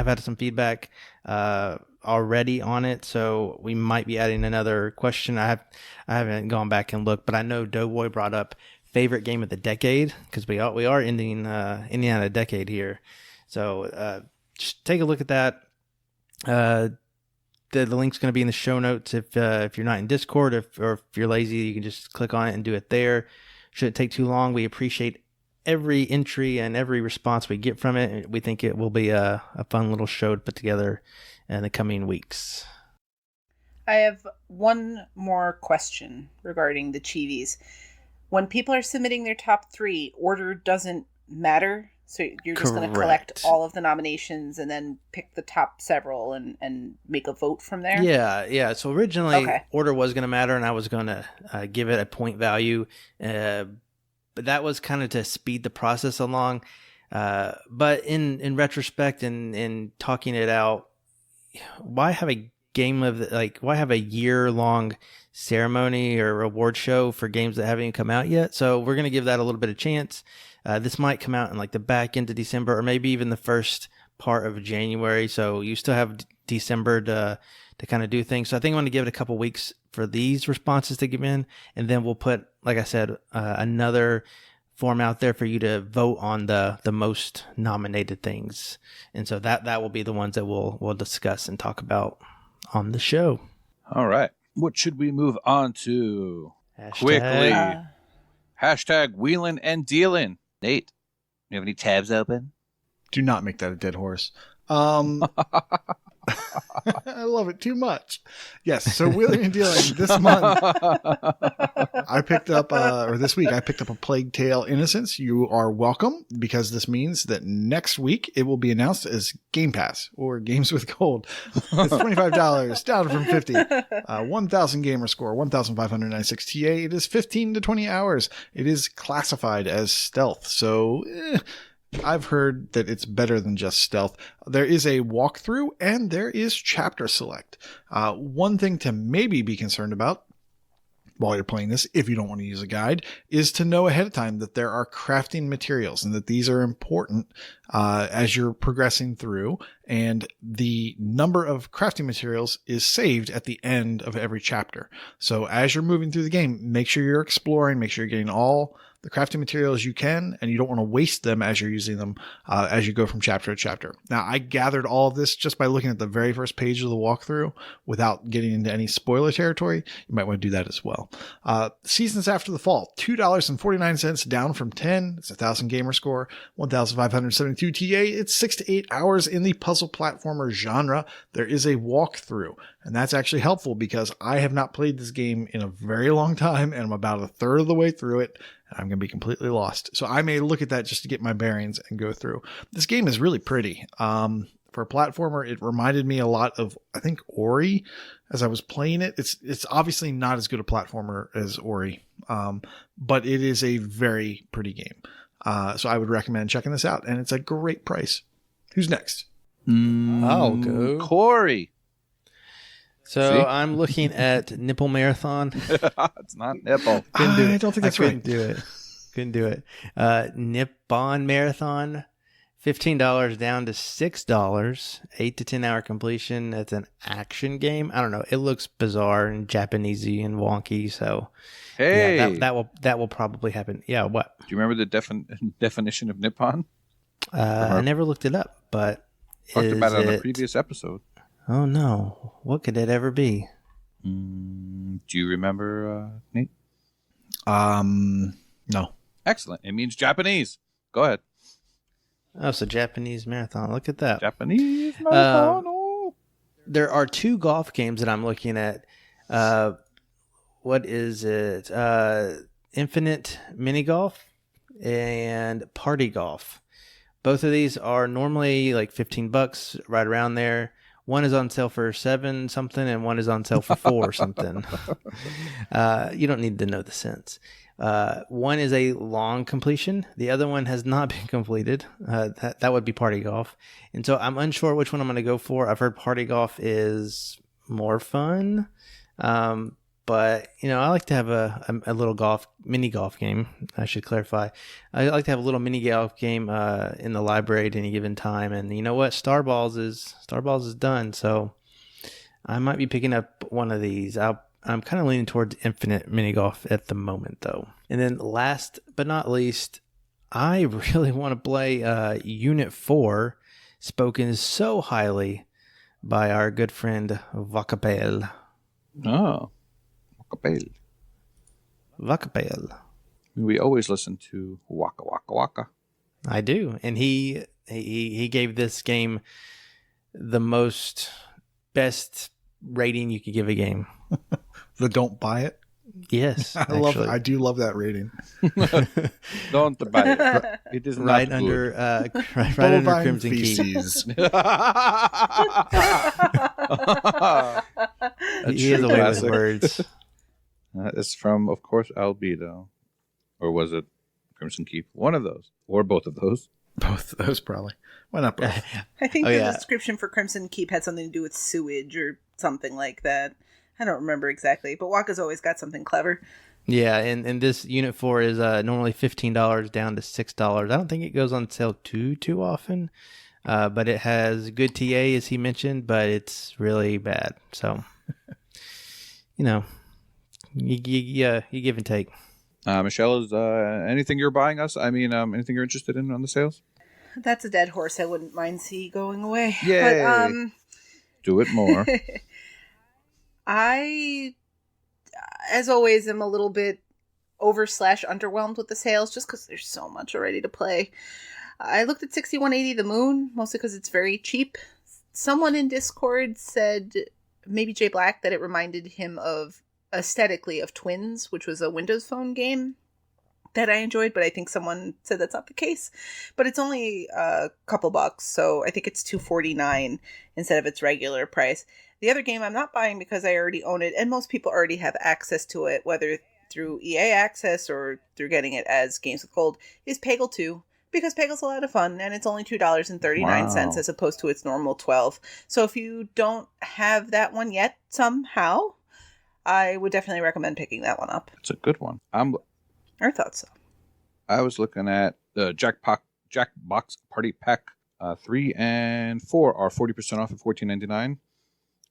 had some feedback already on it, so we might be adding another question. I haven't gone back and looked, but I know Doughboy brought up favorite game of the decade, because we are ending on a decade here. So just take a look at that. The link's going to be in the show notes if you're not in Discord, or if you're lazy, you can just click on it and do it there. Shouldn't take too long. We appreciate every entry and every response we get from it. We think it will be a fun little show to put together in the coming weeks. I have one more question regarding the Chivis. When people are submitting their top 3, order doesn't matter. So you're just going to collect all of the nominations and then pick the top several and make a vote from there? Yeah. So originally, order was going to matter, and I was going to give it a point value. But that was kind of to speed the process along. But in retrospect and in talking it out, why have a why have a year-long ceremony or award show for games that haven't even come out yet? So we're going to give that a little bit of chance. This might come out in like the back end of December, or maybe even the first part of January. So you still have December to kind of do things. So I think I'm going to give it a couple weeks for these responses to come in, and then we'll put, like I said, another form out there for you to vote on the most nominated things. And so that will be the ones that we'll discuss and talk about on the show. All right. What should we move on to? Quickly. Hashtag wheelin' and dealin'. Nate, you have any tabs open? Do not make that a dead horse. I love it too much. Yes. So wheeling and dealing this month, I picked up, or this week, I picked up A Plague Tale Innocence. You are welcome, because this means that next week it will be announced as Game Pass or Games with Gold. It's $25 down from $50. 1,000 gamer score, 1,596 TA. It is 15 to 20 hours. It is classified as stealth. So, I've heard that it's better than just stealth. There is a walkthrough and there is chapter select. One thing to maybe be concerned about while you're playing this, if you don't want to use a guide, is to know ahead of time that there are crafting materials and that these are important as you're progressing through. And the number of crafting materials is saved at the end of every chapter. So as you're moving through the game, make sure you're exploring, make sure you're getting all the crafting materials you can, and you don't want to waste them as you're using them as you go from chapter to chapter. Now, I gathered all of this just by looking at the very first page of the walkthrough without getting into any spoiler territory. You might want to do that as well. Seasons After the Fall, $2.49 down from $10. It's 1,000 gamer score, 1,572 TA. It's 6 to 8 hours in the puzzle platformer genre. There is a walkthrough, and that's actually helpful because I have not played this game in a very long time, and I'm about a third of the way through it. I'm going to be completely lost. So I may look at that just to get my bearings and go through. This game is really pretty. For a platformer, it reminded me a lot of, I think, Ori as I was playing it. It's obviously not as good a platformer as Ori, but it is a very pretty game. So I would recommend checking this out, and it's a great price. Who's next? I'll go. Corey. So See? I'm looking at Nipple Marathon. It's not nipple. I don't think that's right. Couldn't do it. Nippon Marathon, $15 down to $6. 8 to 10 hour completion. It's an action game. I don't know. It looks bizarre and Japanesey and wonky. So, Hey, yeah, that will probably happen. Yeah, what? do you remember the definition of Nippon? I never looked it up, but Talked about it on a previous episode. Oh no! What could it ever be? Do you remember, Nate? No. Excellent. It means Japanese. Go ahead. Oh, so Japanese marathon. Look at that. Japanese marathon. Oh. There are 2 golf games that I'm looking at. What is it? Infinite Mini Golf and Party Golf. Both of these are normally like $15, right around there. One is on sale for $7 something, and one is on sale for $4 something. You don't need to know the cents. One is a long completion. The other one has not been completed. That would be Party Golf. And so I'm unsure which one I'm going to go for. I've heard Party Golf is more fun. But, you know, I like to have a little mini golf game. I should clarify. I like to have a little mini golf game in the library at any given time. And you know what? Starballs is done. So I might be picking up one of these. I'm kind of leaning towards Infinite Mini Golf at the moment, though. And then last but not least, I really want to play Unit 4, spoken so highly by our good friend Vacapel. Oh. Vacapel. We always listen to Waka Waka Waka. I do, and he gave this game the best rating you could give a game. The don't buy it. Yes, I do love that rating. Don't buy it. It is right not under good. right under Bovine Crimson feces. Key. He has a way with words. It's from, of course, Albedo. Or was it Crimson Keep? One of those. Or both of those. Both of those, probably. Why not both? I think the description for Crimson Keep had something to do with sewage or something like that. I don't remember exactly, but Waka's always got something clever. Yeah, and this Unit 4 is normally $15 down to $6. I don't think it goes on sale too often, but it has good TA, as he mentioned, but it's really bad. So, you know, you give and take. Michelle, is anything you're buying us? I mean, anything you're interested in on the sales? That's a dead horse. I wouldn't mind see going away. Yay! But, do it more. I, as always, am a little bit underwhelmed with the sales just because there's so much already to play. I looked at 6180 The Moon, mostly because it's very cheap. Someone in Discord said, maybe Jay Black, that it reminded him of aesthetically of Twins, which was a Windows Phone game that I enjoyed, but I think someone said that's not the case. But it's only a couple bucks, so I think it's $2.49 instead of its regular price. The other game I'm not buying because I already own it, and most people already have access to it, whether through EA Access or through getting it as Games with Gold, is Peggle 2. Because Peggle's a lot of fun, and it's only $2.39 as opposed to its normal $12. So if you don't have that one yet somehow, I would definitely recommend picking that one up. It's a good one. I thought so. I was looking at the Jackbox Party Pack 3 and 4 are 40% off at $14.99.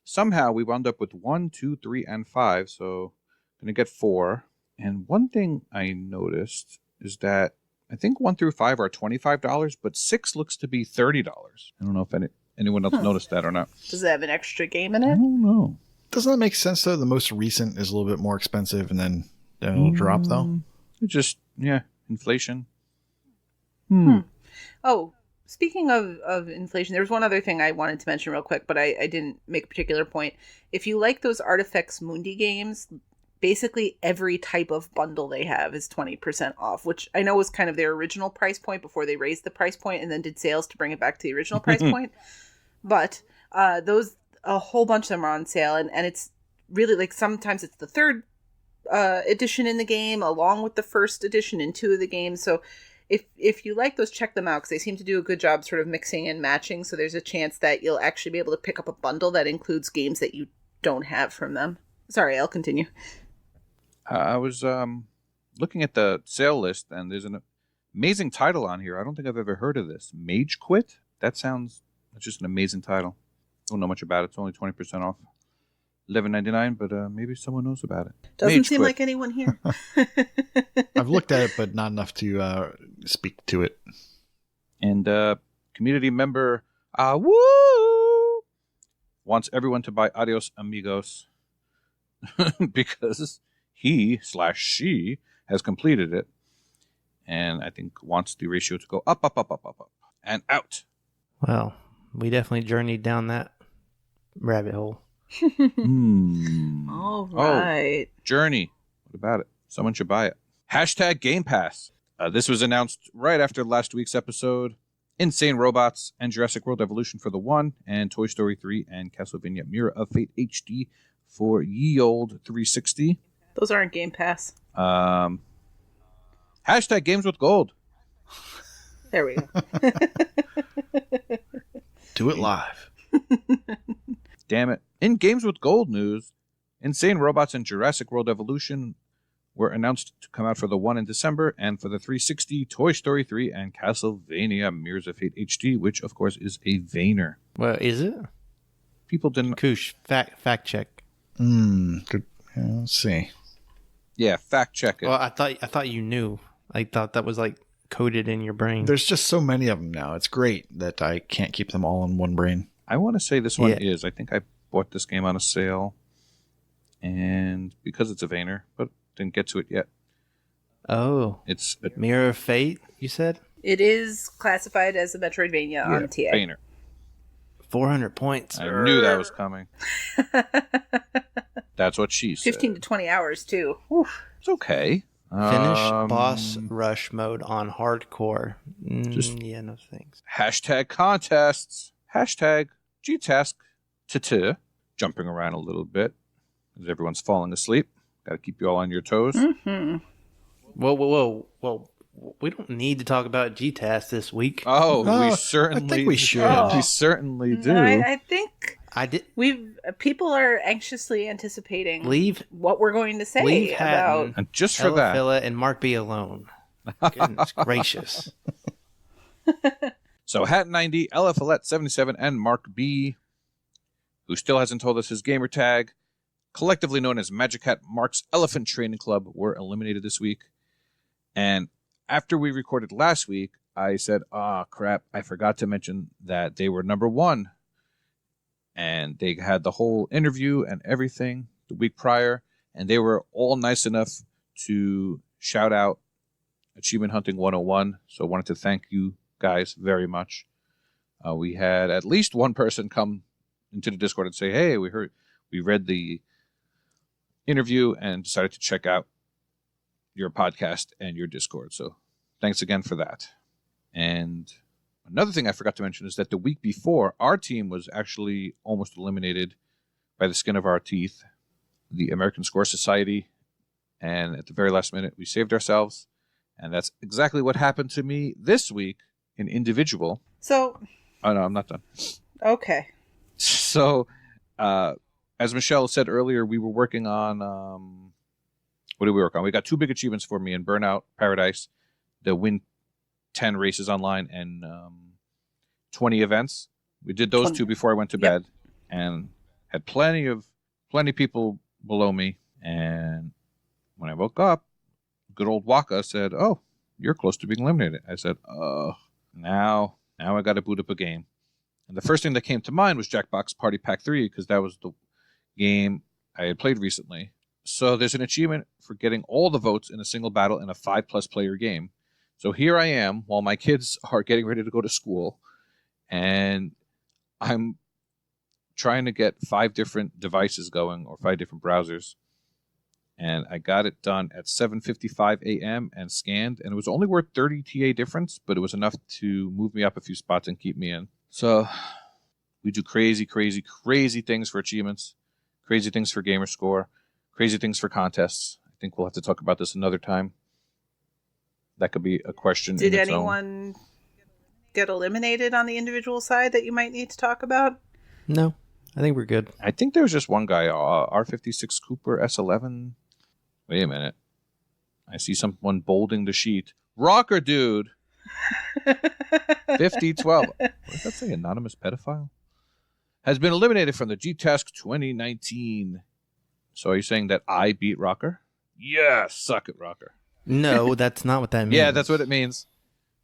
Somehow we wound up with 1, 2, 3, and 5, so I'm going to get 4. And one thing I noticed is that I think 1 through 5 are $25, but 6 looks to be $30. I don't know if anyone else noticed that or not. Does it have an extra game in I it? don't know. Doesn't that make sense, though? The most recent is a little bit more expensive, and then it'll drop, though? It just, inflation. Oh, speaking of inflation, there was one other thing I wanted to mention real quick, but I didn't make a particular point. If you like those Artifex Mundi games, basically every type of bundle they have is 20% off, which I know was kind of their original price point before they raised the price point and then did sales to bring it back to the original price point. But a whole bunch of them are on sale, and it's really like sometimes it's the third edition in the game along with the first edition in 2 of the games. So if you like those, check them out, because they seem to do a good job sort of mixing and matching. So there's a chance that you'll actually be able to pick up a bundle that includes games that you don't have from them. Sorry, I'll continue. I was looking at the sale list, and there's an amazing title on here. I don't think I've ever heard of this. Mage Quit? That's just an amazing title. Don't know much about it. It's only 20% off. $11.99, but maybe someone knows about it. Doesn't Mage seem Quit. like anyone here. I've looked at it, but not enough to speak to it. And community member Woo wants everyone to buy Adios Amigos because he/she has completed it, and I think wants the ratio to go up, and out. Well, we definitely journeyed down that rabbit hole. All right. Journey. What about it? Someone should buy it. Hashtag Game Pass. This was announced right after last week's episode. Insane Robots and Jurassic World Evolution for the 1, and Toy Story 3 and Castlevania Mirror of Fate HD for ye old 360. Those aren't Game Pass. Hashtag Games with Gold. There we go. Do it live. Damn it. In Games with Gold news, Insane Robots and Jurassic World Evolution were announced to come out for the 1 in December, and for the 360, Toy Story 3 and Castlevania Mirrors of Fate HD, which, of course, is a Vayner. Well, is it? People didn't... Koosh, fact check. Good. Yeah, let's see. Yeah, fact check it. Well, I thought you knew. I thought that was like coded in your brain. There's just so many of them now. It's great that I can't keep them all in one brain. I want to say this one is. I think I bought this game on a sale, and because it's a Vayner, but didn't get to it yet. Oh. It's a Mirror of Fate, you said? It is classified as a Metroidvania on TA. Vayner. 400 points. I knew that was coming. That's what she said. 15 to 20 hours, too. Oof. It's okay. Finish boss rush mode on hardcore. Yeah, no thanks. Hashtag contests. Hashtag GTask. Jumping around a little bit as everyone's falling asleep. Got to keep you all on your toes. Mm-hmm. Whoa. We don't need to talk about GTAS this week. Oh, we certainly... I think we should. We certainly do. I think I did. people are anxiously anticipating Leave what we're going to say Leave about... Hatton, And just for Ella that... Philla, and Mark B alone. Goodness gracious. So Hat 90, Ella Follette 77, and Mark B, who still hasn't told us his gamer tag, collectively known as Magic Hat Mark's Elephant Training Club, were eliminated this week. And after we recorded last week, I said, crap, I forgot to mention that they were number 1. And they had the whole interview and everything the week prior, and they were all nice enough to shout out Achievement Hunting 101. So I wanted to thank you guys, very much. We had at least one person come into the Discord and say, hey, we read the interview and decided to check out your podcast and your Discord. So thanks again for that. And another thing I forgot to mention is that the week before, our team was actually almost eliminated by the skin of our teeth, the American Score Society. And at the very last minute, we saved ourselves. And that's exactly what happened to me this week in individual. So... Oh, no, I'm not done. Okay. So, as Michelle said earlier, we were working on... what did we work on? We got 2 big achievements for me in Burnout Paradise, the win 10 races online and 20 events. We did those 2 before I went to bed and had plenty people below me. And when I woke up, good old Waka said, oh, you're close to being eliminated. I said, now I got to boot up a game. And the first thing that came to mind was Jackbox Party Pack 3, because that was the game I had played recently. So there's an achievement for getting all the votes in a single battle in a 5+ player game. So here I am while my kids are getting ready to go to school, and I'm trying to get 5 different devices going, or 5 different browsers. And I got it done at 7:55 a.m. and scanned, and it was only worth 30 TA difference, but it was enough to move me up a few spots and keep me in. So we do crazy, crazy, crazy things for achievements, crazy things for gamer score, crazy things for contests. I think we'll have to talk about this another time. That could be a question. Did anyone get eliminated on the individual side that you might need to talk about? No, I think we're good. I think there was just one guy, R56 Cooper S11. Wait a minute. I see someone bolding the sheet. Rawker, dude. 5012. What does that say? Anonymous pedophile? Has been eliminated from the G-Task 2019. So are you saying that I beat Rawker? Yeah, suck it, Rawker. No, that's not what that means. Yeah, that's what it means.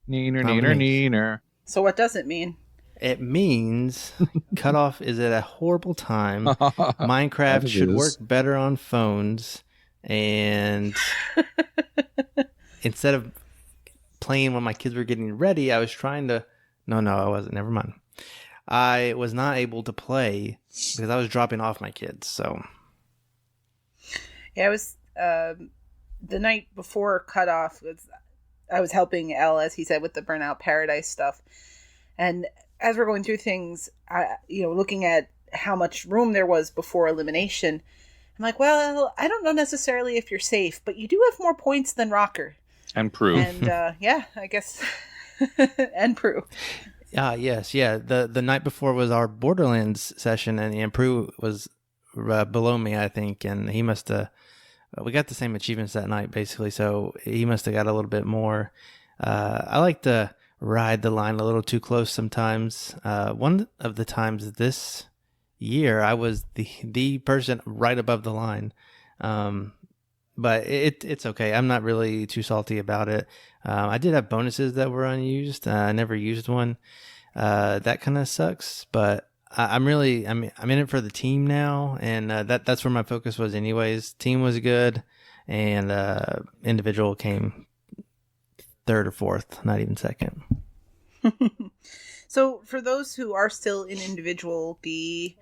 Neener. So what does it mean? It means cutoff is at a horrible time. Minecraft should work better on phones. And instead of playing when my kids were getting ready, I was trying to... No, I wasn't. Never mind. I was not able to play because I was dropping off my kids, so... Yeah, I was... the night before cutoff, I was helping Elle, as he said, with the Burnout Paradise stuff. And as we're going through things, looking at how much room there was before elimination, I'm like, well, I don't know necessarily if you're safe, but you do have more points than Rawker. And Prue. And I guess... and Prue. Yes. The night before was our Borderlands session, and Prue was below me, I think, and he must have... we got the same achievements that night, basically, so he must have got a little bit more. I like to ride the line a little too close sometimes. One of the times this year, I was the person right above the line. But it's okay. I'm not really too salty about it. I did have bonuses that were unused. I never used one. That kind of sucks, but I'm in it for the team now, and that's where my focus was anyways. Team was good, and individual came 3rd or 4th, not even 2nd. So for those who are still in individual, the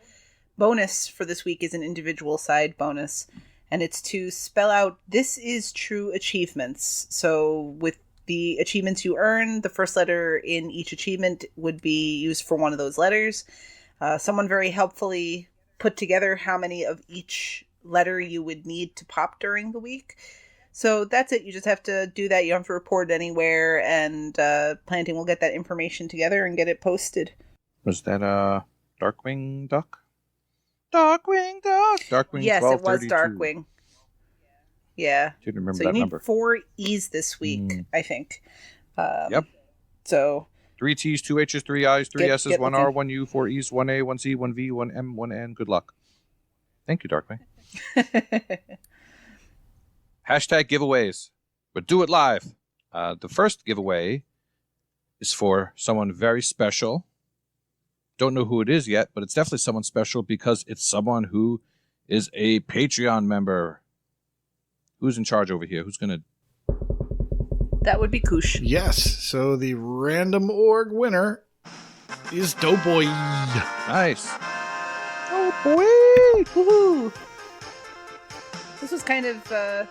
bonus for this week is an individual side bonus, and it's to spell out this is true achievements. So with the achievements you earn, the first letter in each achievement would be used for one of those letters. Someone very helpfully put together how many of each letter you would need to pop during the week. So that's it. You just have to do that. You don't have to report it anywhere, and Planting will get that information together and get it posted. Was that Darkwing Duck? Darkwing Duck! Darkwing Yes, it was 1232. Darkwing. Yeah. Didn't remember So that you need number. 4 E's this week, I think. Yep. So... 3 T's, 2 H's, 3 I's, 3 Get S's, 1 R, looking. 1 U, 4 E's, 1 A, 1 C, 1 V, 1 M, 1 N. Good luck. Thank you, Darkwing. Hashtag giveaways. But do it live. The first giveaway is for someone very special. Don't know who it is yet, but it's definitely someone special because it's someone who is a Patreon member. Who's in charge over here? Who's going to... That would be Koosh. Yes. So the random org winner is Doughboy. Nice. Oh boy! Woohoo! This was kind of,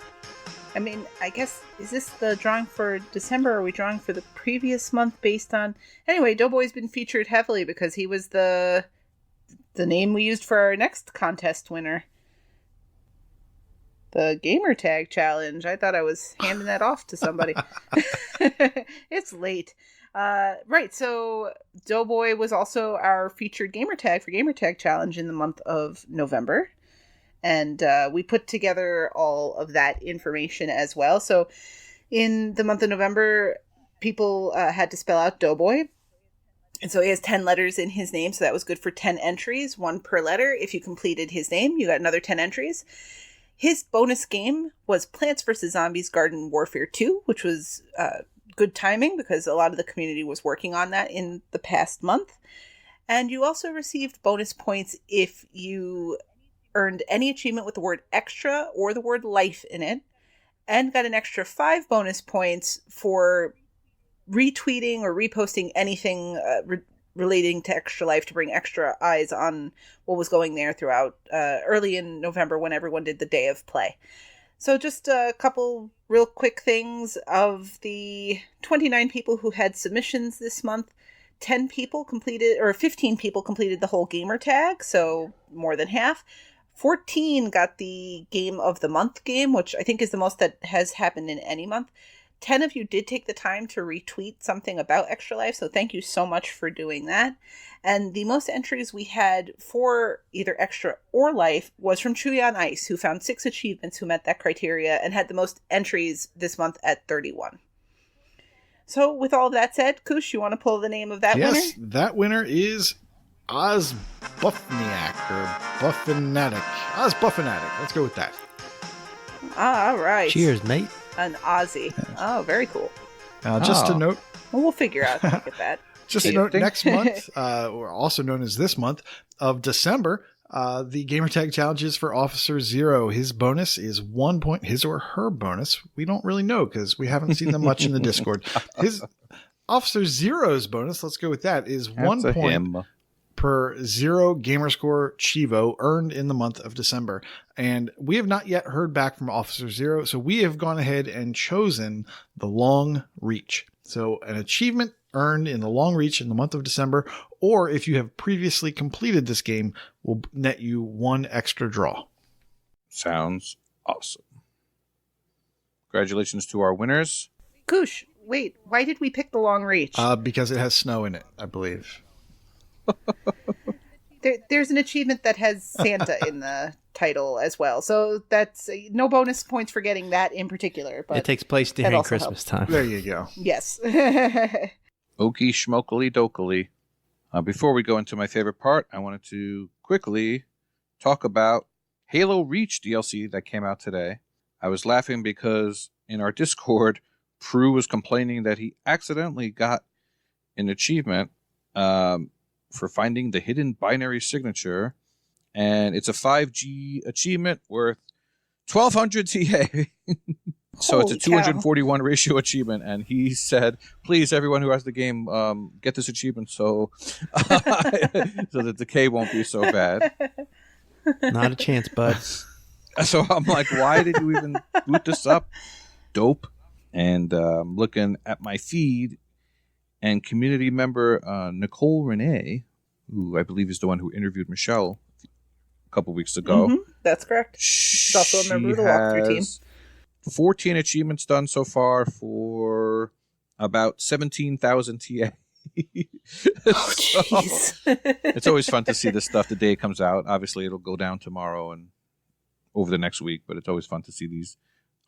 I mean, I guess, is this the drawing for December, or are we drawing for the previous month based on... Anyway, Doughboy's been featured heavily because he was the name we used for our next contest winner. The Gamertag challenge. I thought I was handing that off to somebody. It's late. Right, so Doughboy was also our featured Gamertag for Gamertag challenge in the month of November. And we put together all of that information as well. So in the month of November, people had to spell out Doughboy. And so he has 10 letters in his name. So that was good for 10 entries, 1 per letter. If you completed his name, you got another 10 entries. His bonus game was Plants vs. Zombies Garden Warfare 2, which was good timing because a lot of the community was working on that in the past month. And you also received bonus points if you earned any achievement with the word extra or the word life in it, and got an extra 5 bonus points for retweeting or reposting anything relating to Extra Life to bring extra eyes on what was going there throughout early in November when everyone did the day of play. So just a couple real quick things. Of the 29 people who had submissions this month, 15 people completed the whole gamer tag, so more than half. 14 got the Game of the Month game, which I think is the most that has happened in any month. 10 of you did take the time to retweet something about Extra Life, so thank you so much for doing that. And the most entries we had for either Extra or Life was from Truey on Ice, who found 6 achievements who met that criteria and had the most entries this month at 31. So with all of that said, Koosh, you want to pull the name of that winner? Yes, that winner is Ozbuffniak or Buffinatic. Ozbuffinatic. Let's go with that. All right. Cheers, mate. An Aussie. Oh, very cool. Just to note, Well, we'll figure out how to get that. just to note, next month, or also known as this month of December, the Gamertag challenge is for Officer Zero. His bonus is 1 point. His or her bonus, we don't really know because we haven't seen them much in the Discord. His Officer Zero's bonus, let's go with that, is 1 point per 0 Gamerscore Chivo earned in the month of December. And we have not yet heard back from Officer Zero, so we have gone ahead and chosen the Long Reach. So an achievement earned in the Long Reach in the month of December, or if you have previously completed this game, will net you 1 extra draw. Sounds awesome. Congratulations to our winners. Koosh, wait, why did we pick the Long Reach? Because it has snow in it, I believe. There's an achievement that has Santa in the title as well, so that's no bonus points for getting that in particular. But it takes place during Christmas time. There you go. Yes. Okie schmokely dokely. Before we go into my favorite part, I wanted to quickly talk about Halo Reach DLC that came out today. I was laughing because in our Discord, Prue was complaining that he accidentally got an achievement for finding the hidden binary signature, and it's a 5G achievement worth 1200 TA. So it's a 241 ratio achievement, and he said, please, everyone who has the game, get this achievement so so the decay won't be so bad. Not a chance, bud. So I'm like, why did you even boot this up? Dope. And looking at my feed, and community member Nicole Renee, who I believe is the one who interviewed Michelle a couple weeks ago. Mm-hmm, that's correct. She's also a member of the walkthrough team. 14 achievements done so far for about 17,000 TA. Oh, jeez. It's always fun to see this stuff the day it comes out. Obviously, it'll go down tomorrow and over the next week, but it's always fun to see these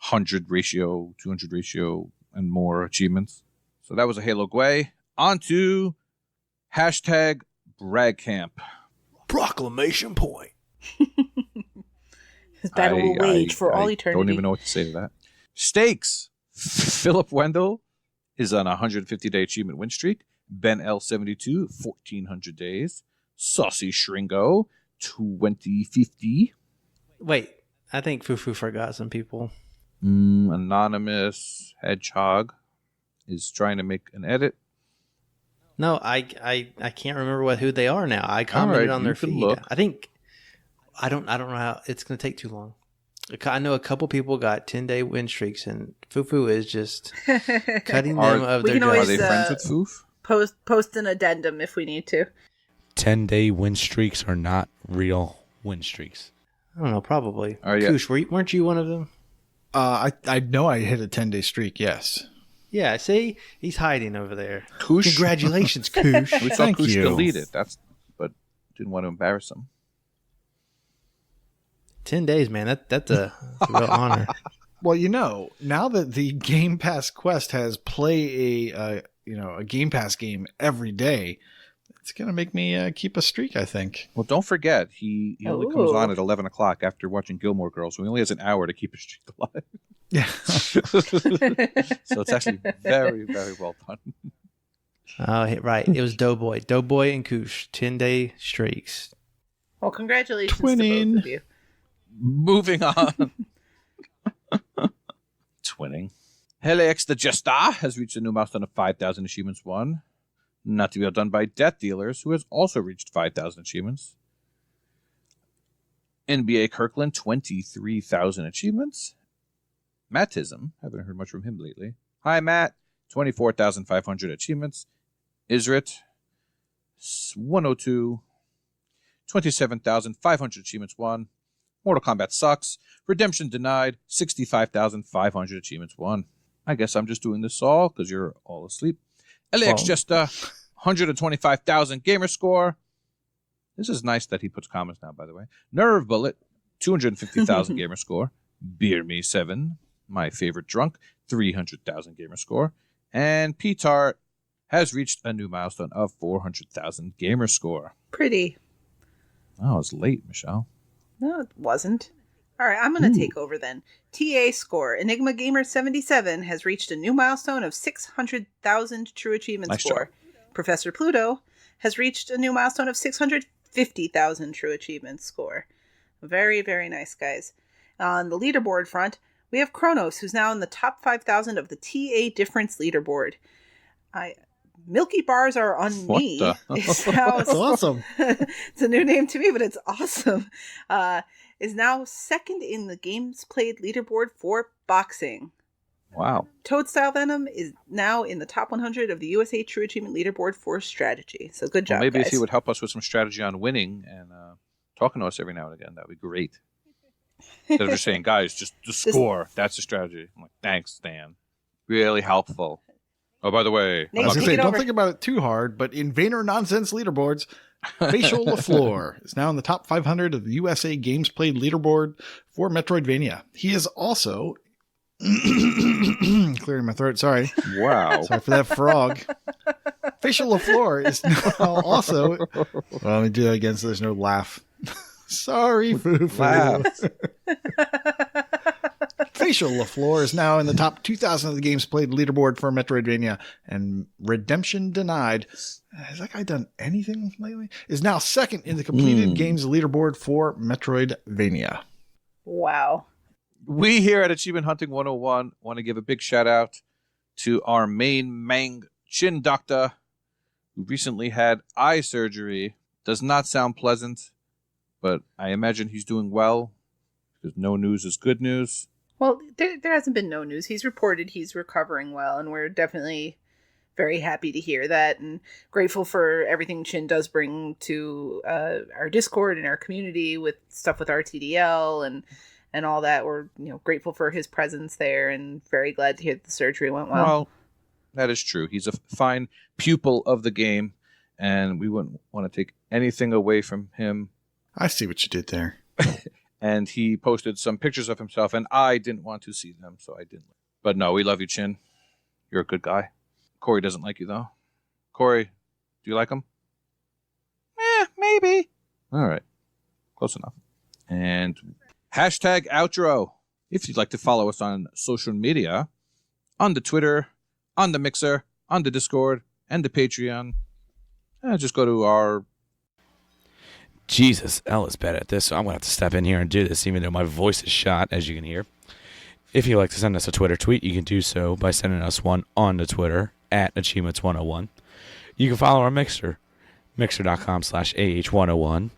100 ratio, 200 ratio, and more achievements. So that was a Halo Gway. On to hashtag Brag Camp. Proclamation point. His battle will wage for all eternity. I don't even know what to say to that. Stakes. Philip Wendell is on a 150-day achievement win streak. Ben L72, 1,400 days. Saucy Shringo, 2050. Wait, I think Fufu forgot some people. Anonymous Hedgehog. is trying to make an edit. No, I can't remember who they are now. I commented on their feed. Look. I think I don't know how it's going to take too long. I know a couple people got 10-day win streaks, and FuFu is just cutting them of their always, Are they friends with Foof? Post an addendum if we need to. 10-day win streaks are not real win streaks. I don't know, probably. Yeah. Koosh, weren't you one of them? I know I hit a 10-day streak, yes. Yeah, see? He's hiding over there. Koosh? Congratulations, Koosh. We thought Thank Koosh you. deleted. But didn't want to embarrass him. 10 days, man. That's a real honor. Well, now that the Game Pass Quest has play a Game Pass game every day, it's going to make me keep a streak, I think. Well, don't forget, he only comes on at 11 o'clock after watching Gilmore Girls, so he only has an hour to keep his streak alive. Yeah. So it's actually very, very well done. Oh, right. It was Doughboy. Doughboy and Koosh. 10-day streaks. Well, congratulations to Twinning. both of you. Moving on. Twinning. Helix the Jester has reached a new milestone of 5,000 achievements won. Not to be outdone by Death Dealers, who has also reached 5,000 achievements. NBA Kirkland, 23,000 achievements. Mattism, haven't heard much from him lately. Hi, Matt, 24,500 achievements. Isrit, 102, 27,500 achievements won. Mortal Kombat sucks. Redemption denied, 65,500 achievements won. I guess I'm just doing this all because you're all asleep. LAX Jester, 125,000 gamer score. This is nice that he puts comments now, by the way. Nerve Bullet, 250,000 gamer score. Beer Me 7, my favorite drunk, 300,000 gamer score. And P-Tart has reached a new milestone of 400,000 gamer score. Pretty. Oh, it's late, Michelle. No, it wasn't. All right, I'm going to take over then. TA score. Enigma Gamer 77 has reached a new milestone of 600,000 True Achievement Nice score. job. Professor Pluto has reached a new milestone of 650,000 True Achievement score. Very, very nice, guys. On the leaderboard front, we have Kronos, who's now in the top 5,000 of the TA Difference leaderboard. Milky Bars Are on What Me. the- Is now, That's awesome. it's a new name to me, but it's awesome. Is now second in the games played leaderboard for boxing. Wow. Toadstyle Venom is now in the top 100 of the USA True Achievement leaderboard for strategy. So good job, Well, maybe guys. if he would help us with some strategy on winning and talking to us every now and again, that would be great. Instead of just saying, guys, just score. That's the strategy. I'm like, thanks, Stan. Really helpful. Oh, by the way, Nate, I was going to take say, it don't over. think about it too hard, but in Vayner Nonsense leaderboards, Facial LaFleur is now in the top 500 of the USA Games Played leaderboard for Metroidvania. He is also... clearing my throat, sorry. wow. Sorry for that frog. Facial LaFleur is now also... Well, let me do that again so there's no laugh. Sorry, Foo-Foo. Laugh. Facial LaFleur is now in the top 2,000 of the games played leaderboard for Metroidvania, and Redemption Denied, has that guy done anything lately? Is now second in the completed games leaderboard for Metroidvania. Wow. We here at Achievement Hunting 101 want to give a big shout out to our main Mang Chin Doctor, who recently had eye surgery. Does not sound pleasant, but I imagine he's doing well, because no news is good news. Well, there hasn't been no news. He's reported he's recovering well, and we're definitely very happy to hear that and grateful for everything Chin does bring to our Discord and our community with stuff with RTDL and all that. We're grateful for his presence there and very glad to hear that the surgery went well. Well, that is true. He's a fine pupil of the game, and we wouldn't want to take anything away from him. I see what you did there. And he posted some pictures of himself, and I didn't want to see them, so I didn't. But no, we love you, Chin. You're a good guy. Corey doesn't like you, though. Corey, do you like him? Maybe. All right. Close enough. And hashtag outro. If you'd like to follow us on social media, on the Twitter, on the Mixer, on the Discord, and the Patreon, just go to our... Jesus, Ella's bad at this, so I'm going to have to step in here and do this, even though my voice is shot, as you can hear. If you'd like to send us a Twitter tweet, you can do so by sending us one on the Twitter at Achievements101. You can follow our Mixer, mixer.com/AH101.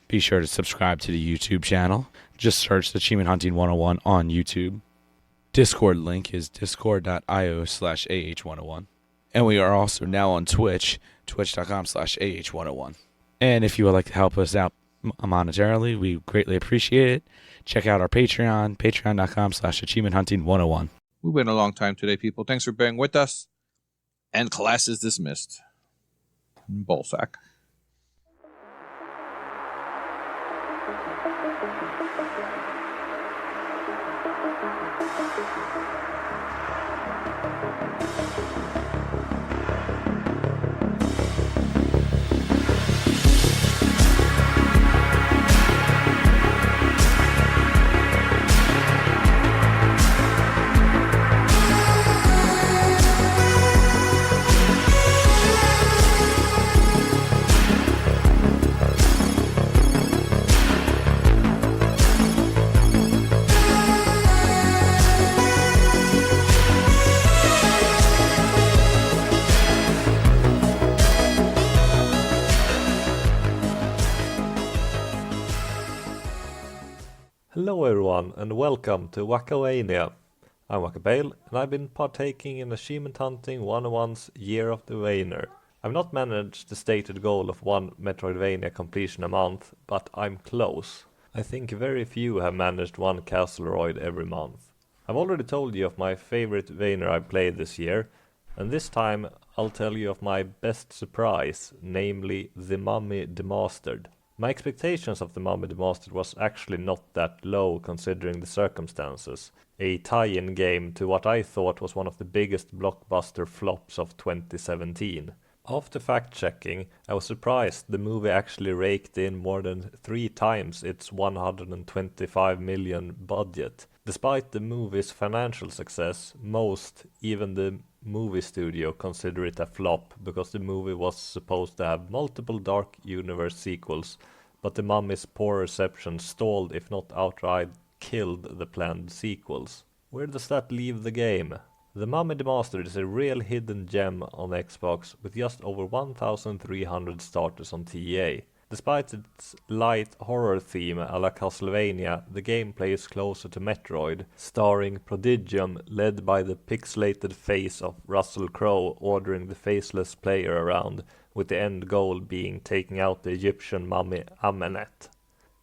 Be sure to subscribe to the YouTube channel. Just search Achievement Hunting 101 on YouTube. Discord link is discord.io/AH101. And we are also now on Twitch, twitch.com/AH101. And if you would like to help us out monetarily, we greatly appreciate it. Check out our Patreon, patreon.com/achievementhunting101. We went a long time today, people. Thanks for bearing with us. And class is dismissed. Ballsack. Hello everyone and welcome to Wackavania. I'm Wackabale and I've been partaking in Achievement Hunting 101's Year of the Vainer. I've not managed the stated goal of one Metroidvania completion a month, but I'm close. I think very few have managed one Castleroid every month. I've already told you of my favorite Vainer I played this year, and this time I'll tell you of my best surprise, namely The Mummy Remastered. My expectations of The Mummy Remastered was actually not that low considering the circumstances. A tie-in game to what I thought was one of the biggest blockbuster flops of 2017. After fact-checking, I was surprised the movie actually raked in more than 3 times its 125 million budget. Despite the movie's financial success, most, even the movie studio, consider it a flop because the movie was supposed to have multiple Dark Universe sequels, but the Mummy's poor reception stalled if not outright killed the planned sequels. Where does that leave the game? The Mummy Remastered is a real hidden gem on Xbox with just over 1,300 starters on TEA. Despite its light horror theme a la Castlevania, the gameplay is closer to Metroid, starring Prodigium led by the pixelated face of Russell Crowe ordering the faceless player around, with the end goal being taking out the Egyptian mummy Amenet.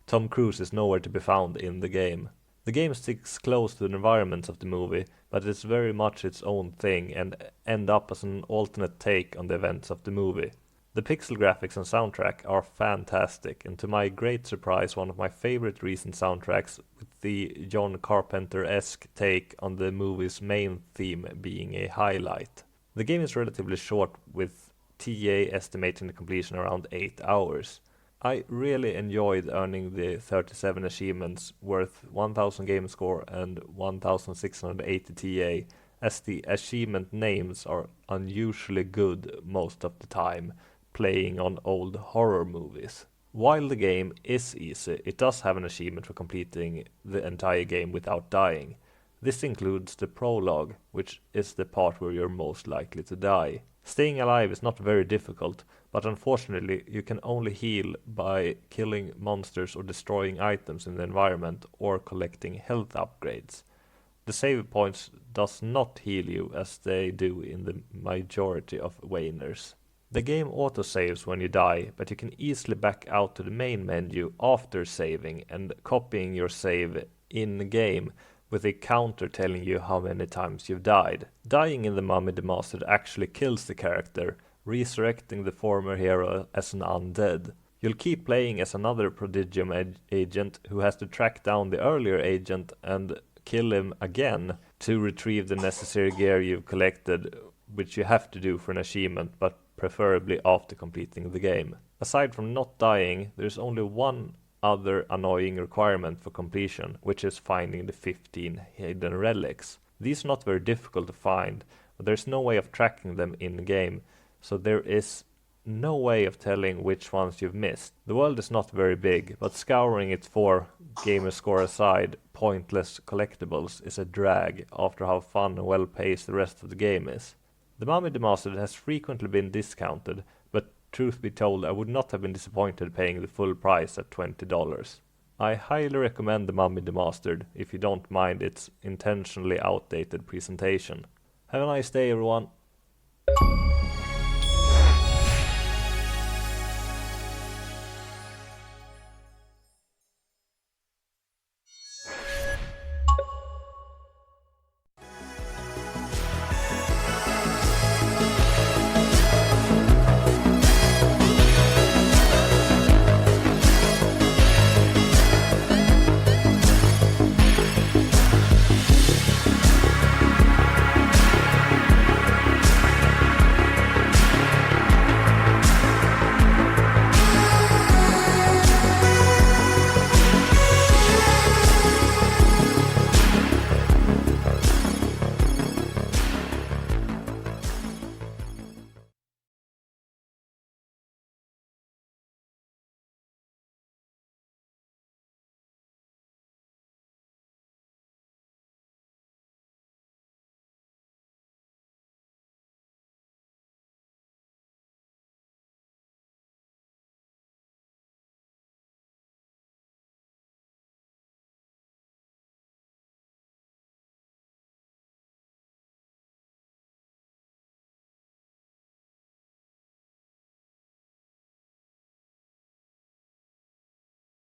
Tom Cruise is nowhere to be found in the game. The game sticks close to the environments of the movie, but it's very much its own thing and end up as an alternate take on the events of the movie. The pixel graphics and soundtrack are fantastic, and to my great surprise one of my favorite recent soundtracks, with the John Carpenter-esque take on the movie's main theme being a highlight. The game is relatively short, with TA estimating the completion around 8 hours. I really enjoyed earning the 37 achievements worth 1000 game score and 1680 TA, as the achievement names are unusually good most of the time, playing on old horror movies. While the game is easy, it does have an achievement for completing the entire game without dying. This includes the prologue, which is the part where you're most likely to die. Staying alive is not very difficult, but unfortunately you can only heal by killing monsters or destroying items in the environment or collecting health upgrades. The save points does not heal you as they do in the majority of Vainers. The game autosaves when you die, but you can easily back out to the main menu after saving and copying your save in-game with a counter telling you how many times you've died. Dying in the Mummy Remastered actually kills the character, resurrecting the former hero as an undead. You'll keep playing as another Prodigium agent who has to track down the earlier agent and kill him again to retrieve the necessary gear you've collected, which you have to do for an achievement, but preferably after completing the game. Aside from not dying, there's only one other annoying requirement for completion, which is finding the 15 hidden relics. These are not very difficult to find, but there's no way of tracking them in-game, so there is no way of telling which ones you've missed. The world is not very big, but scouring it for gamer score aside, pointless collectibles is a drag after how fun and well paced the rest of the game is. The Mummy Demastered has frequently been discounted, but truth be told, I would not have been disappointed paying the full price at $20. I highly recommend the Mummy Demastered if you don't mind its intentionally outdated presentation. Have a nice day, everyone.